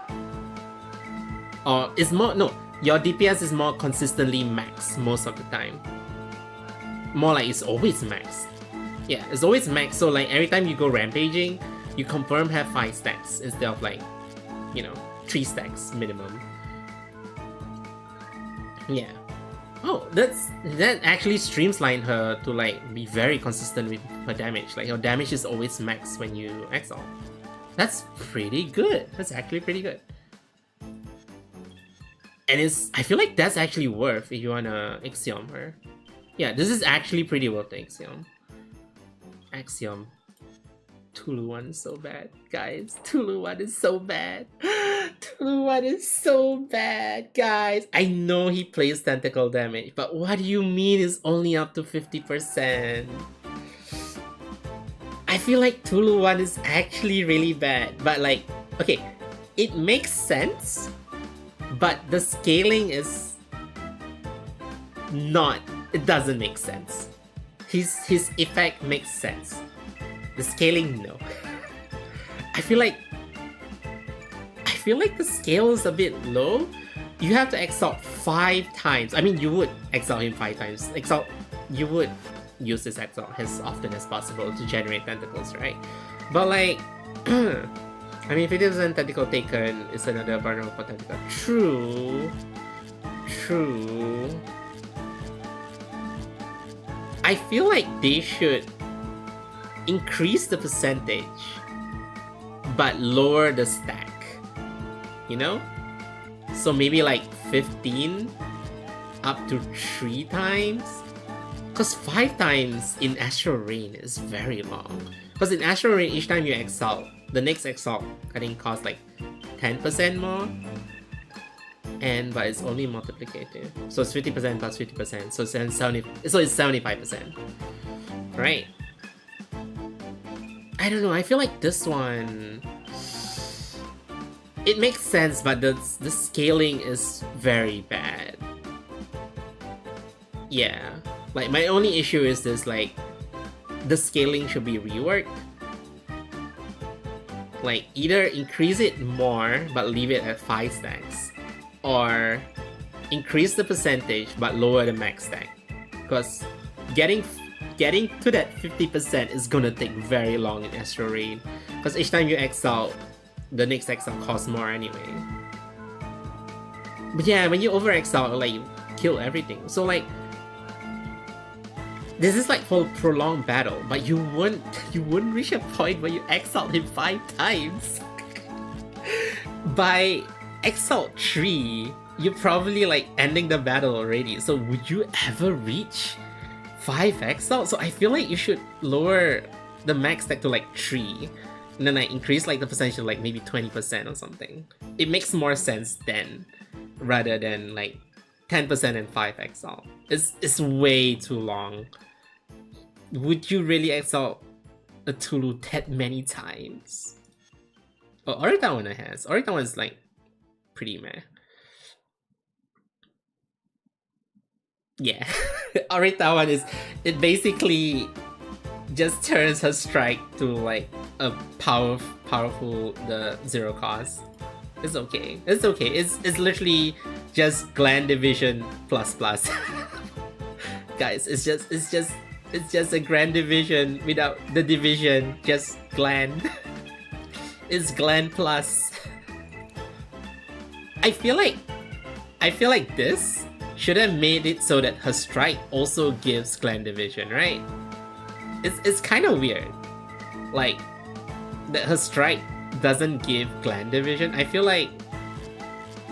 Or it's more, no, your DPS is more consistently max most of the time. More like it's always max. Yeah, it's always max, so like every time you go rampaging, you confirm have 5 stacks instead of like, you know, 3 stacks minimum. Yeah. Oh, that actually streamlined her to like be very consistent with her damage. Like her damage is always max when you exile. That's pretty good. That's actually pretty good. And I feel like that's actually worth if you wanna Axiom her. Yeah, this is actually pretty worth the Axiom. Axiom. Tulu 1 is so bad, guys. Tulu 1 is so bad. Tulu 1 is so bad, guys. I know he plays tentacle damage, but what do you mean it's only up to 50%? I feel like Tulu 1 is actually really bad, but like, okay, it makes sense, but the scaling is not, it doesn't make sense. His effect makes sense. The scaling, no. I feel like the scale is a bit low. You have to exalt 5 times. I mean, you would exalt him 5 times. You would use this exalt as often as possible to generate tentacles, right? But like, I mean, 50% tentacle taken is another vulnerable tentacle. True. I feel like they should increase the percentage but lower the stack, you know? So maybe like 15 up to 3 times, because 5 times in Astral Rain is very long. Because in Astral Rain, each time you exalt, the next exalt I think costs like 10% more, but it's only multiplicative, so it's 50% plus 50%, so it's 75%, right? I don't know, I feel like this one, it makes sense, but the scaling is very bad. Yeah, like my only issue is this, like, the scaling should be reworked. Like, either increase it more but leave it at 5 stacks, or increase the percentage but lower the max stack. Because getting to that 50% is gonna take very long in Astral Rain, because each time you exile, the next exile costs more anyway. But yeah, when you over exile, like, you kill everything. So like, this is like for prolonged battle, but you wouldn't reach a point where you exile him 5 times. By exile 3, you're probably like ending the battle already. So would you ever reach 5 exile? So I feel like you should lower the max stack to like 3, and then like increase like the percentage to like maybe 20% or something. It makes more sense then, rather than like 10% and 5 exile. It's way too long. Would you really exile a Tulu that many times? Oh, Oritawan has. Oritawan is like pretty meh. Yeah, Oritawan is, it basically just turns her strike to like a powerful the 0 cost. It's okay. It's literally just Gland Division plus. Guys, it's just a Grand Division without the division, just Gland. It's Gland plus. I feel like this should have made it so that her strike also gives Gland Division, right? It's kind of weird, like, that her strike doesn't give Gland Division. I feel like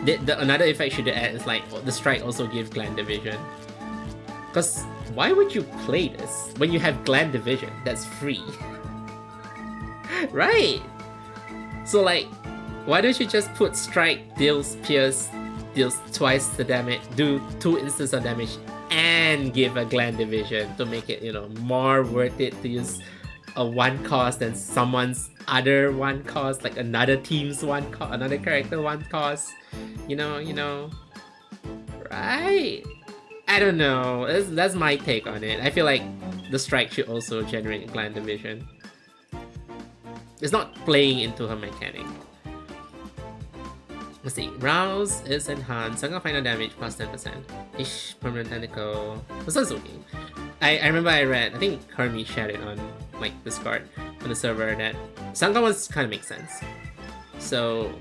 the another effect should add is like the strike also gives Gland Division. Because why would you play this when you have Gland Division that's free? Right? So like, why don't you just put strike, deals pierce, deals twice the damage, do 2 instances of damage, and give a Gland Division to make it, you know, more worth it to use a 1 cost than someone's other 1 cost, like another team's 1 cost, another character 1 cost, you know, right? I don't know, that's my take on it. I feel like the strike should also generate Gland Division. It's not playing into her mechanic. Let's see, Rouse is enhanced, Sangha final damage plus 10%. Each permanent tentacle. This one's okay. I remember I read, I think Hermes shared it on like Discord on the server, that Sangha ones kind of make sense. So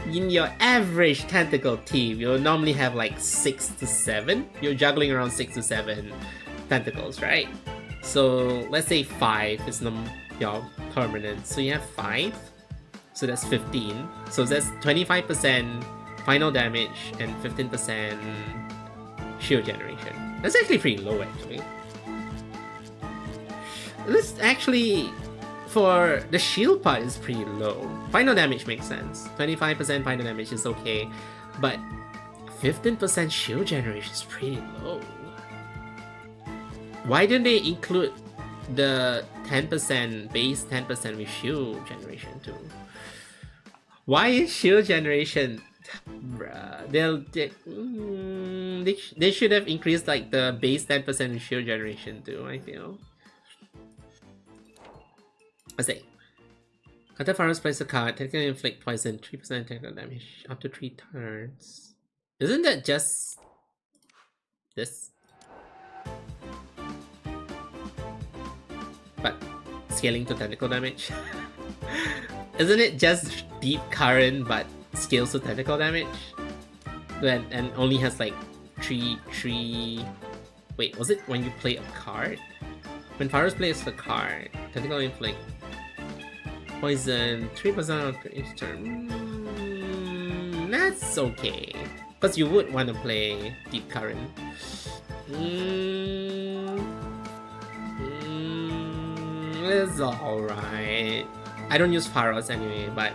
in your average tentacle team, you'll normally have like 6 to 7. You're juggling around 6 to 7 tentacles, right? So let's say 5 is your permanent. So you have 5. So that's 15. So that's 25% final damage and 15% shield generation. That's actually pretty low, actually. This actually, for the shield part, is pretty low. Final damage makes sense. 25% final damage is okay, but 15% shield generation is pretty low. Why didn't they include the 10% base 10% with shield generation too? Why is shield generation? Bruh, they should have increased like the base 10% with shield generation too, I feel. Let's say Counter Pharaohs plays a card, technically inflict poison, 3% technical damage up to 3 turns. Isn't that just this? But scaling to tentacle damage? Isn't it just deep current but scales to tentacle damage? And only has like 3. Wait, was it when you play a card? When Pharaohs plays a card, tentacle inflict poison 3% after each turn. That's okay. Because you would want to play deep current. It's alright. I don't use Pharaohs anyway, but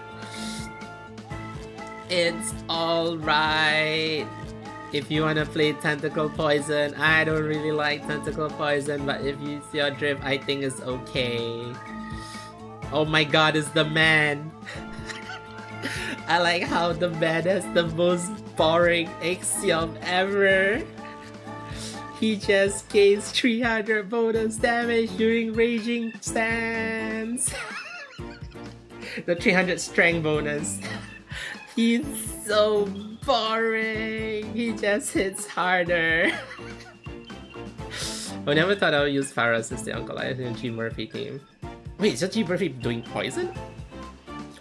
it's alright. If you wanna play Tentacle Poison, I don't really like Tentacle Poison, but if you see your drift, I think it's okay. Oh my god, it's the man. I like how the man has the most boring axiom ever. He just gains 300 bonus damage during raging stance. The 300 strength bonus. He's so boring. He just hits harder. I never thought I would use Pharaohs as the Uncle Lion in G Murphy team. Wait, is that G Murphy doing poison?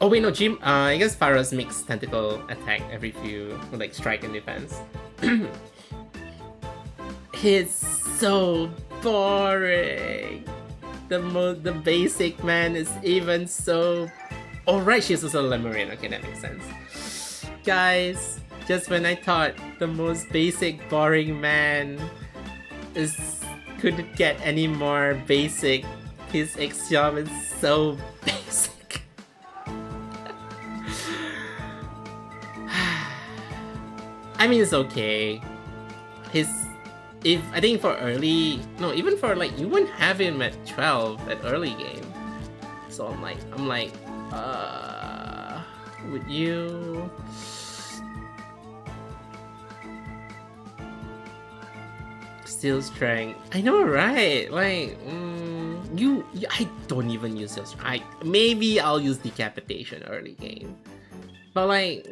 Oh wait, no, I guess Pharaohs makes tentacle attack every few, like strike and defense. He's so boring. The basic man is even so. Oh right, she's also a Lemurian. Okay, that makes sense. Guys, just when I thought the most basic boring man couldn't get any more basic, his axiom is so basic. I mean, it's okay. I think for early, no, even for like, you wouldn't have him at 12 at early game. So I'm like, would you? Still strength. I know, right? Like, I don't even use your strength. Maybe I'll use decapitation early game. But like,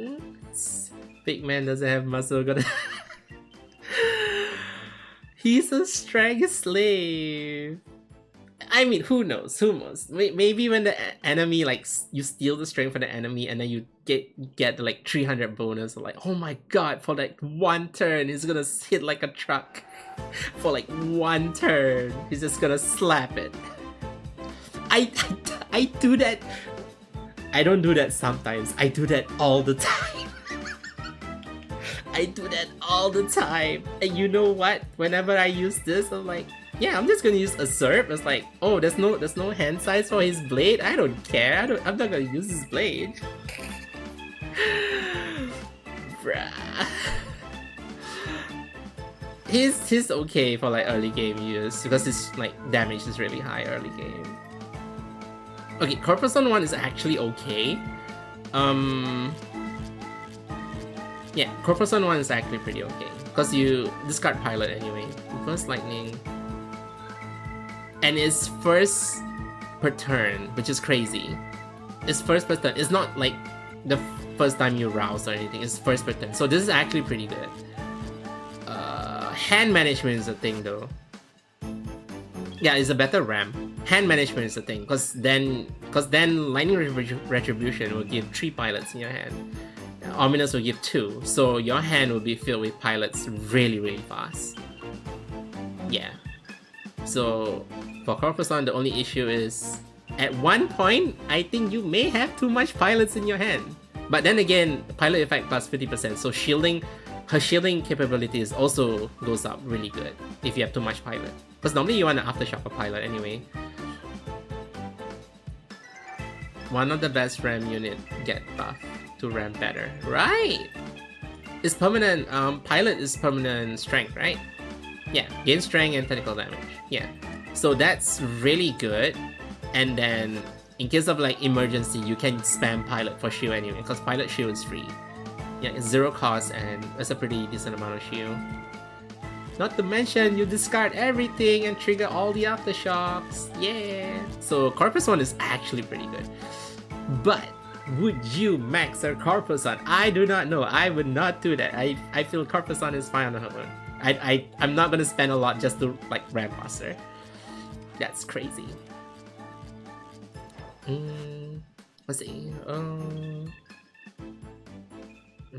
big man doesn't have muscle. He's a strength slave. I mean, who knows? Who knows? Maybe when the enemy, like, you steal the strength from the enemy and then you get like 300 bonus, like, oh my god, for like 1 turn, he's gonna hit like a truck. For like 1 turn, he's just gonna slap it. I do that. I don't do that sometimes. I do that all the time. I do that all the time. And you know what? Whenever I use this, I'm like, yeah, I'm just gonna use Usurp. It's like, oh, there's no hand size for his blade. I don't care. I'm not gonna use his blade. Bruh. He's okay for like early game use because his like damage is really high early game. Okay, Corpuscle 1 is actually okay. Yeah, Corpuscle 1 is actually pretty okay because you discard Pilot anyway. First Lightning. And it's first per turn, which is crazy. It's first per turn. It's not like the first time you rouse or anything. It's first per turn. So this is actually pretty good. Hand management is a thing though. Yeah, it's a better ramp. Hand management is a thing because then Lightning Retribution will give 3 pilots in your hand. Ominous will give 2, so your hand will be filled with pilots really fast. Yeah. So for Corpusclon, the only issue is at one point, I think you may have too much pilots in your hand. But then again, pilot effect plus 50%, so her shielding capabilities also goes up really good if you have too much pilot. Because normally you want an aftershock of pilot anyway. One of the best RAM unit get buff to RAM better. Right! It's permanent, pilot is permanent strength, right? Yeah, gain strength and technical damage. Yeah. So that's really good. And then in case of like emergency, you can spam pilot for shield anyway, because pilot shield is free. Yeah, it's 0 cost and it's a pretty decent amount of shield. Not to mention, you discard everything and trigger all the aftershocks. Yeah! So Corpusclon is actually pretty good. But would you max her Corpusclon? I do not know. I would not do that. I feel Corpusclon is fine on her own. I'm not gonna spend a lot just to like ramp faster. That's crazy. Let's see.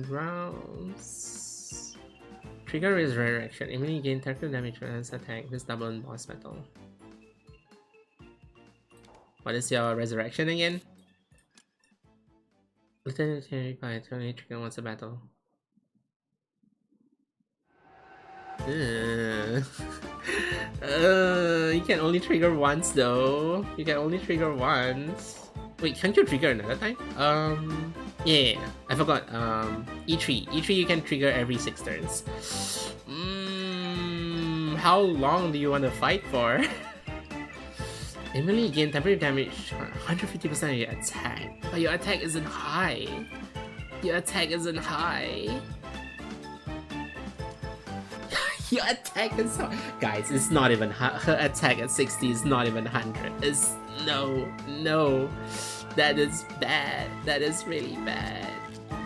Rounds. Trigger is resurrection. Immediately gain technical damage when it's attack. This double in boss battle. What is your resurrection again? Lieutenant terrified. Only trigger once a battle. You can only trigger once though. You can only trigger once. Wait, can't you trigger another time? Yeah, I forgot. E3. E3 you can trigger every 6 turns. How long do you want to fight for? Emily gain temporary damage 150% of your attack. But your attack isn't high. Your attack isn't high. Your attack is so... Guys, it's not even... Her attack at 60 is not even 100. It's... No. That is bad. That is really bad.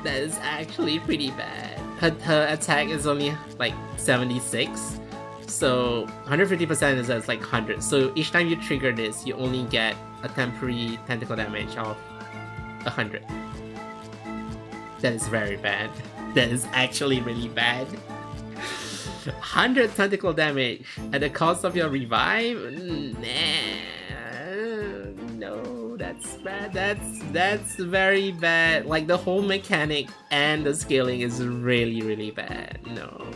That is actually pretty bad. Her attack is only like 76. So 150% is like 100. So each time you trigger this, you only get a temporary tentacle damage of 100. That is very bad. That is actually really bad. 100 tentacle damage at the cost of your revive? Nah. No, that's bad. That's very bad. Like the whole mechanic and the scaling is really bad. No.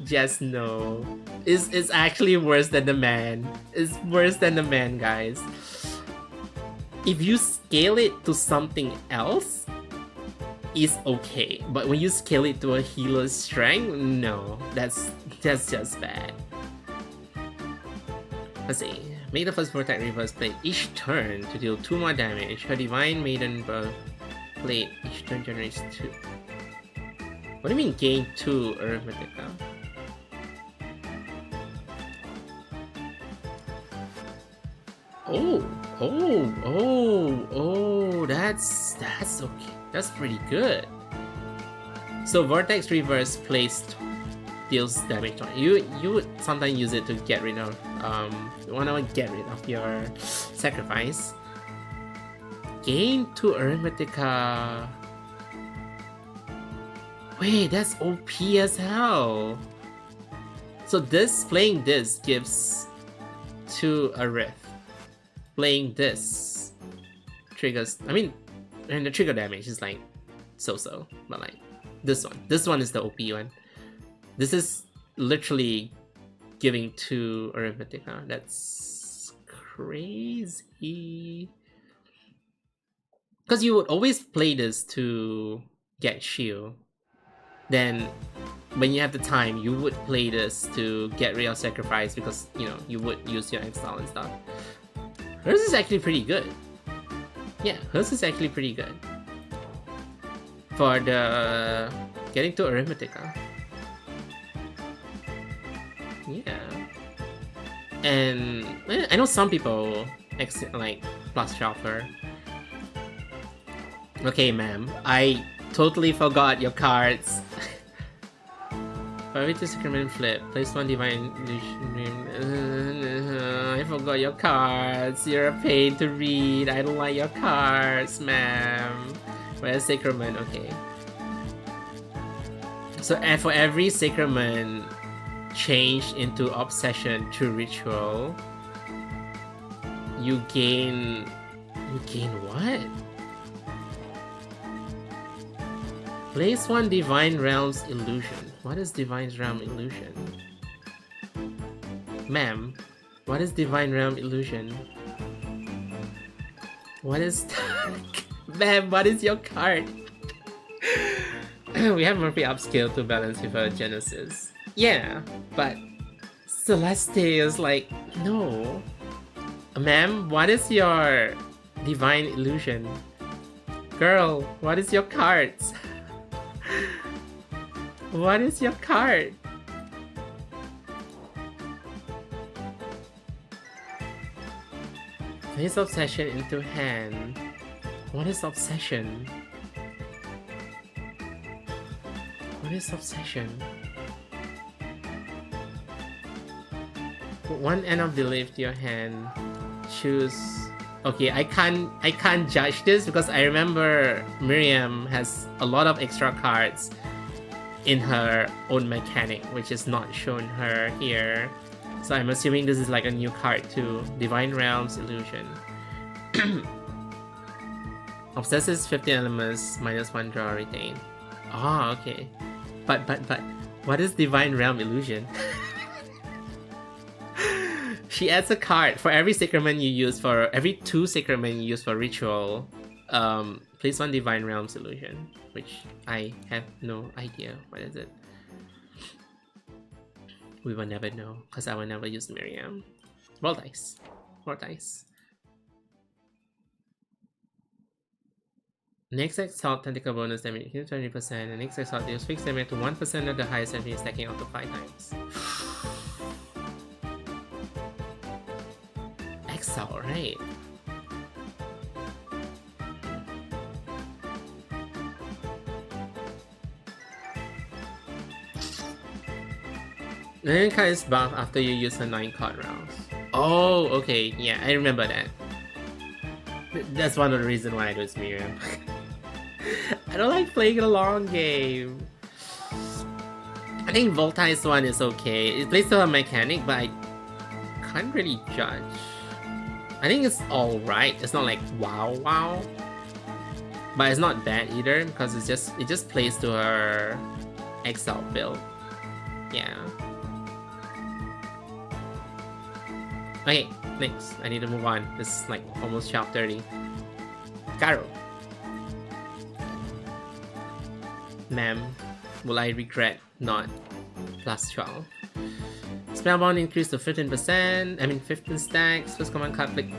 Just no. It's actually worse than the man. It's worse than the man, guys. If you scale it to something else, is okay, but when you scale it to a healer's strength, no, that's just bad. Let's see. Make the first Vortex Reverse Blade each turn to deal 2 more damage. Her Divine Maiden Blade each turn generates 2. What do you mean gain 2 Arithmetica? Oh, that's okay. That's pretty good. So Vortex Reverse placed deals damage on you. You would sometimes use it to get rid of you wanna get rid of your sacrifice. Gain 2 Arithmetica. Wait, that's OP as hell. So playing this gives 2 Arith. Playing this triggers, and the trigger damage is like so, but like this one is the OP one. This is literally giving 2 Arithmetica. That's crazy. Because you would always play this to get shield. Then when you have the time, you would play this to get rid of sacrifice because you would use your exile and stuff. Hers is actually pretty good. Yeah, hers is actually pretty good. For the getting to Arithmetica. Yeah. And I know some people like plus shop her. Okay, ma'am. I totally forgot your cards. Every discriminant flip, place 1 divine illusion. I forgot your cards. You're a pain to read. I don't like your cards, ma'am. Where's sacrament? Okay. So and for every sacrament changed into obsession through ritual, you gain what? Place one Divine Realms illusion. What is Divine Realm illusion? Ma'am, what is Divine Realm illusion? What is ma'am, what is your card? We have Murphy upscale to balance with her Genesis. Yeah, but Celeste is like, no. Ma'am, what is your Divine Illusion? Girl, what is your cards? What is your card? Place obsession into hand. What is obsession? What is obsession? Put one end of belief to your hand. Choose. Okay, I can't judge this because I remember Miriam has a lot of extra cards in her own mechanic, which is not shown her here. So I'm assuming this is like a new card too. Divine Realms Illusion. Obsesses 15 elements, -1 draw retain. Ah, okay. But what is Divine Realm Illusion? She adds a card for every sacrament you use for every 2 sacrament you use for ritual. Place one Divine Realms Illusion, which I have no idea what is it. We will never know because I will never use Miriam. Roll dice. Roll dice. Next exalt tentacle bonus damage 20%, and next exalt deals fixed damage to 1% of the highest enemy stacking up to 5 times. Exalt, right? The enemy card is buffed after you use a 9 card rounds. Oh, okay, yeah, I remember that. That's one of the reasons why I do Miriam. I don't like playing a long game. I think Voltai's one is okay. It plays to a mechanic, but I can't really judge. I think it's alright. It's not like wow, but it's not bad either because it just plays to her Exile build. Yeah. Okay, next. I need to move on. This is like almost chapter 30. Caro. Ma'am, will I regret not +12? Spellbound increased to 15%. I mean 15 stacks. First command card flick.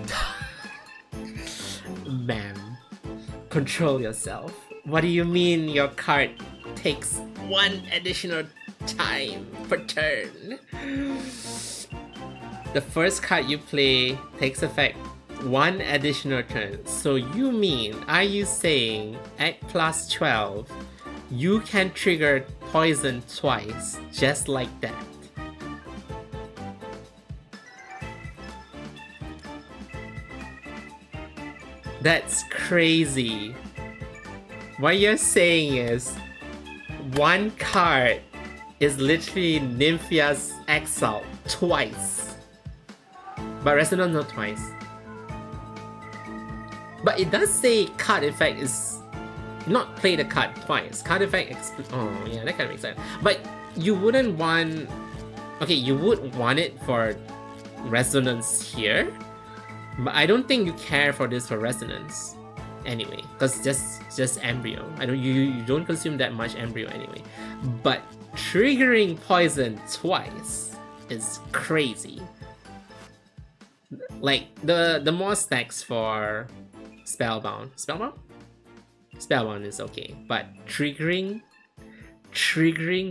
Ma'am, control yourself. What do you mean your card takes 1 additional time per turn? The first card you play takes effect 1 additional turn. So you mean, are you saying at +12, you can trigger poison twice, just like that? That's crazy. What you're saying is, 1 card is literally Nymphia's Exalt twice. But Resonance not twice. But it does say card effect is not play the card twice. Card effect oh yeah, that kind of makes sense. But you wouldn't want... Okay, you would want it for Resonance here. But I don't think you care for this for Resonance. Anyway, because just embryo. You don't consume that much embryo anyway. But triggering poison twice is crazy. Like the more stacks for Spellbound. Spellbound is okay, but triggering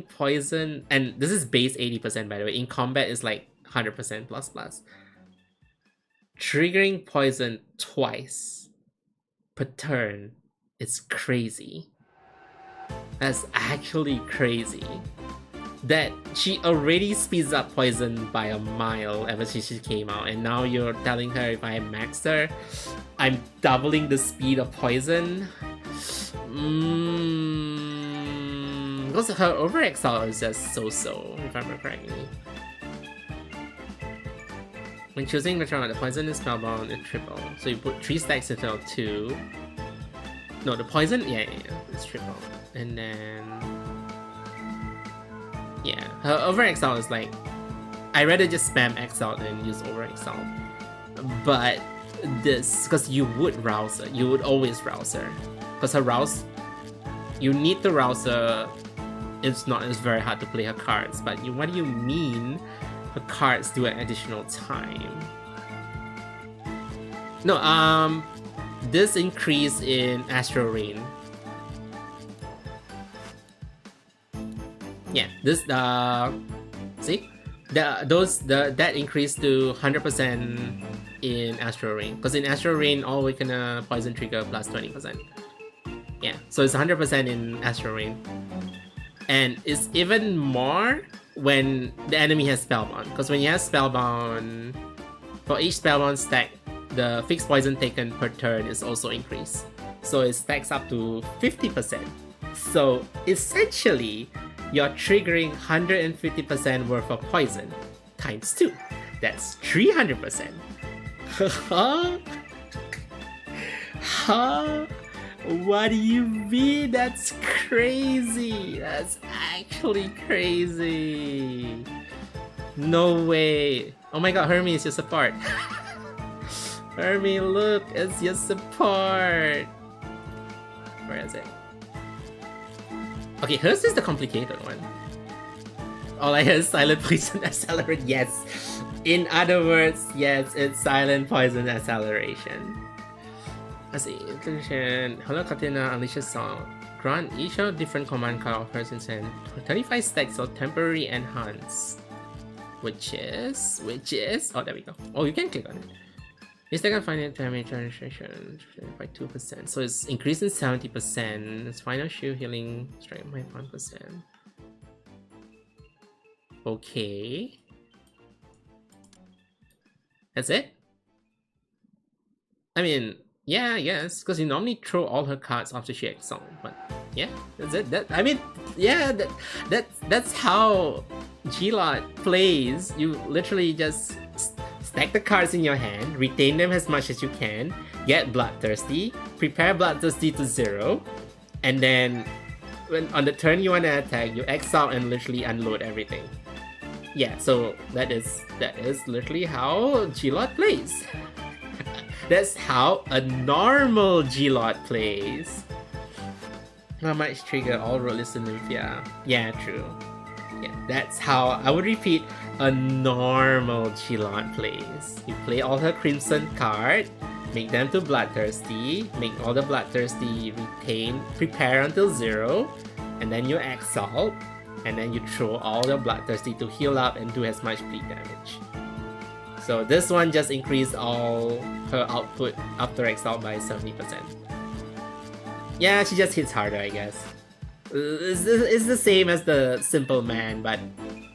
poison, and this is base 80% by the way. In combat is like 100% plus. Triggering poison twice per turn is crazy. That's actually crazy. That she already speeds up poison by a mile ever since she came out, and now you're telling her if I maxed her, I'm doubling the speed of poison? Because her over exile is just so-so, if I remember correctly. When choosing the turn, the poison is spellbound, it's triple. So you put 3 stacks instead of 2. No, the poison, yeah, it's triple. And then... yeah, her over exile is like... I'd rather just spam exile than use over exile. But this, because you would rouse her, you would always rouse her. Because her rouse... You need to rouse her. It's very hard to play her cards, but what do you mean her cards do an additional time? No, this increase in Astral Rain. Yeah, this see? That increased to 100% in Astral Rain. Because in Astral Rain all we can poison trigger plus 20%. Yeah, so it's 100% in Astral Rain. And it's even more when the enemy has Spellbound. Because when you have Spellbound, for each Spellbound stack, the fixed poison taken per turn is also increased. So it stacks up to 50%. So essentially, you're triggering 150% worth of poison times 2. That's 300%. Huh? What do you mean? That's crazy. That's actually crazy. No way. Oh my god, Hermie is your support. Hermie, look, it's your support. Where is it? Okay, hers is the complicated one. All I hear is silent poison accelerate. Yes. In other words, yes, it's silent poison acceleration. Let's see. Hello Katena unleashes song. Grant each of different command card offers instant 35 stacks of temporary enhance. Which is oh, there we go. Oh, you can click on it. Mistake and final damage registration by 2%. So it's increasing 70%. Its final shield healing strength by 1%. Okay. That's it? I mean, yeah, yes, because you normally throw all her cards after she exiled, but yeah, that's it. That's how G-Lot plays. You literally just stack the cards in your hand, retain them as much as you can, get Bloodthirsty, prepare Bloodthirsty to 0, and then when on the turn you want to attack, you exile and literally unload everything. Yeah, so that is literally how G-Lot plays. That's how a normal G-Lot plays. How much trigger all rollers in Nymphia? Yeah, true. Yeah, that's how I would repeat a normal G-Lot plays. You play all her Crimson card, make them to Bloodthirsty, make all the Bloodthirsty retain, prepare until 0, and then you exalt, and then you throw all the Bloodthirsty to heal up and do as much bleed damage. So this one just increased all her output after exile by 70%. Yeah, she just hits harder, I guess. It's the same as the Simple Man, but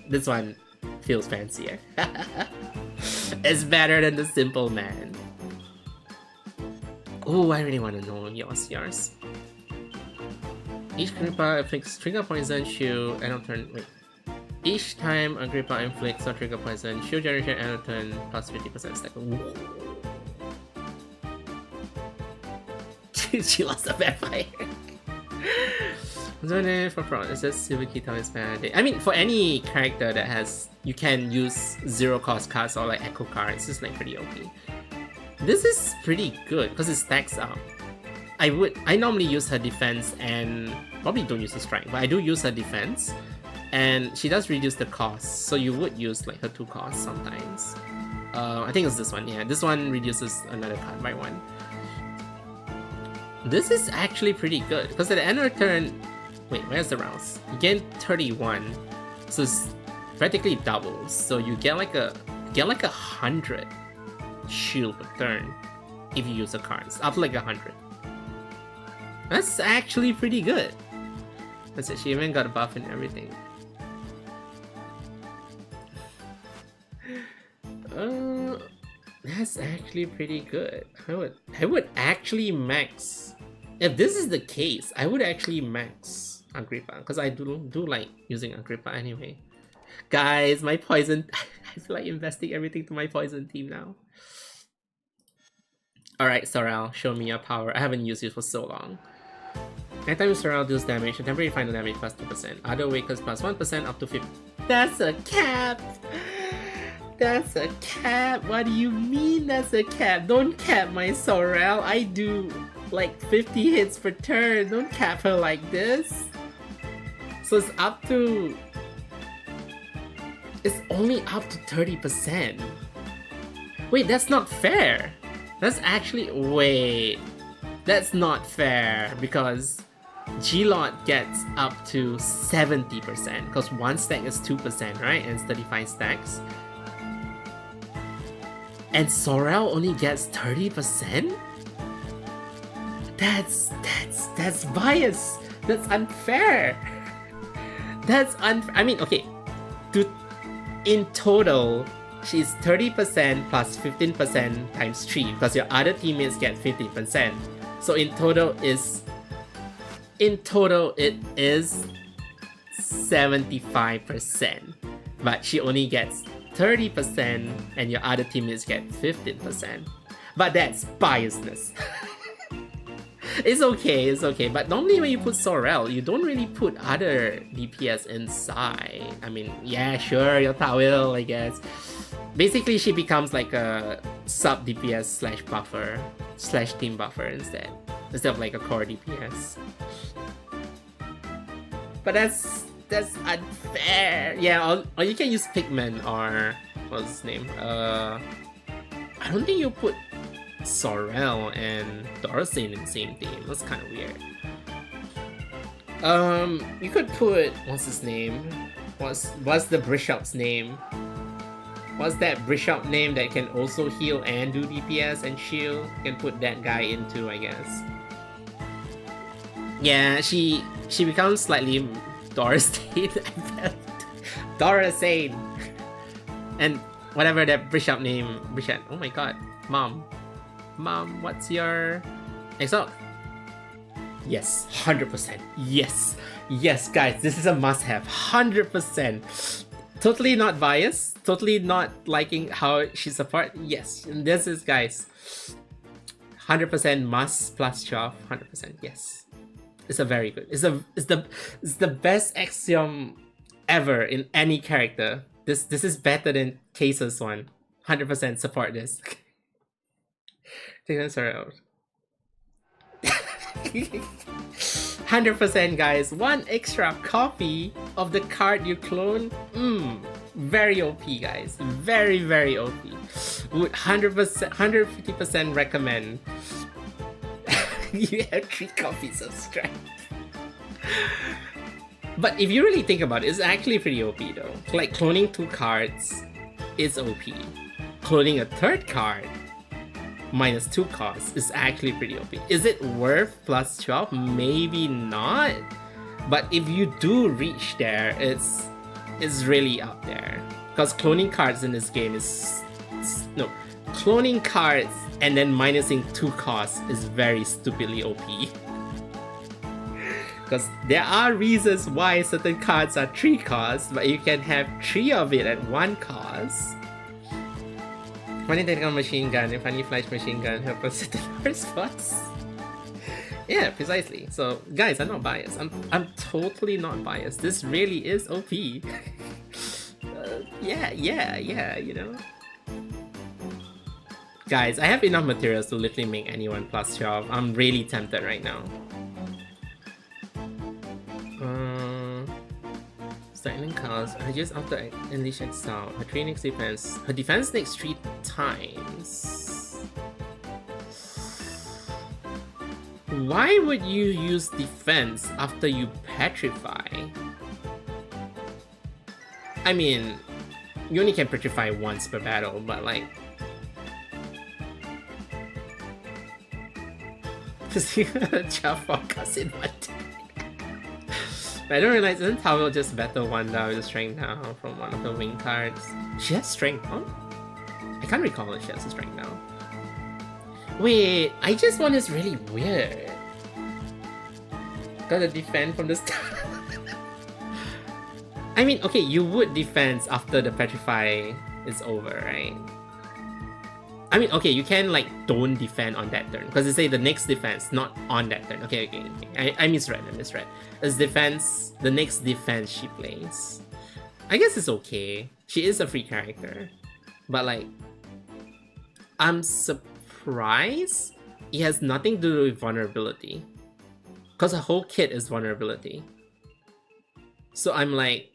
this one feels fancier. It's better than the Simple Man. Oh, I really want to know yours. Each Grippa afflicts trigger poison, shield, and turn. Wait. Each time a Grippa inflicts or trigger poison, shield generation and turn plus 50% stack. She lost a vampire. For front, it says Silver Key Thomas Band. I mean, for any character that has, you can use 0 cost cards or like echo cards, it's like pretty OP. This is pretty good because it stacks up. I normally use her defense and probably don't use her strike, but I do use her defense, and she does reduce the cost. So you would use like her 2 costs sometimes. I think it's this one. Yeah, this one reduces another card by 1. This is actually pretty good because at the end of the turn, wait, where's the rouse? You gain 31, so it's practically doubles. So you get like a 100 shield per turn if you use the cards, up to like 100. That's actually pretty good. That's it. She even got a buff and everything. That's actually pretty good. I would actually max If this is the case, I would actually max Agrippa, because I do like using Agrippa anyway. Guys, my poison... I feel like investing everything to my poison team now. Alright, Sorrel, show me your power. I haven't used it for so long. Anytime Sorrel deals damage, temporary final damage plus 2%. Other awakens plus 1% up to 50. That's a cap! That's a cap! What do you mean that's a cap? Don't cap my Sorrel. I do like 50 hits per turn. Don't cap her like this. So it's up to... It's only up to 30%. Wait, that's not fair. That's actually... Wait. That's not fair because G-Lot gets up to 70% because one stack is 2%, right? And it's 35 stacks. And Sorrel only gets 30%? That's bias. That's unfair. That's unfair. I mean, okay. In total, she's 30% plus 15% times 3 because your other teammates get 15%. So in total it is 75%. But she only gets 30% and your other teammates get 15%. But that's biasness. It's okay, but normally when you put Sorrel, you don't really put other DPS inside. I mean, yeah, sure, your Tawil, I guess. Basically, she becomes like a sub DPS slash buffer slash team buffer instead of like a core DPS. But that's unfair. Yeah, or you can use Pigman or what's his name? I don't think you put Sorrel and Dorothy in the same team. That's kind of weird. You could put what's his name? What's the Bishop's name? What's that Bishop name that can also heal and do DPS and shield? You can put that guy in too, I guess. Yeah, she becomes slightly Dorothy. Dorothy. And whatever that Bishop name. Bishop. Oh my god, Mom, what's your exalt? Yes, 100%. Yes, guys, this is a must-have. 100%. Totally not biased. Totally not liking how she's apart. Yes, and this is, guys, 100% must plus 12. 100%. Yes, it's a very good. It's the best axiom ever in any character. This is better than Case's one. 100% support this. Take that sorry out. 100% guys, one extra copy of the card you clone. Very OP guys. Very OP. Would 100%, 150% recommend. You have 3 copies of strength. But if you really think about it, it's actually pretty OP though. Like cloning 2 cards is OP. Cloning a 3rd card minus 2 costs is actually pretty OP. Is it worth plus 12? Maybe not. But if you do reach there, it's really up there. Because cloning cards in this game is... No. Cloning cards and then minusing 2 costs is very stupidly OP. Because there are reasons why certain cards are 3 costs, but you can have 3 of it at 1 cost. Funny tactical machine gun and funny flash machine gun help us at the first spots. Yeah, precisely. So guys, I'm not biased. I'm totally not biased. This really is OP. Yeah, you know. Guys, I have enough materials to literally make anyone plus 12. I'm really tempted right now. Starting cards, I just after Unleash Exile. Her 3 next defense. Her defense next 3 times. Why would you use defense after you petrify? I mean, you only can petrify once per battle, but like... Just Jump focus in one day. I don't realize, isn't Tawil just better Wanda with strength now from one of the wing cards? She has strength, huh? I can't recall if she has a strength now. Wait, I just one is really weird. Gotta defend from the start. I mean, okay, you would defend after the petrify is over, right? I mean, okay, you can like don't defend on that turn because they say the next defense, not on that turn. Okay. I misread. It's defense, the next defense she plays. I guess it's okay. She is a free character, but like, I'm surprised it has nothing to do with vulnerability because her whole kit is vulnerability. So I'm like,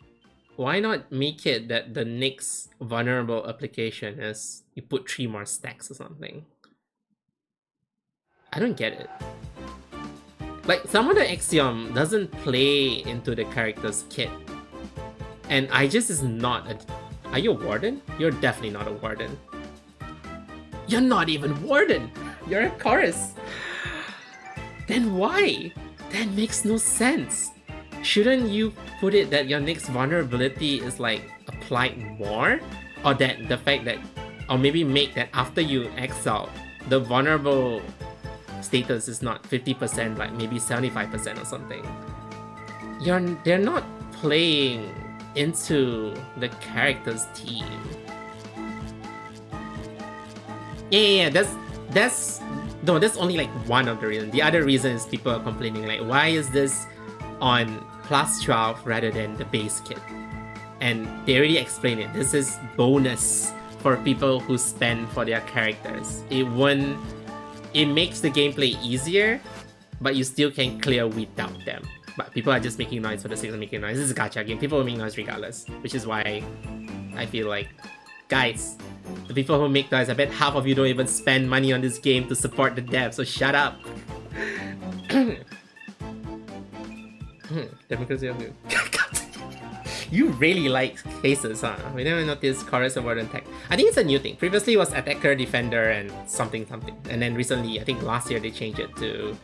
why not make it that the next vulnerable application is you put 3 more stacks or something? I don't get it. Like, some of the axiom doesn't play into the character's kit. And Aegis is not a... Are you a warden? You're definitely not a warden. You're not even warden! You're a chorus! Then why? That makes no sense. Shouldn't you put it that your next vulnerability is like applied more? Or that the fact that, or maybe make that after you exile, the vulnerable status is not 50%, like maybe 75% or something. They're not playing into the character's team. Yeah, that's only like one of the reasons. The other reason is people are complaining like, why is this on plus 12 rather than the base kit? And they already explained it. This is bonus for people who spend for their characters. It makes the gameplay easier, but you still can clear without them. But people are just making noise for the sake of making noise. This is a gacha game. People will make noise regardless, which is why I feel like, guys, the people who make noise, I bet half of you don't even spend money on this game to support the dev, so shut up. Democracy of you. You really like faces, huh? We never noticed chorus and warden tech. I think it's a new thing. Previously it was attacker, defender, and something. And then recently, I think last year they changed it to...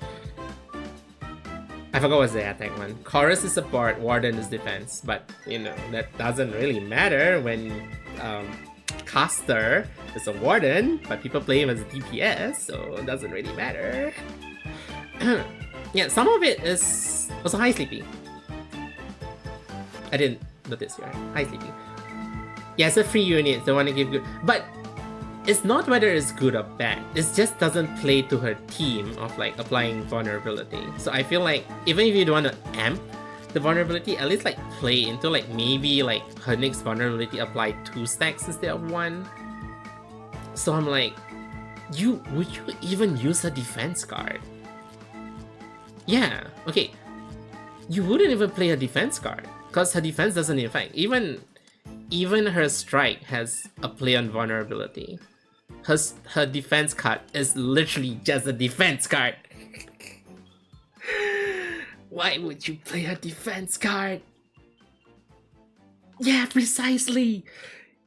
I forgot what's the attack one. Chorus is support, warden is defense. But, you know, that doesn't really matter when caster is a warden, but people play him as a DPS, so it doesn't really matter. Yeah, some of it is also high sleepy. I didn't notice here. High sleepy. Yeah, it's a free unit, they want to give good. But it's not whether it's good or bad. It just doesn't play to her team of like applying vulnerability. So I feel like even if you don't want to amp the vulnerability, at least like play into like maybe like her next vulnerability apply 2 stacks instead of 1. So I'm like, would you even use a defense card? Yeah, okay. You wouldn't even play a defense card because her defense doesn't affect. Even her strike has a play on vulnerability. Her defense card is literally just a defense card. Why would you play a defense card? Yeah, precisely.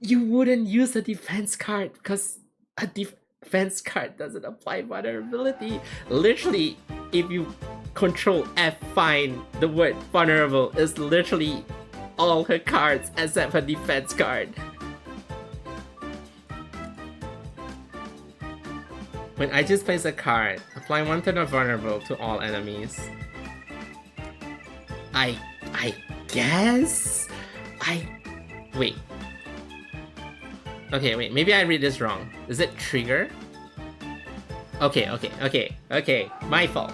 You wouldn't use a defense card because a defense card doesn't apply vulnerability. Literally, if you Control F find the word vulnerable is literally all her cards except her defense card. When I just place a card, apply 1 turn of vulnerable to all enemies. I guess? Wait. Okay, wait, maybe I read this wrong. Is it trigger? Okay. My fault.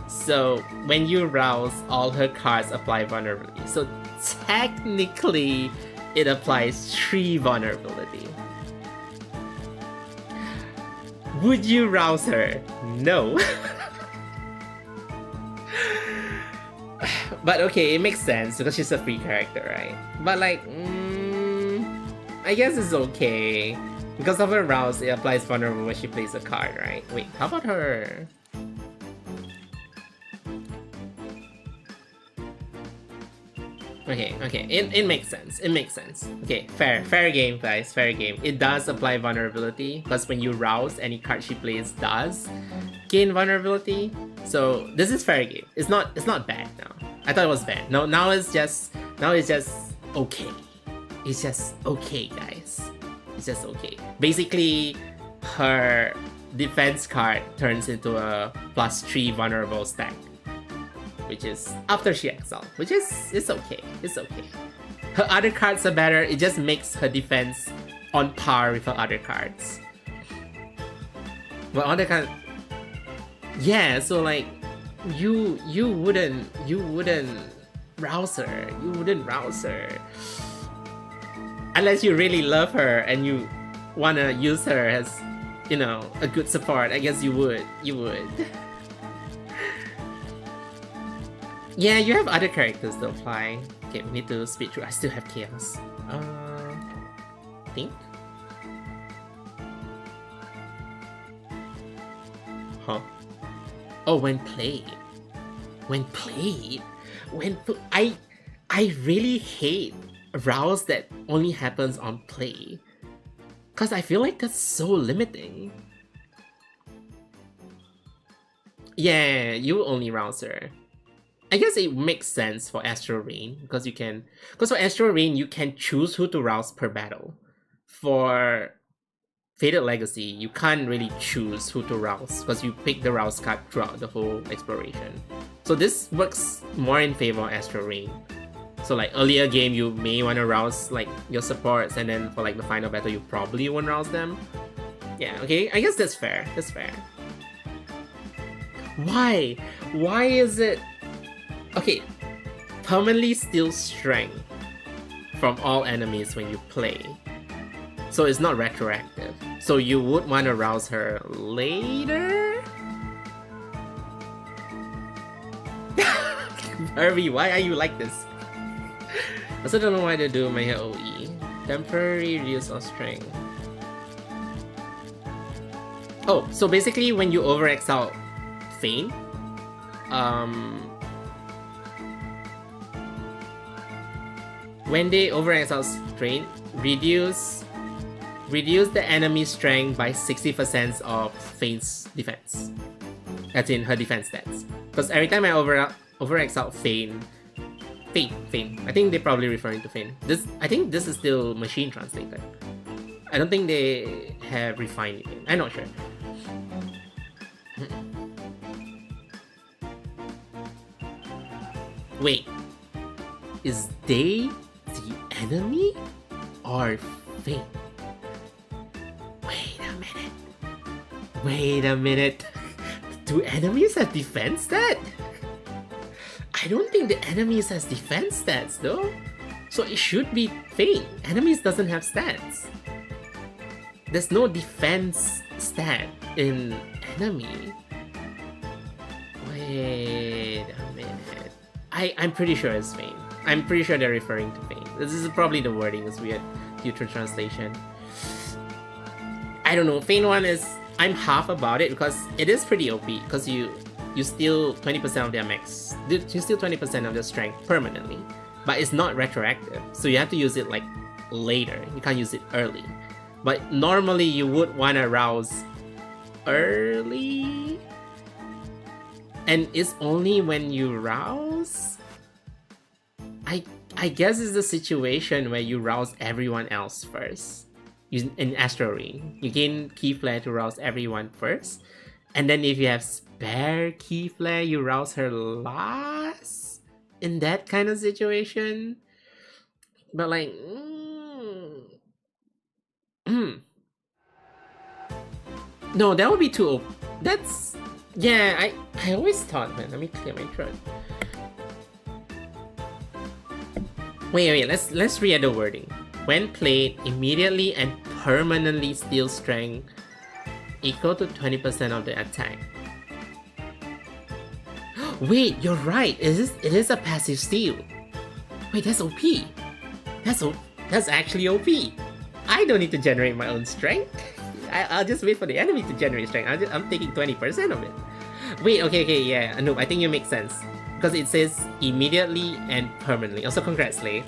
So when you rouse, all her cards apply vulnerability. So technically, it applies 3 vulnerability. Would you rouse her? No. But okay, it makes sense because she's a free character, right? But like, I guess it's okay. Because of her rouse, it applies vulnerable when she plays a card, right? Wait, how about her? Okay, it makes sense. Okay, fair game, guys, fair game. It does apply vulnerability because when you rouse, any card she plays does gain vulnerability. So this is fair game. It's not bad now. I thought it was bad. No, now it's just okay. It's just okay, guys. It's just okay. Basically, her defense card turns into a +3 vulnerable stack. which is after she exiled, which is it's okay. It's okay. Her other cards are better. It just makes her defense on par with her other cards. But on the kind, yeah. So like, you wouldn't rouse her. You wouldn't rouse her unless you really love her and you wanna use her as, you know, a good support. I guess you would. You would. Yeah, you have other characters to apply. Okay, we need to speed through. I still have chaos. Think? Huh? Oh, when played. When played? I really hate rouse that only happens on play. Cause I feel like that's so limiting. Yeah, you only rouse her. I guess it makes sense for Astral Rain because for Astral Rain you can choose who to rouse per battle. For Fated Legacy, you can't really choose who to rouse because you pick the rouse card throughout the whole exploration. So this works more in favor of Astral Rain. So like earlier game you may want to rouse like your supports, and then for like the final battle you probably won't rouse them. Yeah, okay, I guess that's fair. That's fair. Why? Why is it? Okay, permanently steal strength from all enemies when you play. So it's not retroactive. So you would want to rouse her later? Harvey, why are you like this? I also don't know why they do my OE. Temporary reduce of strength. Oh, so basically when you over-exile Feign, when they over-exile Strain, reduce the enemy strength by 60% of Feign's defense. That's in her defense stats. Because every time I over-exile Feign, I think they're probably referring to Feign. I think this is still machine translated. I don't think they have refined it. I'm not sure. Wait, is they the enemy or Feign? Wait a minute. Do enemies have defense stat? I don't think the enemies has defense stats though. So it should be Feign. Enemies doesn't have stats. There's no defense stat in enemy. Wait a minute. I'm pretty sure it's Feign. I'm pretty sure they're referring to Feign. This is probably the wording is weird due to translation. I don't know. Feign one is, I'm half about it because it is pretty OP because you steal 20% of their max. You steal 20% of their strength permanently, but it's not retroactive. So you have to use it like later. You can't use it early. But normally you would want to rouse early. And it's only when you rouse? I guess it's the situation where you rouse everyone else first. In Astral Rain, you gain Key Flare to rouse everyone first. And then if you have spare Key Flare, you rouse her last? In that kind of situation? But like... No, that would be too OP. That's... Yeah, I always thought, man. Let me clear my throat. Wait, let's read the wording. When played, immediately and permanently steal strength equal to 20% of the attack. Wait, you're right. It is a passive steal. Wait, that's OP. That's actually OP. I don't need to generate my own strength. I'll just wait for the enemy to generate strength. I'm taking 20% of it. Wait, okay, yeah. No, I think it makes sense. Because it says immediately and permanently. Also, congrats, Lei.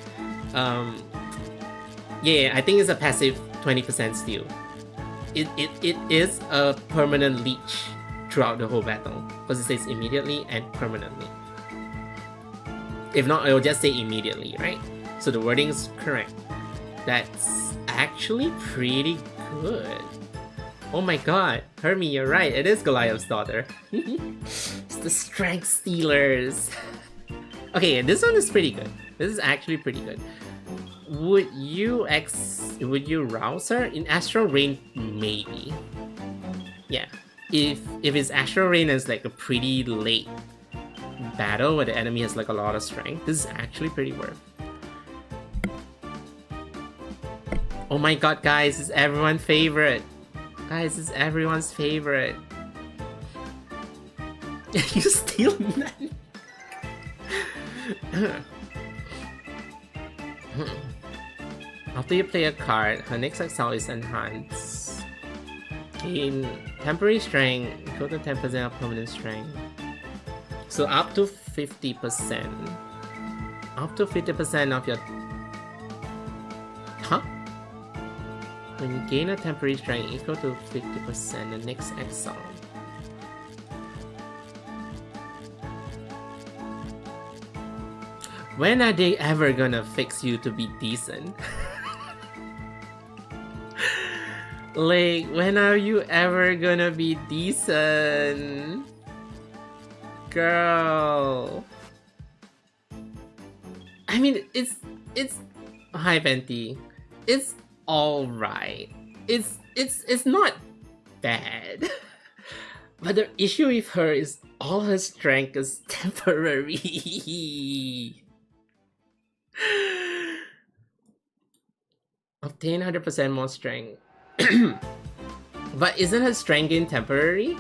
Yeah, I think it's a passive 20% steal. It is a permanent leech throughout the whole battle. Because it says immediately and permanently. If not, it will just say immediately, right? So the wording is correct. That's actually pretty good. Oh my god, Hermie, you're right. It is Goliath's daughter. the strength stealers. Okay, this one is pretty good. This is actually pretty good. Would you rouse her? In Astral Rain, maybe. Yeah. If it's Astral Rain is like a pretty late battle where the enemy has like a lot of strength, this is actually pretty worth. Oh my god, guys, it's everyone's favorite. Guys, it's everyone's favorite. You steal none. After you play a card, her next exile is enhanced. Gain temporary strength, equal to 10% of permanent strength. So up to 50%. Up to 50% of your... Huh? When you gain a temporary strength equal to 50%, the next exile. When are they ever gonna fix you to be decent? Like, when are you ever gonna be decent? Girl. I mean, it's hi Venti. It's alright. It's not bad. But the issue with her is all her strength is temporary. Obtain 100% more strength. But isn't her strength gain temporary?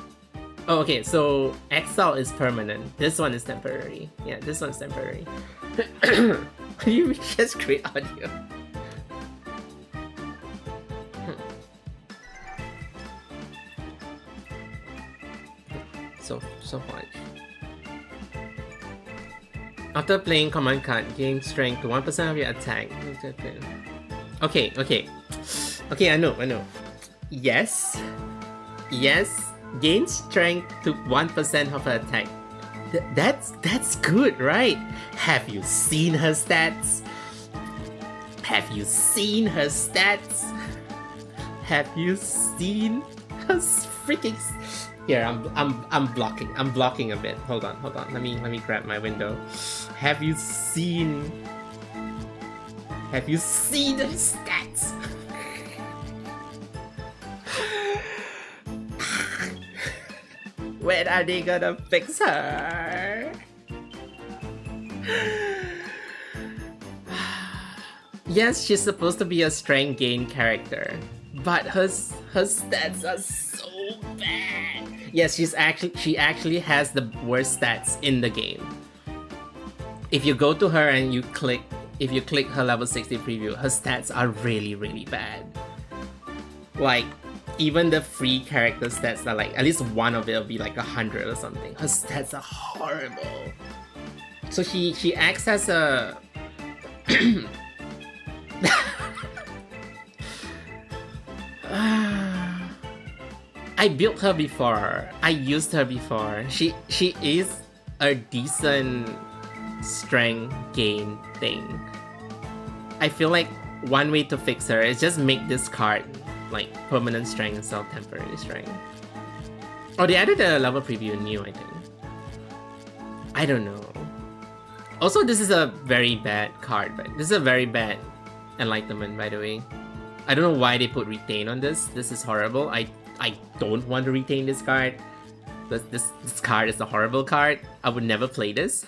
Oh, okay, so exile is permanent. This one is temporary. Yeah, this one's temporary. You just create audio. So much. After playing command card, gain strength to 1% of your attack. Okay, I know. Yes, gain strength to 1% of her attack. That's good, right? Have you seen her stats? Have you seen her freaking... Here, I'm blocking a bit. Hold on. Let me grab my window. Have you seen her stats? When are they gonna fix her? Yes, she's supposed to be a strength gain character, but her stats are so bad. Yes, she actually has the worst stats in the game. If you go to her and if you click her level 60 preview, her stats are really, really bad. Like, even the free character stats are like, at least one of it will be like 100 or something. Her stats are horrible. So she acts as a... I built her before. I used her before. She is a decent strength gain thing. I feel like one way to fix her is just make this card like permanent strength instead of temporary strength. Oh, they added a level preview new, I think. I don't know. Also, this is a very bad card, but this is a very bad enlightenment, by the way. I don't know why they put retain on this. This is horrible. I don't want to retain this card. This card is a horrible card. I would never play this.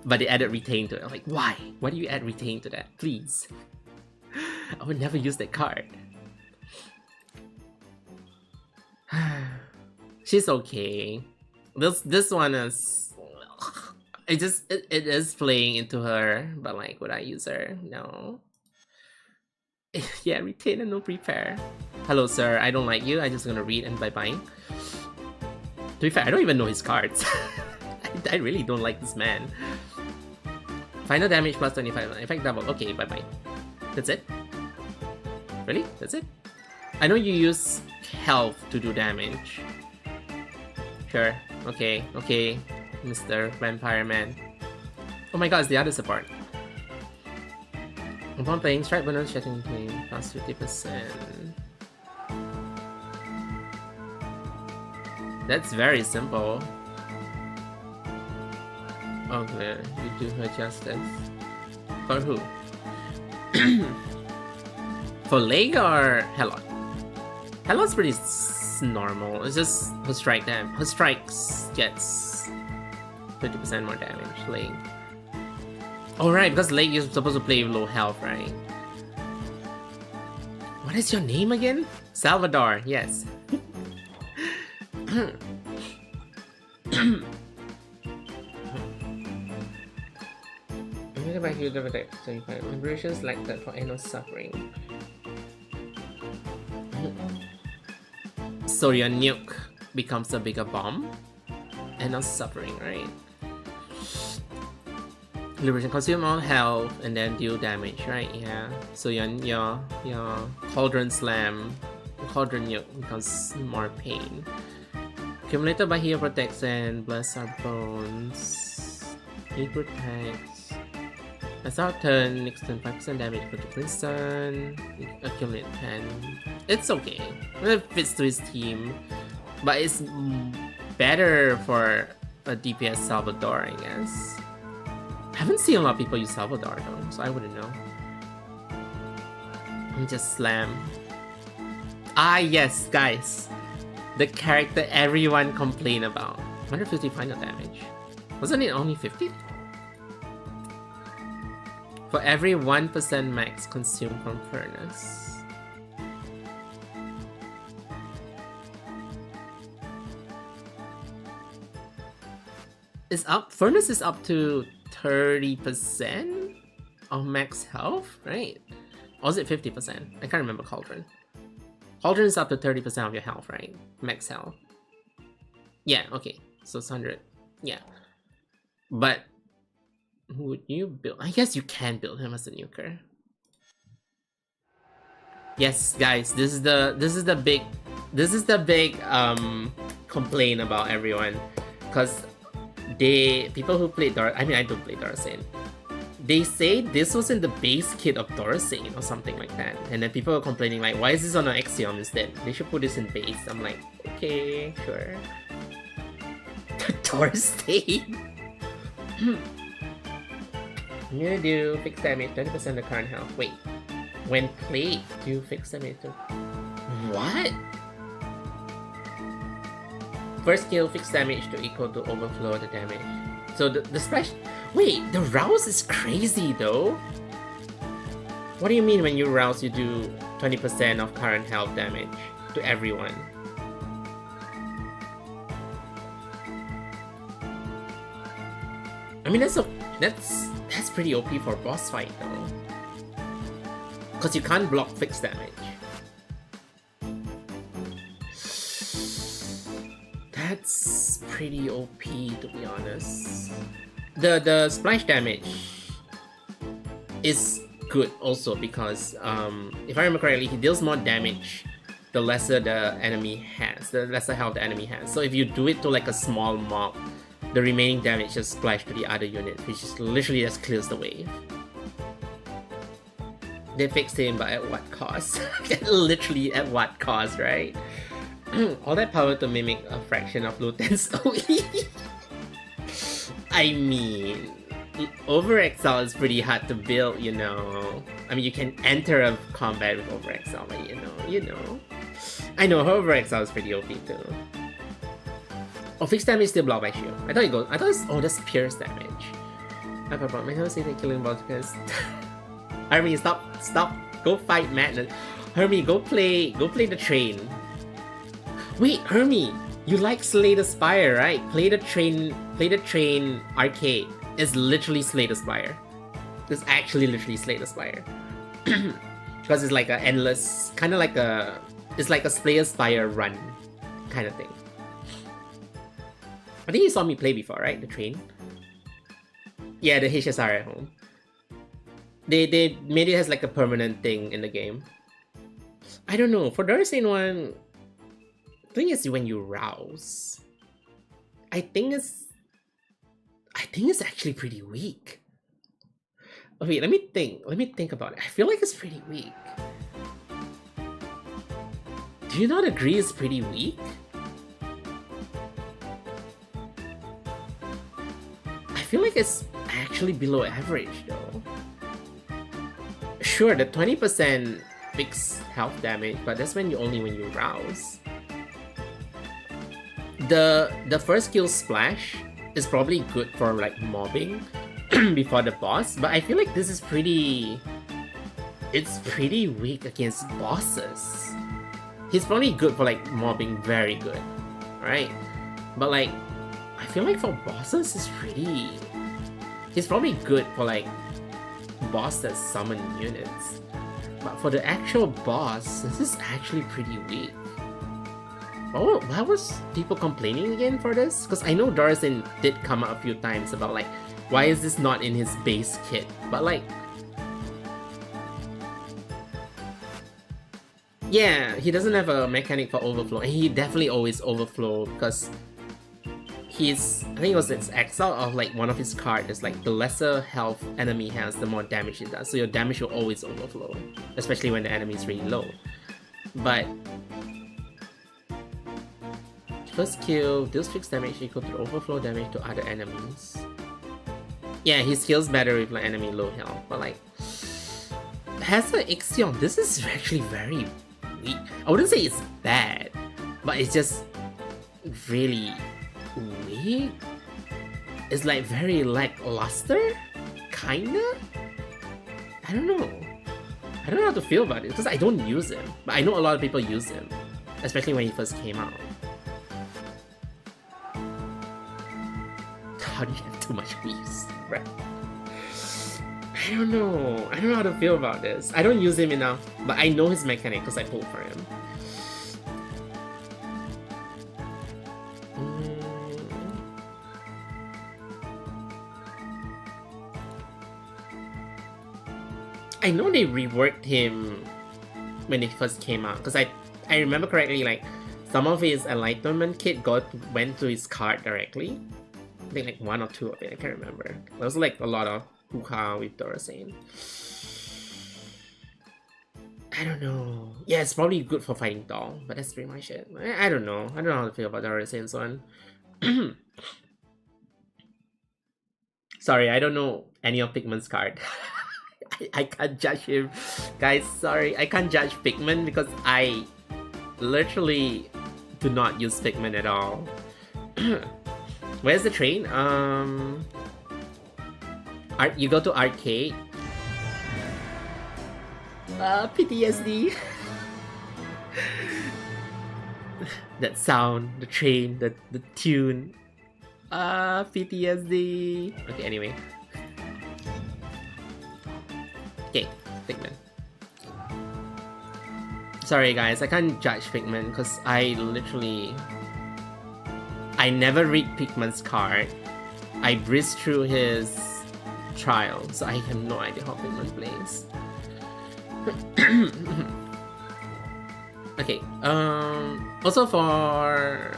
But they added retain to it. I'm like, why? Why do you add retain to that? Please. I would never use that card. She's okay. This one is... It is playing into her, but like, would I use her? No. Yeah, retain and no prepare. Hello, sir. I don't like you. I'm just gonna read and bye-bye. To be fair, I don't even know his cards. I really don't like this man. Final damage plus 25. Effect double. Okay, bye-bye. That's it? Really? That's it? I know you use health to do damage. Sure. Okay. Mr. Vampire Man. Oh my god, it's the other support. Upon playing, strike bonus shutting game plus 50%. That's very simple. Okay, you do her justice. For who? For Leg or Helot? Helot's pretty normal. It's just her strike damage. Her strikes gets 50% more damage. Leg. Oh right, because Leg is supposed to play with low health, right? What is your name again? Salvador. Yes. By huge attack, so you find vibrations like that for end of suffering. So your nuke becomes a bigger bomb. End of suffering, right? Liberation consume all health and then deal damage, right? Yeah. So your cauldron slam, cauldron nuke becomes more pain. Accumulated by heal protects and bless our bones. He protects. As our turn, extend 5% damage per person. Accumulate 10. It's okay. It fits to his team. But it's better for a DPS Salvador, I guess. I haven't seen a lot of people use Salvador though, so I wouldn't know. Just slam. Ah yes, guys. The character everyone complained about. 150 final damage. Wasn't it only 50? For every 1% max consumed from furnace. Is up furnace is up to 30% of max health, right? Or is it 50%? I can't remember Cauldron. Cauldron is up to 30% of your health, right? Max health. Yeah, okay. So it's 100. Yeah. But would you build? I guess you can build him as a nuker. Yes, guys, this is the big complaint about everyone, because people who play I don't play Dorasane. They say this was in the base kit of Dorasane or something like that, and then people are complaining like, why is this on an Axiom instead? They should put this in base. I'm like, okay, sure. Dorasane. I'm gonna do fixed damage, 20% of the current health. Wait, when played, do fixed damage to... What? First skill, fixed damage to equal to overflow the damage. So the splash... Wait, the rouse is crazy though. What do you mean when you rouse you do 20% of current health damage to everyone? I mean that's pretty OP for a boss fight though. Because you can't block fixed damage. That's pretty OP to be honest. The splash damage is good also because if I remember correctly, he deals more damage the lesser the enemy has, the lesser health the enemy has. So if you do it to like a small mob, the remaining damage just splash to the other unit, which is literally just clears the wave. They fixed him, but at what cost? Literally at what cost, right? All that power to mimic a fraction of Luten's OE. I mean, Overexile is pretty hard to build, you know. I mean, you can enter a combat with Overexile, but you know. I know Overexile is pretty OP too. Oh, fixed damage still blocked by shield. I thought it's, oh, that's pierce damage. I forgot. My hero say that killing balls because Hermie, stop, go fight Madness. Hermie, go play the train. Wait, Hermie, you like Slay the Spire, right? Play the train arcade. It's literally Slay the Spire. It's actually literally Slay the Spire. Because it's like a endless, kind of like it's like a Slay the Spire run kind of thing. I think you saw me play before, right? The train. Yeah, the HSR at home. They made it as like a permanent thing in the game. I don't know. For the Dorasane one, the thing is when you rouse, I think it's actually pretty weak. Oh, wait, let me think about it. I feel like it's pretty weak. Do you not agree it's pretty weak? I feel like it's actually below average though. Sure, the 20% fixed health damage, but that's when you rouse. The first skill splash is probably good for like mobbing before the boss, but I feel like this is it's pretty weak against bosses. He's probably good for like mobbing, very good, right? But like, I feel like for bosses, he's probably good for like boss that summon units. But for the actual boss, this is actually pretty weak. Oh, why was people complaining again for this? Because I know Dorison did come up a few times about like, why is this not in his base kit? But like, yeah, he doesn't have a mechanic for overflow, and he definitely always overflow because I think it was its exile of like one of his cards is like the lesser health enemy has, the more damage it does. So your damage will always overflow, especially when the enemy is really low. But first kill deals fixed damage equal to the overflow damage to other enemies. Yeah, he scales better with like enemy low health, but like has an Ixion. This is actually very weak. I wouldn't say it's bad, but it's just really weak. It's like very lackluster, kinda. I don't know how to feel about it because I don't use him, but I know a lot of people use him, especially when he first came out. How do you have too much weaves, right? I don't know how to feel about this. I don't use him enough, but I know his mechanic because I pulled for him. I know they reworked him when it first came out because I remember correctly, like some of his enlightenment kit went to his card directly. I think like one or two of it, I can't remember. There was like a lot of hoo-ha with Dorosane. I don't know. Yeah, it's probably good for fighting Doll, but that's pretty much it. I don't know. I don't know how to feel about Dorosane's one. Sorry, I don't know any of Pigment's card. I can't judge him. Guys, sorry. I can't judge Pigment because I literally do not use Pigment at all. Where's the train? You go to arcade. PTSD. That sound, the train, the tune. PTSD. Okay, anyway. Okay, Pigment. Sorry guys, I can't judge Pigment because I never read Pigment's card. I breezed through his trial, so I have no idea how Pigment plays. Okay, also for...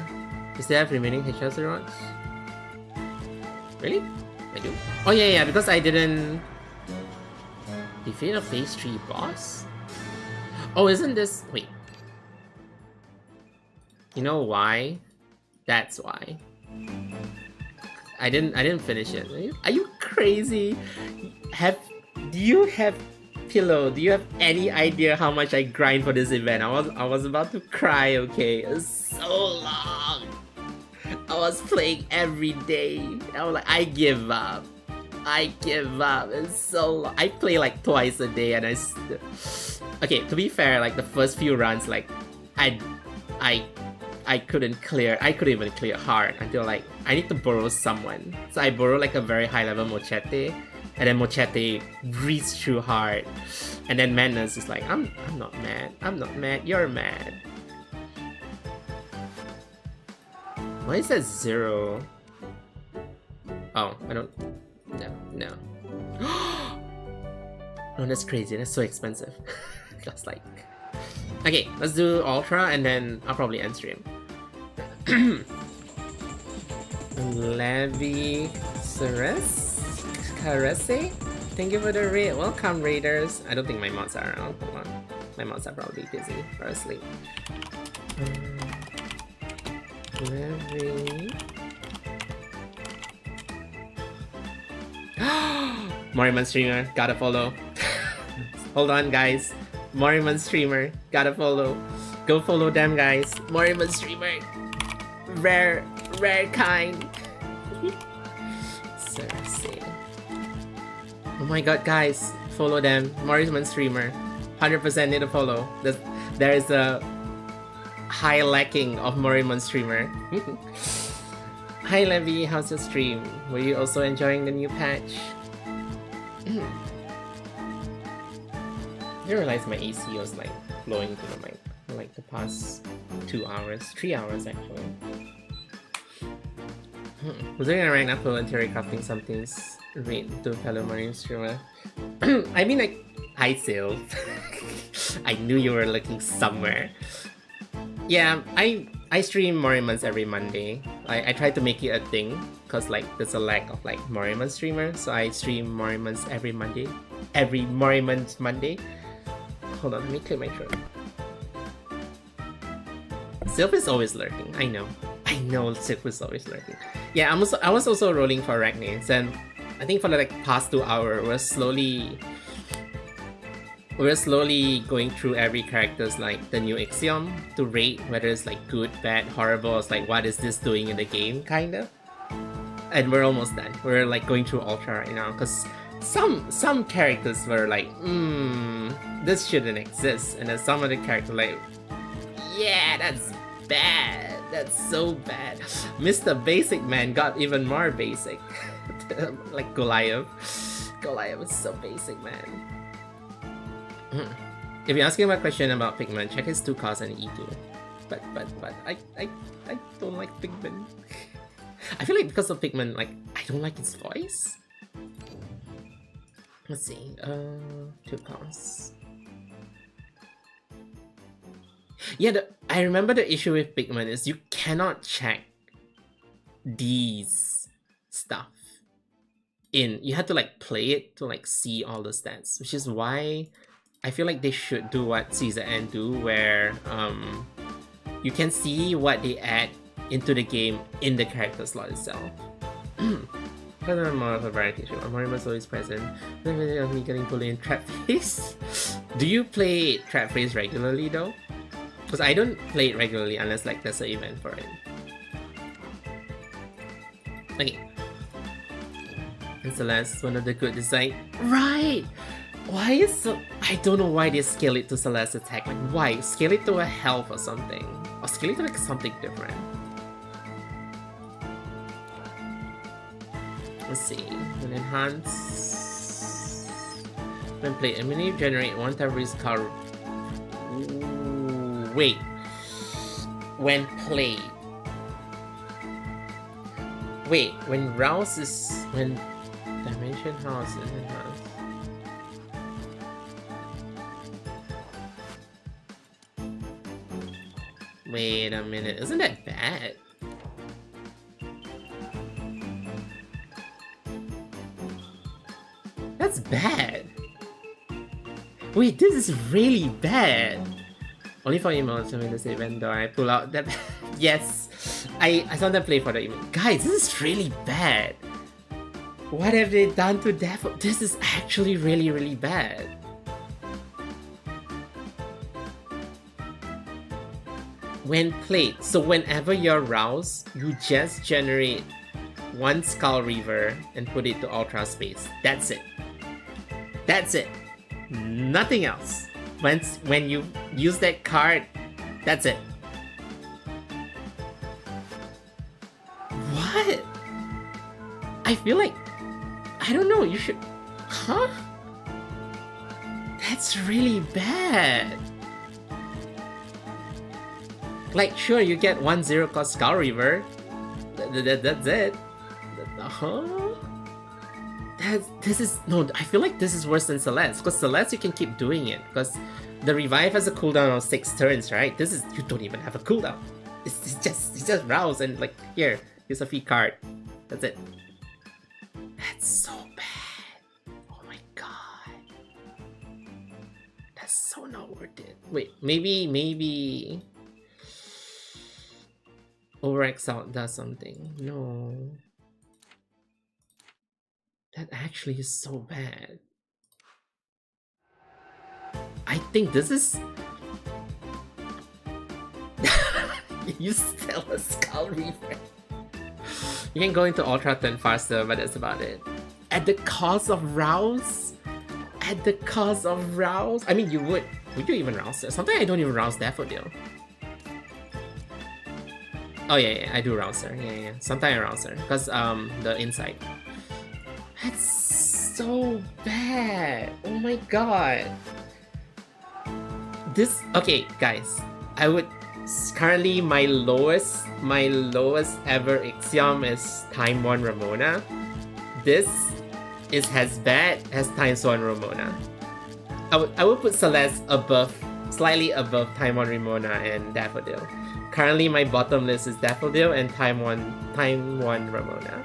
Is there remaining HR zeros? Really? I do? Oh yeah, because I didn't... Defeat a phase 3 boss? Oh, isn't this... Wait. You know why? That's why. I didn't finish it. Are you crazy? Do you have Pillow? Do you have any idea how much I grind for this event? I was about to cry, okay? It's so long. I was playing every day. I was like, I give up. It's so long. I play like twice a day and okay, to be fair, like the first few runs, like I couldn't even clear hard until like I need to borrow someone. So I borrow like a very high level Mochete, and then Mochete breezed through hard. And then Madness is like, I'm not mad, you're mad. Why is that 0? Oh, I don't... No. No, that's crazy, that's so expensive. Just like... Okay, let's do Ultra and then I'll probably end stream. Levi Caresse? Thank you for the raid. Welcome, raiders. I don't think my mods are around. Hold on. My mods are probably busy or asleep. Levi Morimens streamer, gotta follow. Hold on, guys. Morimens streamer, gotta follow. Go follow them, guys. Morimens streamer, rare kind. Seriously. Oh my god, guys, follow them. Morimens streamer, 100% need to follow. There is a high lacking of Morimens streamer. Hi Levy, how's your stream? Were you also enjoying the new patch? I realized my AC was like blowing to the mic for like the past 2 hours, 3 hours actually. Was there a rank up voluntary crafting something's rate to fellow marine streamer? I mean like, hi Sil. I knew you were looking somewhere. Yeah, I stream Morimens every Monday. I try to make it a thing because like there's a lack of like Morimens streamers, so I stream Morimens every Monday. Every Morimens Monday. Hold on, let me clear my throat. Sylph is always lurking. I know Sylph is always lurking. Yeah, I was also rolling for Arachne, and I think for the like past 2 hours we're slowly going through every character's like the new axiom to rate whether it's like good, bad, horrible. It's like what is this doing in the game, kinda. And we're almost done. We're like going through Ultra right now because some characters were like, this shouldn't exist, and then some of the characters like, yeah, that's bad. That's so bad. Mr. Basic Man got even more basic. Like Goliath. Goliath is so basic, man. If you're asking my question about Pigman, check his 2 costs and E2. But I don't like Pigman. I feel like because of Pigman, like I don't like his voice. Let's see. 2 costs. Yeah, I remember the issue with Pigman is you cannot check these stuff in. You have to like play it to like see all the stats, which is why I feel like they should do what Caesar and do, where you can see what they add into the game in the character slot itself. Because I'm more of a variety show. Morimens always present. The video of me getting fully in trap phase. Do you play trap phase regularly though? Because I don't play it regularly unless like there's an event for it. Okay. And Celeste, one of the good design. Right! Why is so... I don't know why they scale it to Celeste attack. Like, why? Scale it to a health or something. Or scale it to like something different. Let's see. When enhance... When played, enemy generate 1 temporary card. Wait. When played. Wait, when rouse is... When dimension house is enhanced. Wait a minute, isn't that bad? That's bad. Wait, this is really bad. Only for emotes, I mean this event though, I pull out that. Yes, I sometimes play for the emote. Guys, this is really bad. What have they done to Devil? This is actually really bad. When played, so whenever you're roused, you just generate 1 Skull Reaver and put it to Ultra Space. That's it. That's it. Nothing else. When you use that card, that's it. What? I feel like... I don't know, you should... Huh? That's really bad. Like, sure, you get 1 0 cost Skull Reaver. That's it. Huh? This is... No, I feel like this is worse than Celeste. Because Celeste, you can keep doing it. Because the revive has a cooldown of 6 turns, right? This is... You don't even have a cooldown. It's just rouse and like, here's a free card. That's it. That's so bad. Oh my god. That's so not worth it. Wait, maybe... Overx out does something. No. That actually is so bad. I think this is... You still a Skull Reaper. You can go into Ultra turn faster, but that's about it. At the cost of Rouse? At the cost of Rouse? I mean, you would. Would you even Rouse her? Sometimes I don't even Rouse Daffodil. Oh yeah, I do Rouse her. Yeah. Sometimes I Rouse her. Because, the Insight. That's so bad. Oh my god. This... Okay, guys. I would... Currently, my lowest ever Axiom is Time 1 Ramona. This is as bad as Times 1 Ramona. I would put Celeste above, slightly above Time 1 Ramona and Daffodil. Currently, my bottom list is Daffodil and Time 1 Ramona.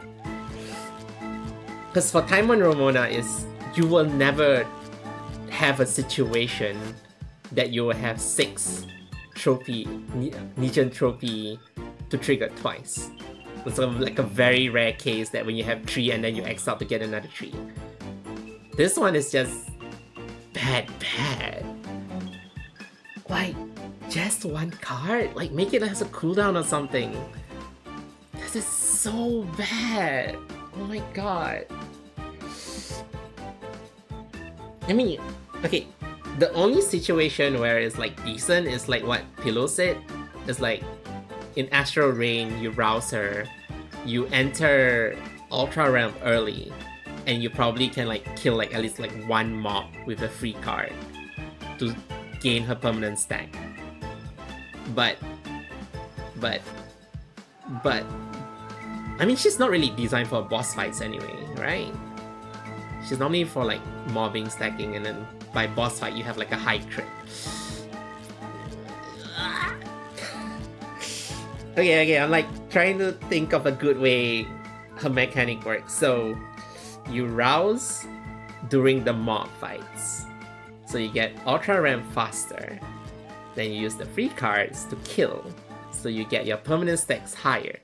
Because for Time 1 Ramona is, you will never have a situation that you will have 6 trophy, Legion trophy to trigger twice. It's like a very rare case that when you have 3 and then you X out to get another 3. This one is just bad. Like, just 1 card? Like, make it as a cooldown or something. This is so bad. Oh my god. I mean, okay, the only situation where it's like decent is like what Pillow said. It's like in Astral Rain, you Rouse her, you enter Ultra Realm early, and you probably can like kill like at least like 1 mob with a free card to gain her permanent stack. But I mean, she's not really designed for boss fights anyway, right? She's normally for like mobbing, stacking, and then by boss fight you have like a high crit. Okay, I'm like trying to think of a good way her mechanic works. So you Rouse during the mob fights, so you get Ultra Ramp faster. Then you use the free cards to kill, so you get your permanent stacks higher.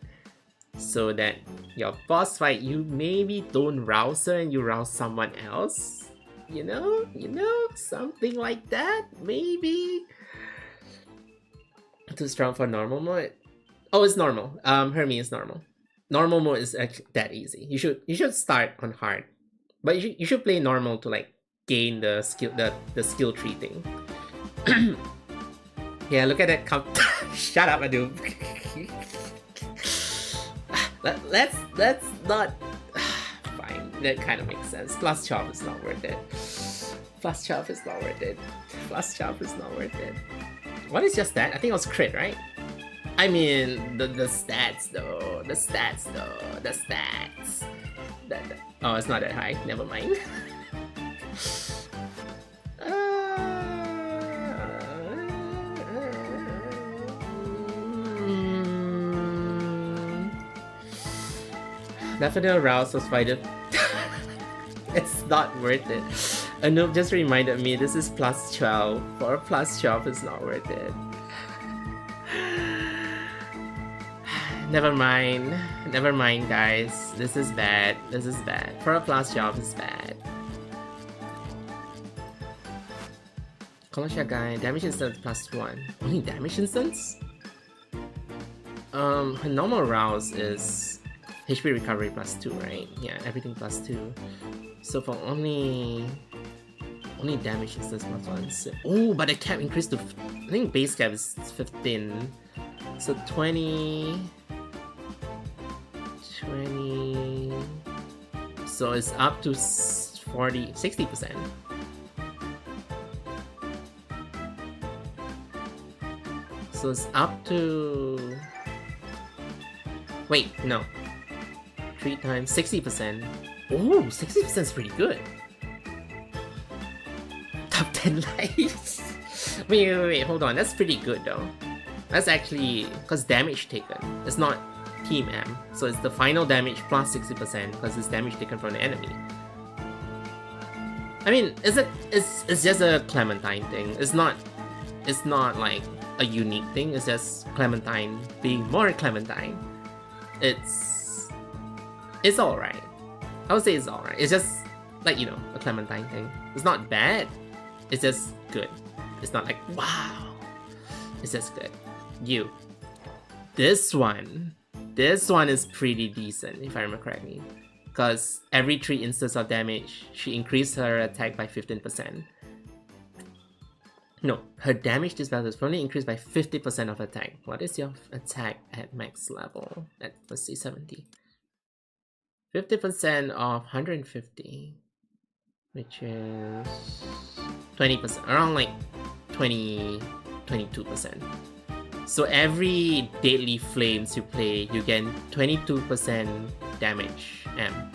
So that your boss fight, you maybe don't Rouse her and you Rouse someone else. You know, something like that, maybe. Too strong for normal mode. Oh, it's normal. Hermie is normal. Normal mode is actually that easy. You should start on hard, but you should play normal to like gain the skill skill tree thing. Yeah, look at that. Shut up, Adu. Let's not. Fine, that kind of makes sense. Plus chop is not worth it. Plus chop is not worth it. Plus chop is not worth it. What is your stat? I think it was crit, right? I mean, the stats though. The stats. Oh, it's not that high. Never mind. Daffodil Rouse was fighted. It's not worth it. A noob just reminded me this is plus 12. For plus 12 is not worth it. Never mind, guys. This is bad. For a plus 12 is bad. Kolasha guy, damage instance plus 1. Only damage instance? Her normal Rouse is HP recovery plus 2, right? Yeah, everything plus 2. So for only damage instance plus 1. So, oh, but the cap increased to, I think base cap is 15. So 20. So it's up to 60%. So it's up to... Wait, no. 3 times 60%. Oh, 60% is pretty good. Top 10 lives. Wait, hold on. That's pretty good though. That's actually because damage taken. It's not Team M, so it's the final damage plus 60% because it's damage taken from the enemy. I mean, it's just a Clementine thing. It's not like a unique thing. It's just Clementine being more Clementine. It's alright. I would say it's alright. It's just like, you know, a Clementine thing. It's not bad. It's just good. It's not like, wow. It's just good. You. This one is pretty decent, if I remember correctly. Because every 3 instances of damage, she increased her attack by 15%. No, her damage this battle is only increased by 50% of attack. What is your attack at max level? Let's see, 70. 50% of 150, which is 20%, around like 22%. So every deadly flames you play, you get 22% damage M.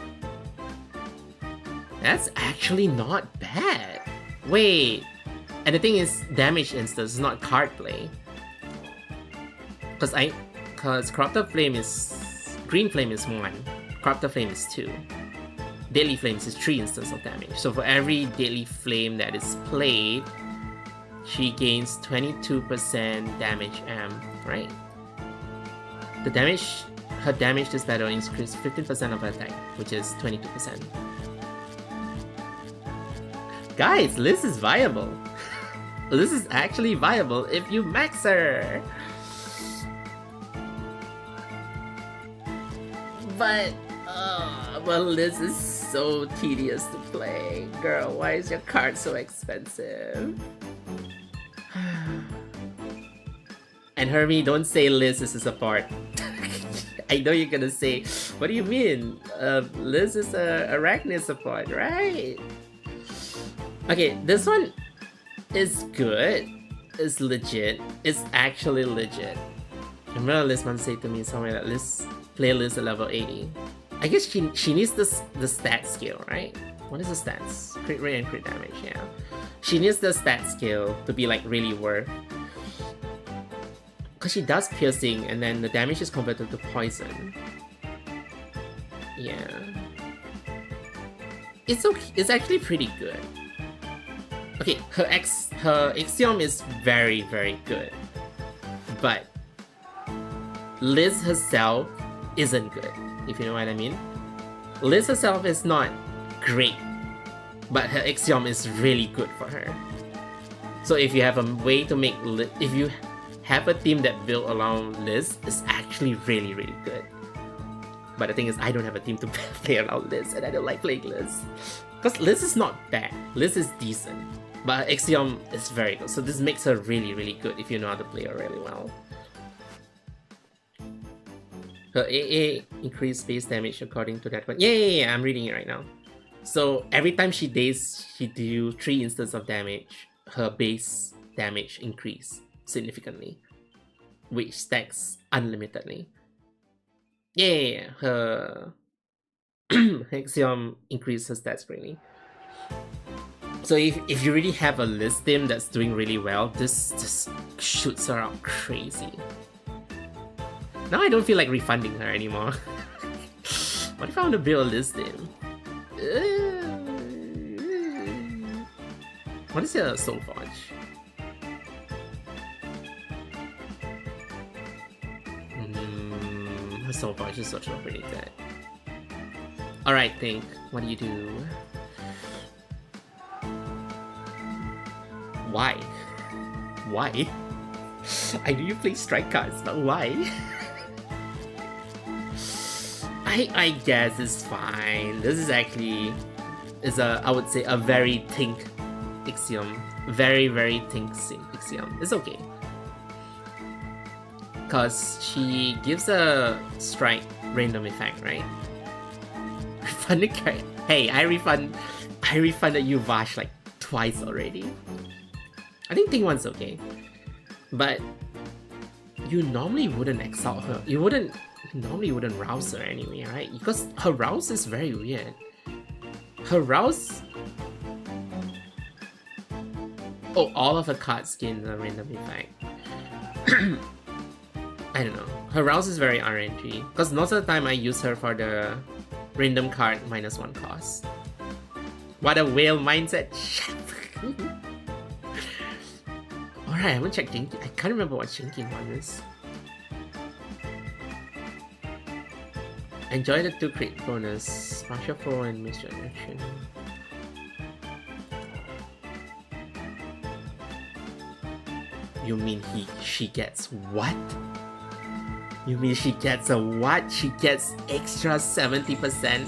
That's actually not bad. Wait, and the thing is, damage instance is not card play. Cause Corrupted Flame is Green Flame is 1, Corrupted Flame is 2. Deadly Flames is 3 instances of damage. So for every Deadly Flame that is played, she gains 22% damage M, right? Her damage this battle increased 15% of her attack, which is 22%. Guys, Liz is viable. Liz is actually viable if you max her. But, well, Liz is so tedious to play. Girl, why is your card so expensive? And Hermie, don't say Liz is a support. I know you're gonna say, what do you mean? Liz is a Arachne support, right? Okay, this one is good. It's legit. It's actually legit. I remember Liz once said to me somewhere that play Liz at level 80. I guess she needs the stat skill, right? What is the stats? Crit rate and crit damage, yeah. She needs the stat skill to be like really worth. Because she does piercing and then the damage is converted to poison. Yeah. It's okay. It's actually pretty good. Okay, her Axiom is very, very good. But Liz herself isn't good, if you know what I mean. Liz herself is not great, but her Axiom is really good for her. So if you have a way to make if you have a team that built around Liz, it's actually really, really good. But the thing is, I don't have a team to play around Liz, and I don't like playing Liz. Because Liz is not bad, Liz is decent, but her Axiom is very good. So this makes her really, really good if you know how to play her really well. Her AA increased base damage according to that one. Yeah, I'm reading it right now. So every time she do 3 instances of damage, her base damage increase significantly, which stacks unlimitedly. Yeah, her Axiom increases her stats greatly. So if you really have a Liz team that's doing really well, this just shoots her out crazy. Now I don't feel like refunding her anymore. What if I want to build a Liz team? What is your Soul Forge? Her Soul Forge is also pretty good. Alright, Think, what do you do? Why? Why? I know you play strike cards, but why? I guess it's fine. This is actually I would say a very Think Axiom. Very, very Think Axiom. It's okay. Cause she gives a strike random effect, right? Refunded card. Hey, I refunded you Vash like twice already. I think Think one's okay. But you normally wouldn't exalt her. You normally wouldn't rouse her anyway, right? Because her rouse is very weird. Her rouse... Oh, all of her cards gain a random effect. I don't know. Her rouse is very RNG. Because most of the time I use her for the random card -1 cost. What a whale mindset. Alright, I'm gonna check Jinky. I can't remember what Jinky one is. Enjoy the 2 crit bonus. Partial 4 and misdirection. You mean she gets what? You mean she gets a what? She gets extra 70%?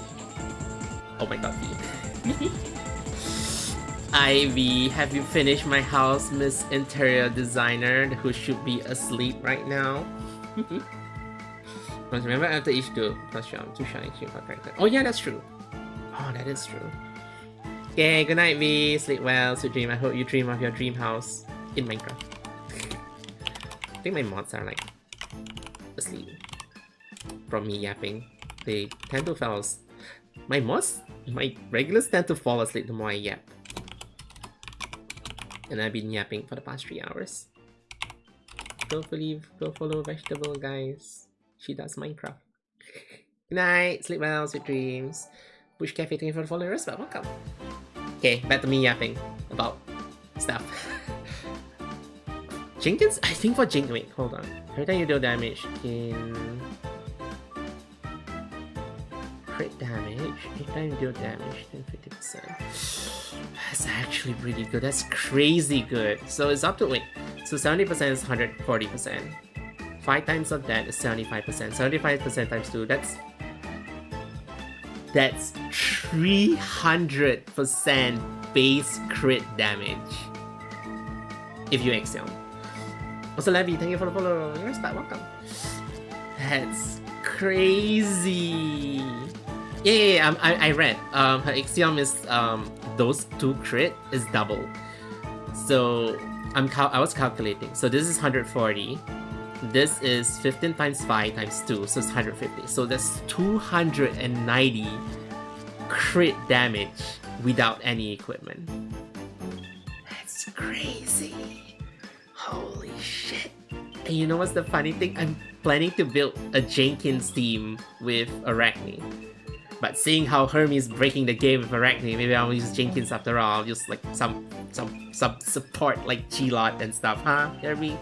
Oh my god, V. Ivy, have you finished my house, Miss Interior Designer, who should be asleep right now? Must remember after each duel, plus jump, 2 shiny shield per character. Oh yeah, that's true. Oh, that is true. Okay, good night, V. Sleep well, sweet dream. I hope you dream of your dream house in Minecraft. I think my mods are like asleep from me yapping. They tend to fall asleep. My regulars tend to fall asleep the more I yap. And I've been yapping for the past 3 hours. Go follow Vegetable, guys. She does Minecraft. Good night, sleep well, sweet dreams. Bush Cafe, thank you for the followers, but welcome. Okay, back to me yapping about stuff. Jenkins? I think for Jenkins. Wait, hold on. Every time you deal damage in crit damage, every time you deal damage, then 50%. That's actually pretty good. That's crazy good. So it's up to wait. So 70% is 140%. 5 times of that is 75%. 75% times 2. That's 300% base crit damage. If you excel. Also, Levy, thank you for the follow. You're back, welcome. That's crazy. Yeah, I read. Her axiom is those 2 crit is double. So I was calculating. So this is 140. This is 15 times 5 times 2, so it's 150. So that's 290 crit damage without any equipment. That's crazy. Holy shit. And you know what's the funny thing? I'm planning to build a Jenkins team with Arachne. But seeing how Hermes breaking the game with Arachne, maybe I'll use Jenkins after all. I'll use like some support like G-Lot and stuff, huh, Hermes?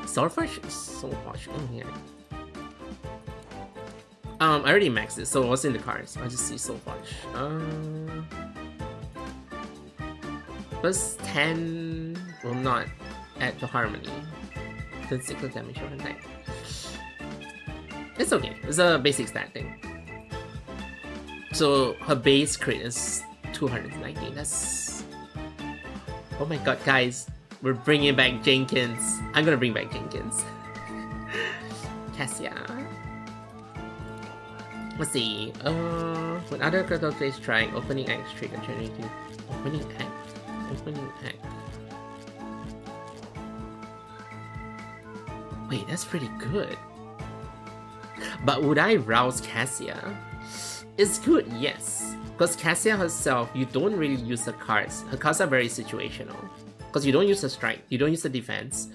Swordfish is so much in here. I already maxed it, so what's in the cards? I just see Swordfish. Plus 10 will not add to harmony. Then 6 damage over attack. It's okay. It's a basic stat thing. So her base crit is 290. That's... Oh my god, guys. We're bringing back Jenkins. I'm gonna bring back Jenkins. Cassia. Let's see. When other critical plays trying opening act trigger generating opening act. Wait, that's pretty good. But would I rouse Cassia? It's good, yes. Because Cassia herself, you don't really use her cards. Her cards are very situational. Because you don't use the strike, you don't use the defense,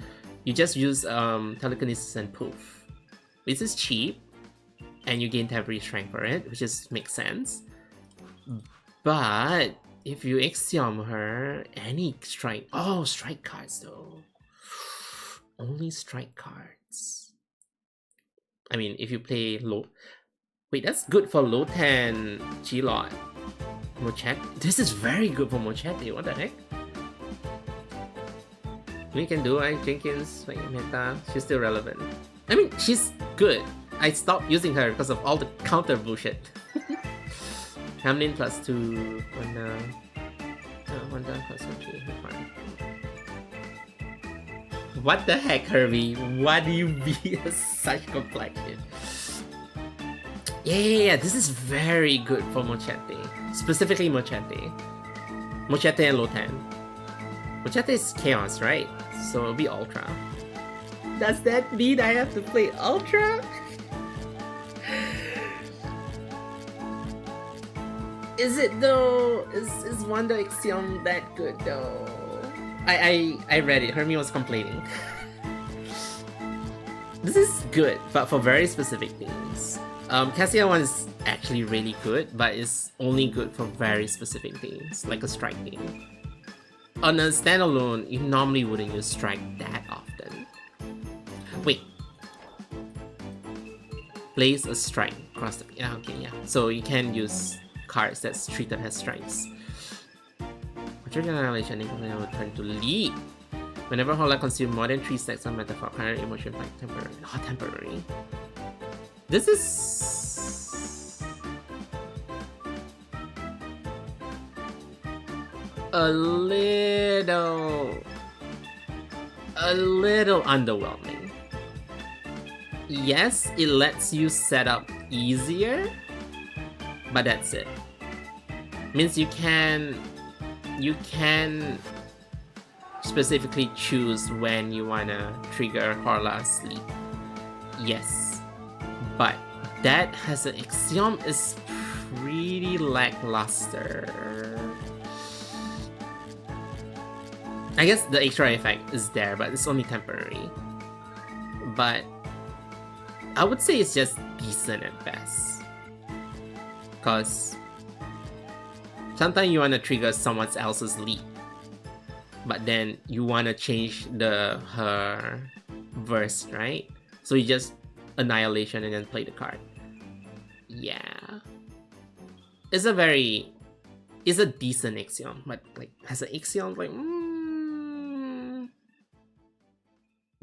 you just use telekinesis and poof, which is cheap, and you gain temporary strength for it, which just makes sense. But if you axiom her, any strike, oh, strike cards though, only strike cards. I mean, if you play low, wait, that's good for low 10 G-Lot. Mochette, this is very good for Mochette. What the heck? We can do Jenkins, like meta, she's still relevant. I mean, she's good. I stopped using her because of all the counter bullshit. Hamlin plus 2, one down plus 1, 3, What the heck, Herbie? Why do you be such complexion? Yeah, this is very good for Mochette. Specifically Mochette. Mochette and Lotan. Mochette is Chaos, right? So it'll be Ultra. Does that mean I have to play Ultra? Is it though? Is Wanda Axiom that good though? I read it. Hermie was complaining. This is good, but for very specific things. Cassia one is actually really good, but it's only good for very specific things, like a strike thing. On a standalone, you normally wouldn't use strike that often. Wait. place a strike across the... Yeah, okay, yeah. So you can use cards that's treated as strikes. Trigger annihilation will turn to leap. Whenever Hola consumes more than 3 stacks of metaphor, current emotion like temporary. Oh, temporary. This is a little underwhelming. Yes, it lets you set up easier, but that's it. Means you can specifically choose when you wanna trigger Horla's sleep. Yes, but that has an axiom is pretty lackluster. I guess the extra effect is there, but it's only temporary. But I would say it's just decent at best. Cause sometimes you wanna trigger someone else's leap, but then you wanna change her verse, right? So you just annihilation and then play the card. Yeah, it's a decent axiom, but like as an axiom, like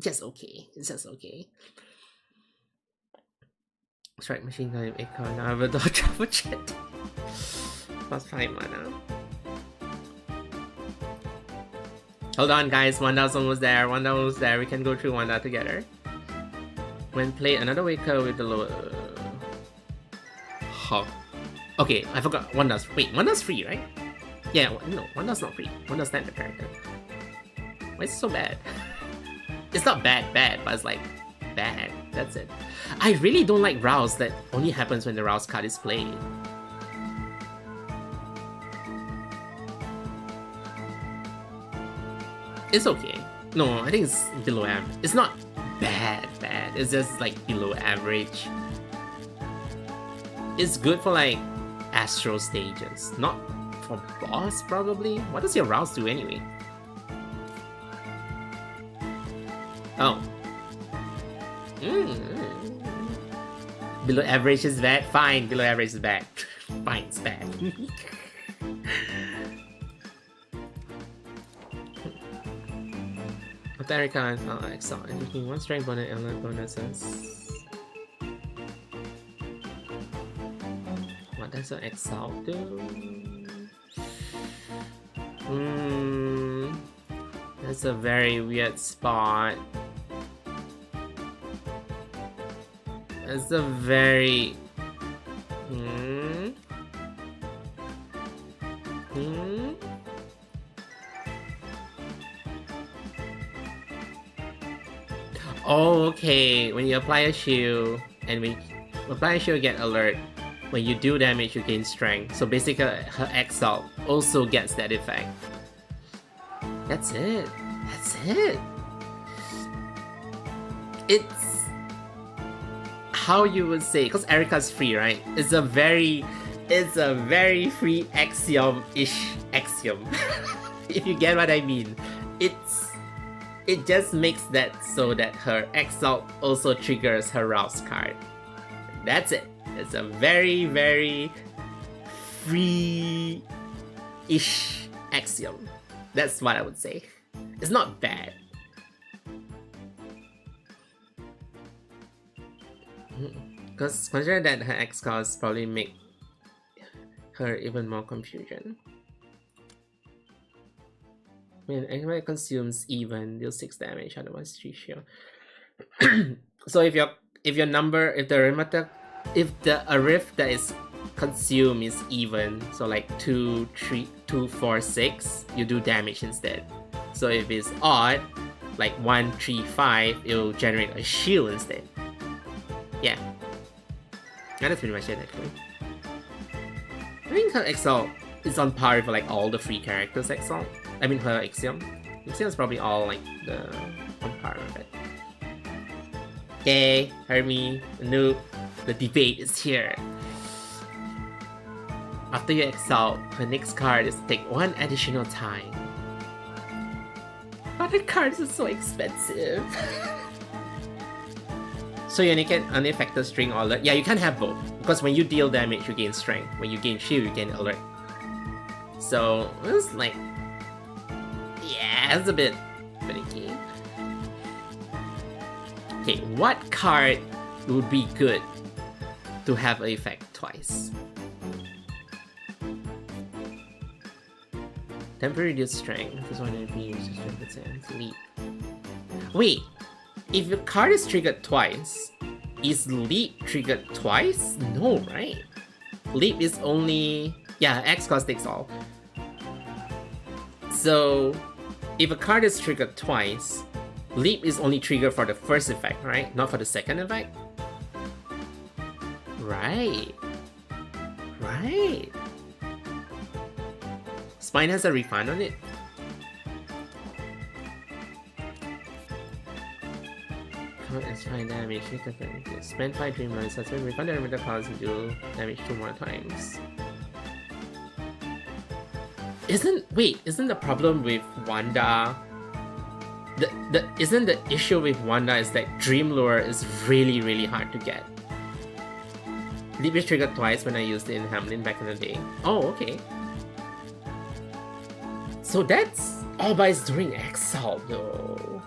just okay. It's just okay. Strike machine gun echo now with the travel jet. Plus 5 mana. Hold on, guys. Wanda's almost there. We can go through Wanda together. When played, another Waker with the lower. Huh. Okay, I forgot. Wanda's free, right? Yeah, no, Wanda's not free. Wanda's standard character. Why is it so bad? It's not bad, but it's like bad. That's it. I really don't like Rouse that only happens when the Rouse card is played. It's okay. No, I think it's below average. It's not bad. It's just like below average. It's good for like Astro stages, not for boss probably. What does your Rouse do anyway? Oh. Below average is bad? Fine, below average is bad. Fine, it's bad. America and Exile. Anything one strength bonus and bonuses. What does an Exile do? That's a very weird spot. It's a very... Oh, okay. When you apply a shield, and when you apply a shield, get alert. When you do damage, you gain strength. So basically, her Exalt also gets that effect. That's it. That's it. It's how you would say, because Erica's free, right? It's a very free axiom-ish axiom. If you get what I mean. It just makes that so that her Exalt also triggers her Rouse card. That's it. It's a very free-ish axiom. That's what I would say. It's not bad. Because consider that her X cards probably make her even more confusion. When anybody consumes even, deal 6 damage, otherwise 3 shield. So if the Arif that is consumed is even, so like 2, 3, 2, 4, 6, you do damage instead. So if it's odd, like 1, 3, 5, it'll generate a shield instead. Yeah. That's pretty much it actually. I think her Exalt is on par with like all the free characters Exalt. I mean her Axiom. Axiom is probably all like on par with it. Okay, Hermie, Noob, the debate is here. After you Exalt, her next card is to take 1 additional time. But the cards are so expensive. So you only get unaffected string or alert. Yeah, you can't have both. Because when you deal damage, you gain strength. When you gain shield, you gain alert. So it's like, yeah, it's a bit finicky. Okay, what card would be good to have an effect twice? Temporary reduced strength. This is one that be used to strength leap. Wait, if your card is triggered twice, is leap triggered twice? No, right? Leap is only, yeah, X cost takes all. So if a card is triggered twice, leap is only triggered for the first effect, right? Not for the second effect? Right. Right. Spine has a refund on it. Count as 5 damage. Spend 5 dream lines. Suspend refund the elemental cards and do damage 2 more times. Isn't the problem with Wanda? Isn't the issue with Wanda is that Dream Lure is really hard to get. Leap is triggered twice when I used it in Hamlin back in the day. Oh, okay. So that's all, but it's during Exile though.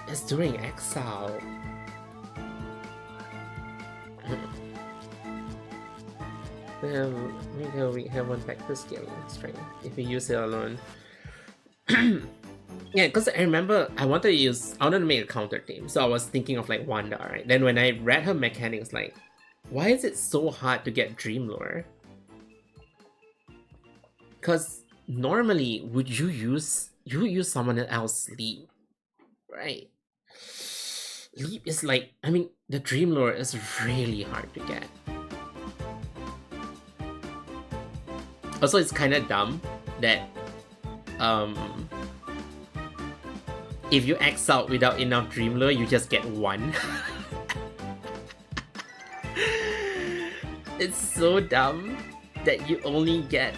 It's during Exile. We have one factor scaling strength if we use it alone. Yeah, because I remember I wanted to make a counter team, so I was thinking of like Wanda, right? Then when I read her mechanics, like, why is it so hard to get Dream Lure? Because normally, would you use someone else's leap, right? Leap is like, I mean, the Dream Lure is really hard to get. Also, it's kind of dumb that if you X out without enough Dream Lure, you just get 1. It's so dumb that you only get.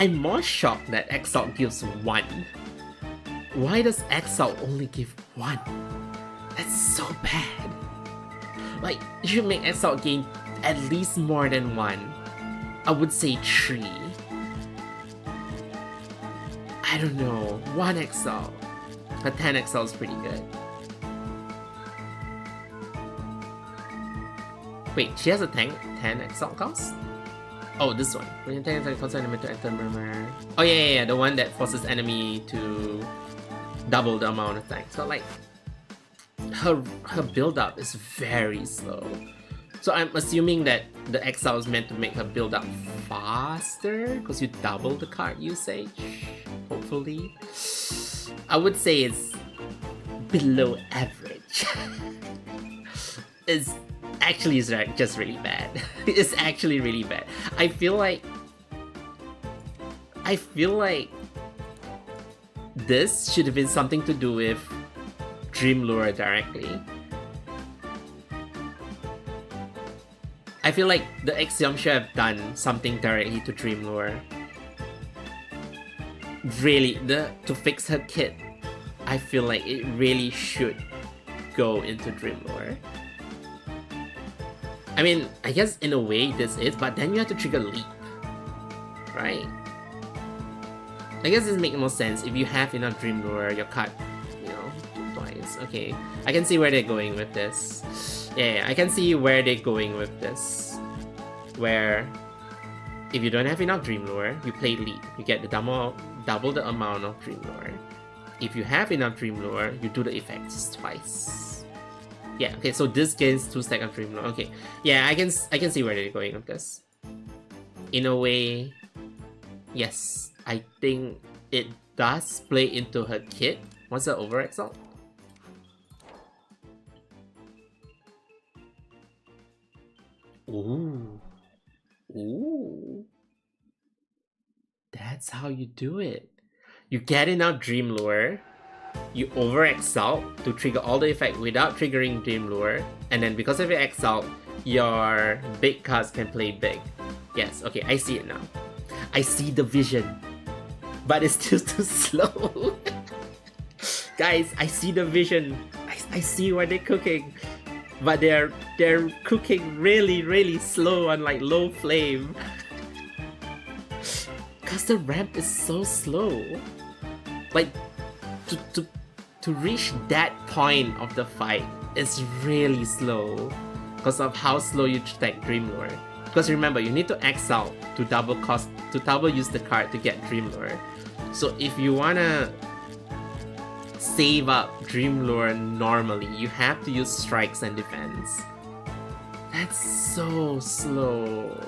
I'm more shocked that Exalt gives 1. Why does Exalt only give 1? That's so bad. Like, you should make Exalt gain at least more than 1. I would say 3. I don't know. 1 Exalt. But 10 Exalt is pretty good. Wait, she has a 10 Exalt cost? Oh, this one. When you attack, it causes enemy to enter murmur. Oh yeah, the one that forces enemy to double the amount of attack. So like, her build up is very slow. So I'm assuming that the Exile is meant to make her build up faster because you double the card usage. Hopefully, I would say it's below average. It's actually just really bad. It's actually really bad. I feel like this should have been something to do with Dream Lure directly. I feel like the Axiom should have done something directly to Dream Lure. Really, to fix her kit, I feel like it really should go into Dream Lure. I mean, I guess in a way this is, but then you have to trigger leap, right? I guess this makes more sense if you have enough Dream Lure, your card, you know, do twice. Okay, I can see where they're going with this. Yeah, I can see where they're going with this. Where, if you don't have enough Dream Lure, you play leap. You get the double the amount of Dream Lure. If you have enough Dream Lure, you do the effects twice. Yeah, okay, so this gains 2 stacks of Dream Lure. Okay, yeah, I can see where they're going with this. In a way, yes, I think it does play into her kit. What's the over Exalt? Ooh. Ooh. That's how you do it. You get enough Dream Lure, you over Exalt to trigger all the effect without triggering Dream Lure, and then because of your Exalt, your big cards can play big. Yes, okay, I see it now. I see the vision. But it's still too slow. Guys, I see the vision. I see what they're cooking. But they're cooking really slow on like low flame. Cause the ramp is so slow. Like to reach that point of the fight is really slow because of how slow you stack Dream Lure. Because remember, you need to exile to double use the card to get Dream Lure. So if you wanna save up Dream Lure normally, you have to use strikes and defense. That's so slow.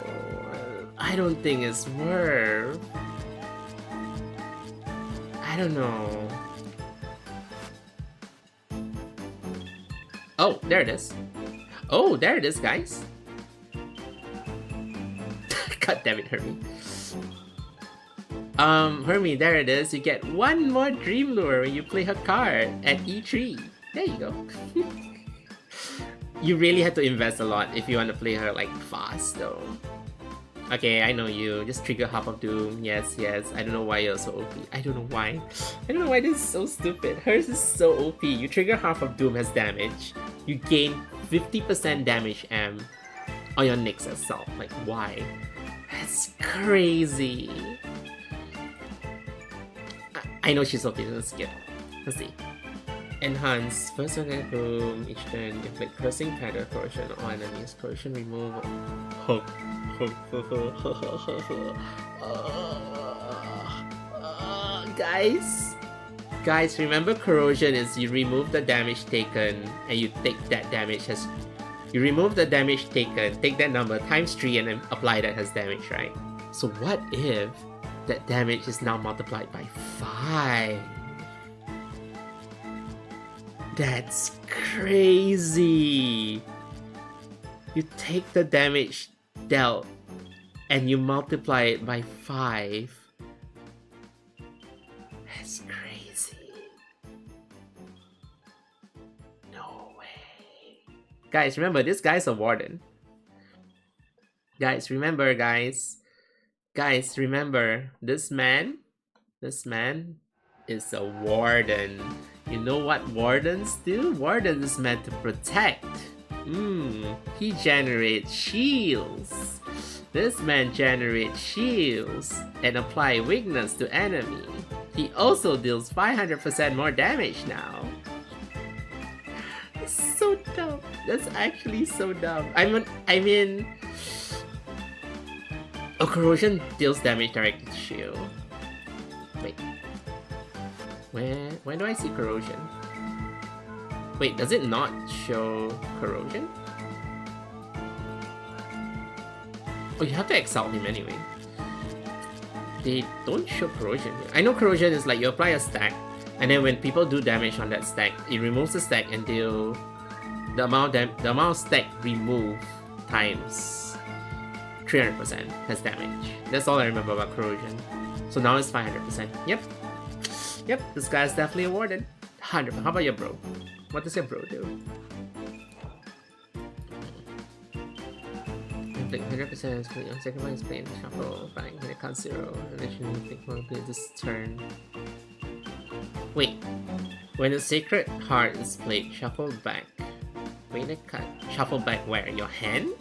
I don't think it's worth. I don't know. Oh, there it is. Oh, there it is, guys. God damn it, Hermie. Hermie, there it is. You get one more Dream Lure when you play her card at E3. There you go. You really have to invest a lot if you want to play her like fast though. Okay, I know you. Just trigger Half of Doom. Yes. I don't know why you're so OP. I don't know why. This is so stupid. Hers is so OP. You trigger Half of Doom has damage. You gain 50% damage on your Nyx Assault. Like, why? That's crazy. I know she's OP. Let's skip. Let's see. Enhance. First one at boom. Each turn, inflict cursing pattern corrosion on enemies. Corrosion removal. Guys, remember corrosion is you remove the damage taken and you take that damage as you remove the damage taken, take that number times 3 and then apply that as damage, right? So what if that damage is now multiplied by 5? That's crazy. You take the damage dealt and you multiply it by 5. That's crazy. No way. Guys, remember, this guy's a warden. Guys, remember, this man is a warden. You know what wardens do? Wardens is meant to protect. He generates shields. This man generates shields and apply weakness to enemy. He also deals 500% more damage now. That's so dumb. That's actually so dumb. I mean, corrosion deals damage directly to shield. Wait. Where do I see corrosion? Wait, does it not show corrosion? Oh, you have to exile him anyway. They don't show corrosion here. I know corrosion is like you apply a stack, and then when people do damage on that stack, it removes the stack and deal the amount of stack removed times 300% has damage. That's all I remember about corrosion. So now it's 500%. Yep, this guy's definitely awarded. 100%. How about your bro? What does your bro do? Inflict 100% on second one is playing shuffle, bang, when it counts 0, and then you inflict more play this turn. Wait, when a Sacred Heart is played, shuffle back. Wait a cut. Shuffle back where? Your hand?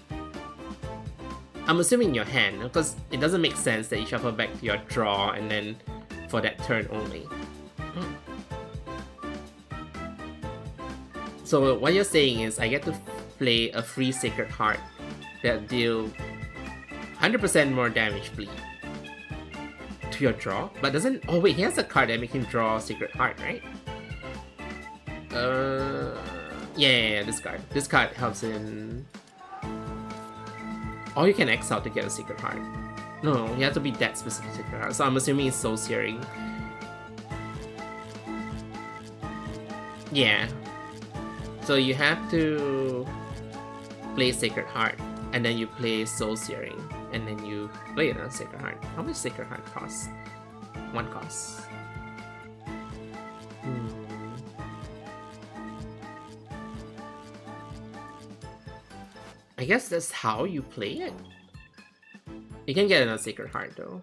I'm assuming your hand, because it doesn't make sense that you shuffle back to your draw and then for that turn only. So what you're saying is I get to play a free Sacred Heart that deal 100% more damage bleed to your draw, but doesn't... Oh wait, he has a card that makes him draw Sacred Heart, right? Yeah, this card. This card helps in... Or you can exile to get a Sacred Heart. No, you have to be that specific Sacred Heart, so I'm assuming it's Soul Searing. Yeah. So you have to play Sacred Heart, and then you play Soul Searing, and then you play another Sacred Heart. How much Sacred Heart costs? 1 cost. I guess that's how you play it. You can get another Sacred Heart though.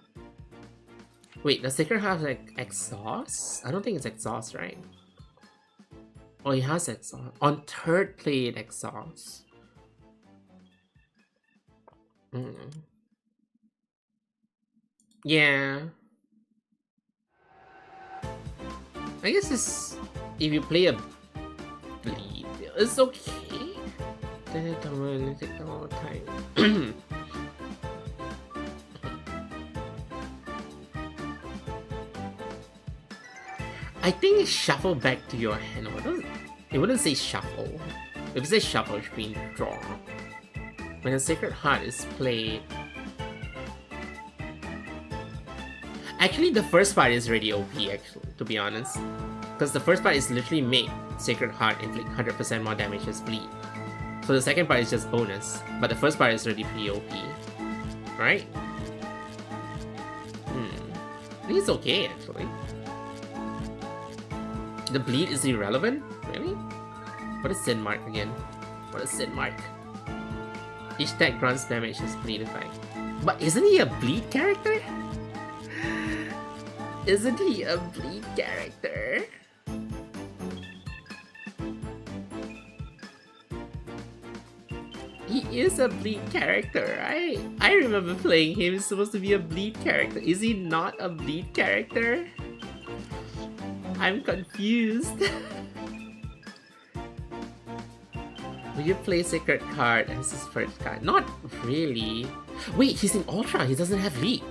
Wait, the Sacred Heart is like exhaust? I don't think it's exhaust, right? Oh, he has exhaust. On third plate exhaust. Yeah. I guess it's... if you play a bleed, it's okay. Don't really take a long time. I think shuffle back to your hand. It wouldn't say shuffle. If it says shuffle, it should be draw. When a Sacred Heart is played... Actually, the first part is already OP, actually, to be honest. Because the first part is literally make Sacred Heart inflict 100% more damage as bleed. So the second part is just bonus. But the first part is already pretty OP. Right? I think it's okay, actually. The bleed is irrelevant? Really? What is Sin Mark again? What is Sin Mark? Each tag grants damage as bleed effect. But isn't he a bleed character? Isn't he a bleed character? He is a bleed character, right? I remember playing him. He's supposed to be a bleed character. Is he not a bleed character? I'm confused. Will you play Sacred Card as his first card? Not really. Wait, he's in Ultra. He doesn't have lead.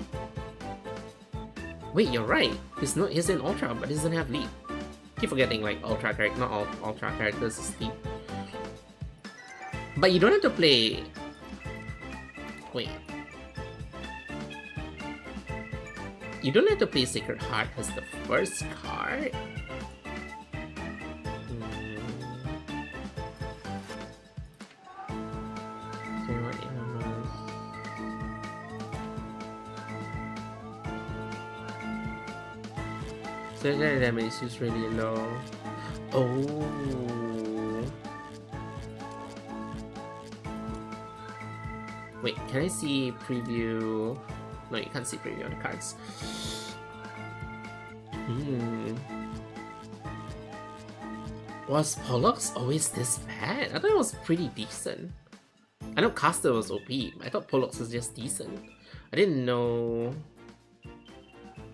Wait, you're right. He's in Ultra, but he doesn't have lead. Keep forgetting like Ultra character, not all Ultra characters is lead. But you don't have to play. Wait. You don't have to play Sacred Heart as the first card. So the damage is really low. Oh. Wait, can I see preview? No, you can't see preview on the cards. Was Pollux always this bad? I thought it was pretty decent. I know Caster was OP, but I thought Pollux was just decent. I didn't know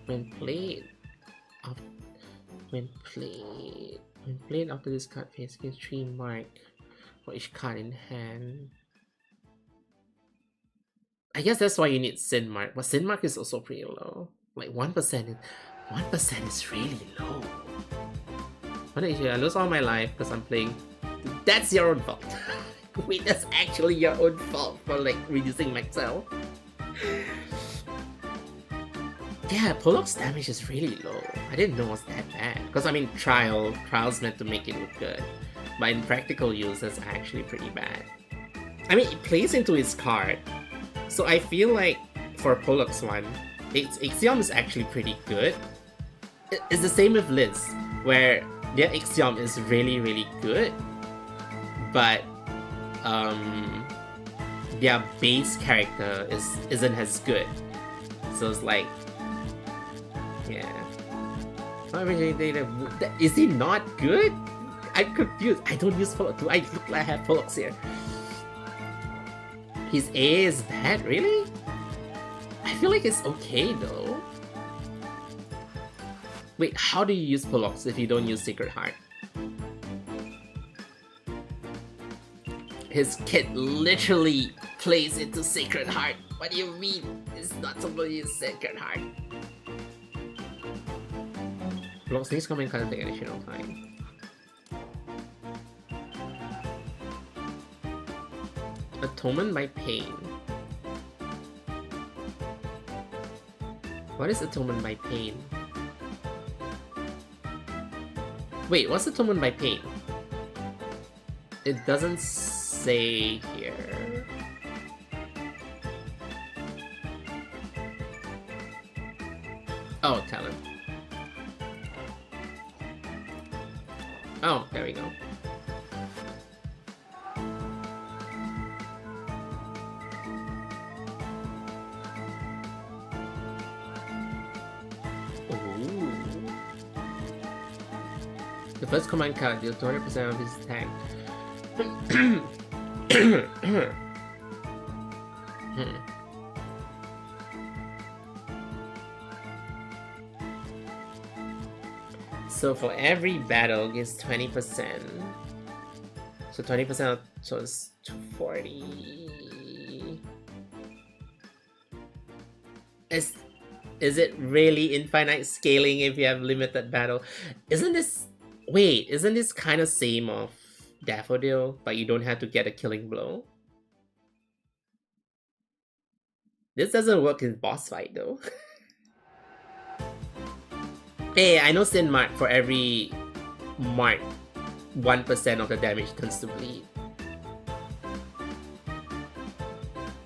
when played. When played after this card phase, gains 3 mark for each card in hand. I guess that's why you need Sin Mark, but Sin Mark is also pretty low. Like 1% is really low. What if I lose all my life because I'm playing? That's your own fault. Wait, that's actually your own fault for like reducing max health. Yeah, Pollux damage is really low. I didn't know it was that bad. Because I mean, Trial's meant to make it look good. But in practical use, that's actually pretty bad. I mean, it plays into his card. So I feel like for Pollux one, its Axiom is actually pretty good. It's the same with Liz, where their Axiom is really, really good. But their base character isn't as good. So it's like, yeah. Is he not good? I'm confused. I don't use Pollux. Do I look like I have Pollux here? His A is bad, really? I feel like it's okay though. Wait, how do you use Pollux if you don't use Sacred Heart? His kit literally plays into Sacred Heart. What do you mean? It's not supposed to use Sacred Heart. Pollux needs to come in kind of take additional time. Atonement by Pain. What is Atonement by Pain? Wait, what's Atonement by Pain? It doesn't say here. Oh, talent. Oh, there we go. The first command card deals 200% of his attack. So for every battle gives 20%. So 20% so it's 240. Is it really infinite scaling if you have limited battle? Isn't this kind of same of Daffodil, but you don't have to get a killing blow? This doesn't work in boss fight though. Hey, I know Sin Mark, for every mark, 1% of the damage turns to bleed.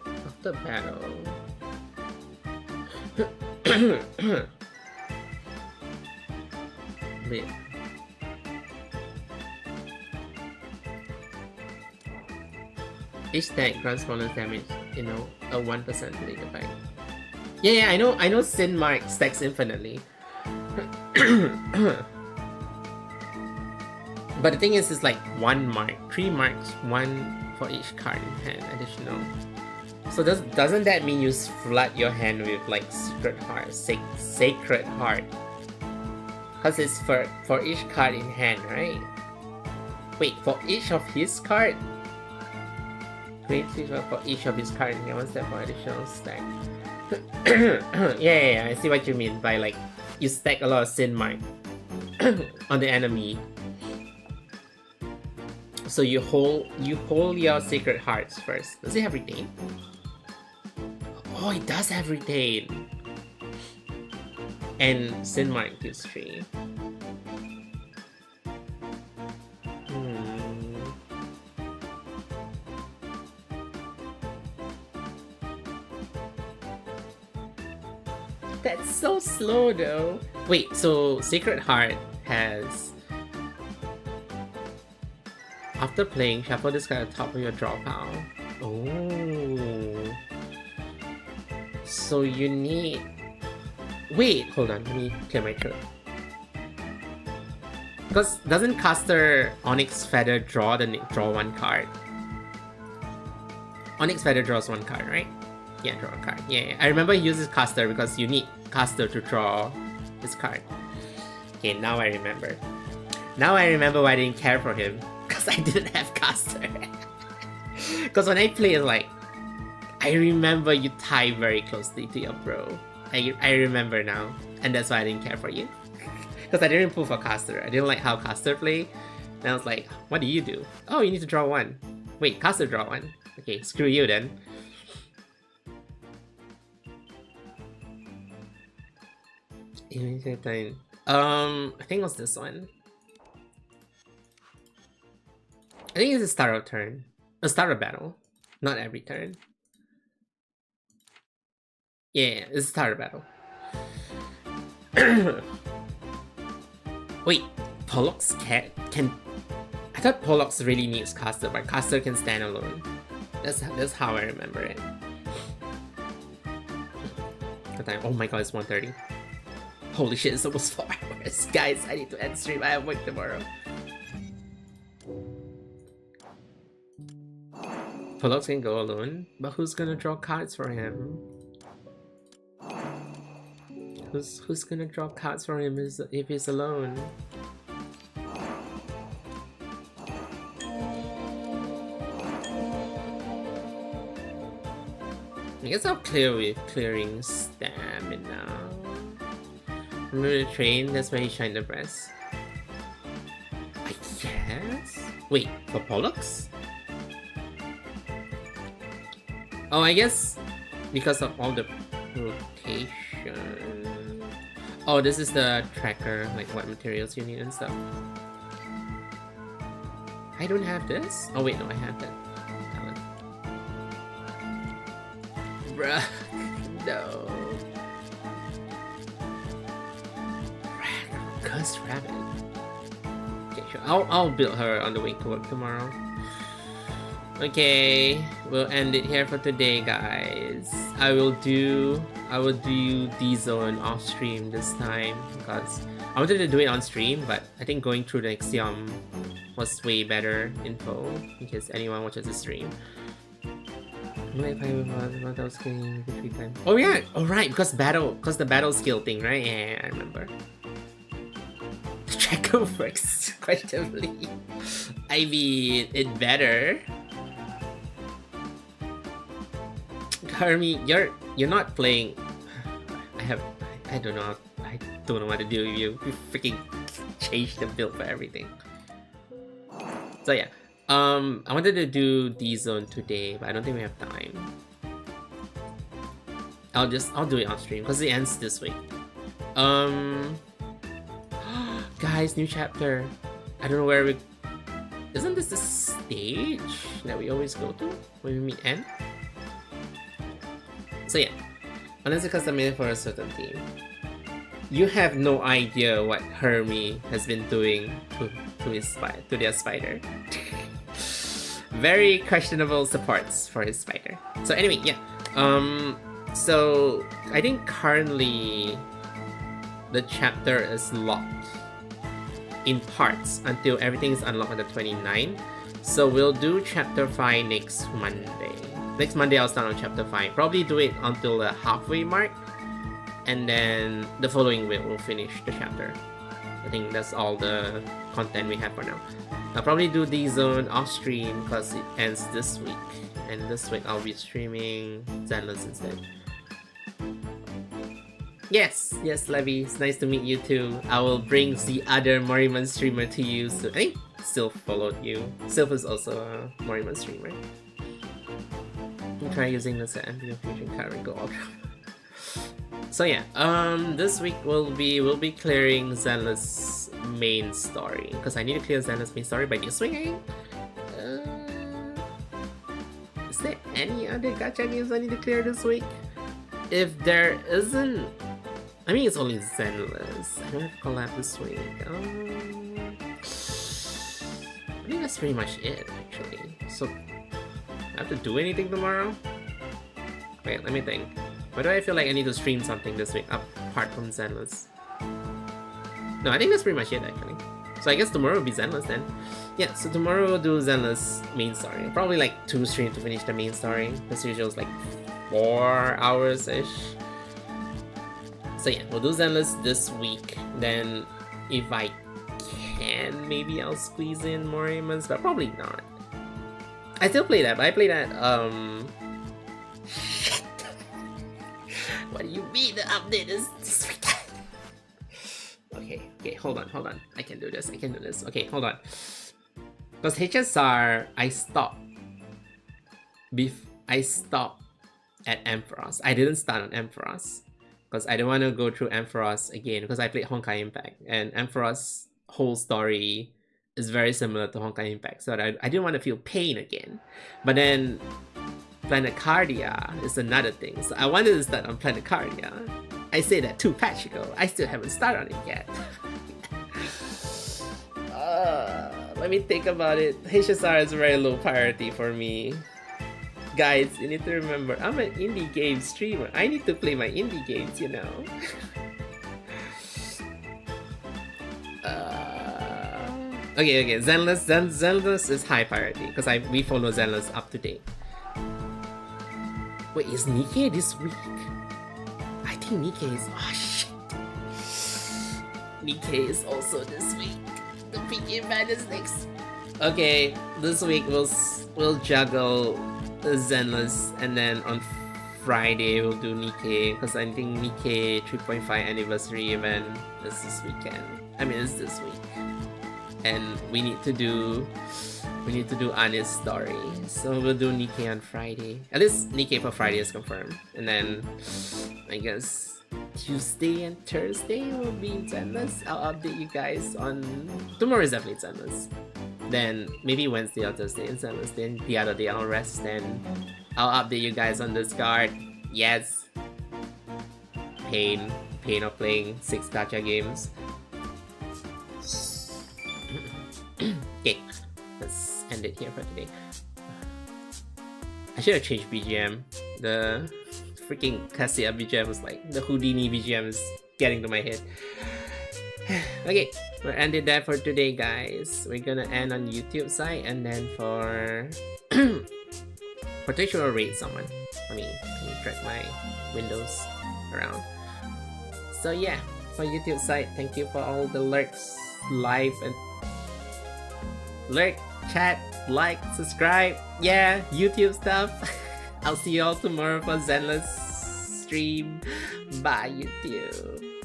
After battle. Wait. Each stack grants bonus damage, a 1% bleed effect. Yeah, I know Sin Mark stacks infinitely. But the thing is, it's like 1 mark, 3 marks, 1 for each card in hand additional. So doesn't that mean you flood your hand with like Secret Heart, Sacred Heart? Because it's for each card in hand, right? Wait, for each of his card? Wait, for each of his card in hand, what's that for additional stack? yeah, I see what you mean by like, you stack a lot of Sin Mark on the enemy. So you hold your Sacred Hearts first. Does it have retain? Oh, it does have retain. And Sin Mark gives 3. That's so slow though. Wait, so Sacred Heart has... After playing, shuffle this card at the top of your draw pile. Oh. So you need... Wait, hold on, let me clear my throat. Because doesn't caster Onyx Feather draw 1 card? Onyx Feather draws 1 card, right? Yeah, draw a card. Yeah, I remember he uses caster because you need caster to draw this card. Okay, now I remember. Now I remember why I didn't care for him. Because I didn't have caster. Because when I play, like, I remember you tie very closely to your bro. I remember now. And that's why I didn't care for you. Because I didn't pull for caster. I didn't like how caster play. And I was like, what do you do? Oh, you need to draw 1. Wait, caster draw 1. Okay, screw you then. I think it was this one. I think it's a start of turn. A start of battle. Not every turn. Yeah, it's a start of battle. Wait, Pollux can... I thought Pollux really needs caster, but caster can stand alone. That's how I remember it. Oh my god, it's 1:30. Holy shit, it's almost 4 hours. Guys, I need to end stream. I have work tomorrow. Pollux can go alone, but who's gonna draw cards for him? Who's gonna draw cards for him if he's alone? I guess I'll clear with clearing stamina. Remember the train? That's where he shined the breast. I guess? Wait, for Pollux? Oh, I guess because of all the rotation. Oh, this is the tracker, like what materials you need and stuff. I don't have this? Oh wait, no, I have that. Talent. Bruh, no. Cursed rabbit. Okay, sure. I'll build her on the way to work tomorrow. Okay, we'll end it here for today, guys. I will do D-Zone off stream this time because I wanted to do it on stream, but I think going through the Axiom was way better info in case anyone watches the stream. Oh yeah, right, because the battle skill thing, right? Yeah, I remember. Draco works questionably. I mean, it better. Hermie, you're not playing. I don't know what to do with you. You freaking changed the build for everything. So yeah, I wanted to do D-Zone today, but I don't think we have time. I'll do it on stream because it ends this week. Guys, new chapter. I don't know where we. Isn't this the stage that we always go to when we meet N? So yeah, unless it's custom-made for a certain team. You have no idea what Hermie has been doing to their spider. Very questionable supports for his spider. So anyway, yeah. So I think currently the chapter is locked in parts until everything is unlocked on the 29th. So we'll do chapter 5 next Monday. Next Monday I'll start on chapter 5. Probably do it until the halfway mark. And then the following week we'll finish the chapter. I think that's all the content we have for now. I'll probably do D-Zone off stream because it ends this week. And this week I'll be streaming Zenless instead. Yes, Levy, it's nice to meet you too. I will bring the other Morimens streamer to you soon. I think Sylph followed you. Sylph is also a Morimens streamer. Try using this ambient fusion card go ultra. So yeah, this week we'll be clearing Zenless main story because I need to clear Zenless main story by this week. Is there any other gacha games I need to clear this week? If there isn't, I mean it's only Zenless. I don't have collab this week. I think that's pretty much it actually. So I have to do anything tomorrow? Wait, let me think. Why do I feel like I need to stream something this week apart from Zenless? No, I think that's pretty much it actually. So I guess tomorrow will be Zenless then. Yeah, so tomorrow we'll do Zenless main story. Probably like 2 streams to finish the main story. As usual, it's like 4 hours-ish. So yeah, we'll do Zenless this week. Then if I can, maybe I'll squeeze in Morimens, but probably not. I still play that, but I play that, Shit. What do you mean the update is this weekend? Okay, hold on. I can do this. Okay, hold on. Because HSR, I stopped at Ampharos. I didn't start on Ampharos. Because I don't want to go through Ampharos again, because I played Honkai Impact. And Ampharos' whole story is very similar to Honkai Impact, so I didn't want to feel pain again. But then Planet Cardia is another thing, so I wanted to start on Planet Cardia. I said that 2 patches ago. I still haven't started on it yet. Let me think about it. HSR is a very low priority for me. Guys, you need to remember, I'm an indie game streamer. I need to play my indie games, you know. Okay, Zenless is high priority because we follow Zenless up to date. Wait, is Nikkei this week? I think Nikkei is. Oh shit! Nikkei is also this week. The PK ban is next. Okay, this week we'll juggle Zenless, and then on Friday we'll do Nikkei because I think Nikkei 3.5 anniversary event is this weekend. I mean, it's this week. And we need to do Ani's story, so we'll do Nikkei on Friday. At least Nikkei for Friday is confirmed, and then I guess Tuesday and Thursday will be Zenless. I'll update you guys on tomorrow is definitely Zenless. Then maybe Wednesday or Thursday is Zenless. Then the other day I'll rest. Then I'll update you guys on this card. Yes, pain of playing 6 gacha games. Okay, let's end it here for today. I should have changed BGM. The freaking Cassia BGM was like the Houdini BGM is getting to my head. Okay, we're ending that for today, guys. We're gonna end on YouTube side, and then for potential raid someone. Let me track my windows around. So yeah, for YouTube side, thank you for all the lurks, live and lurk, chat, like, subscribe. Yeah, YouTube stuff. I'll see you all tomorrow for Zenless stream. Bye, YouTube.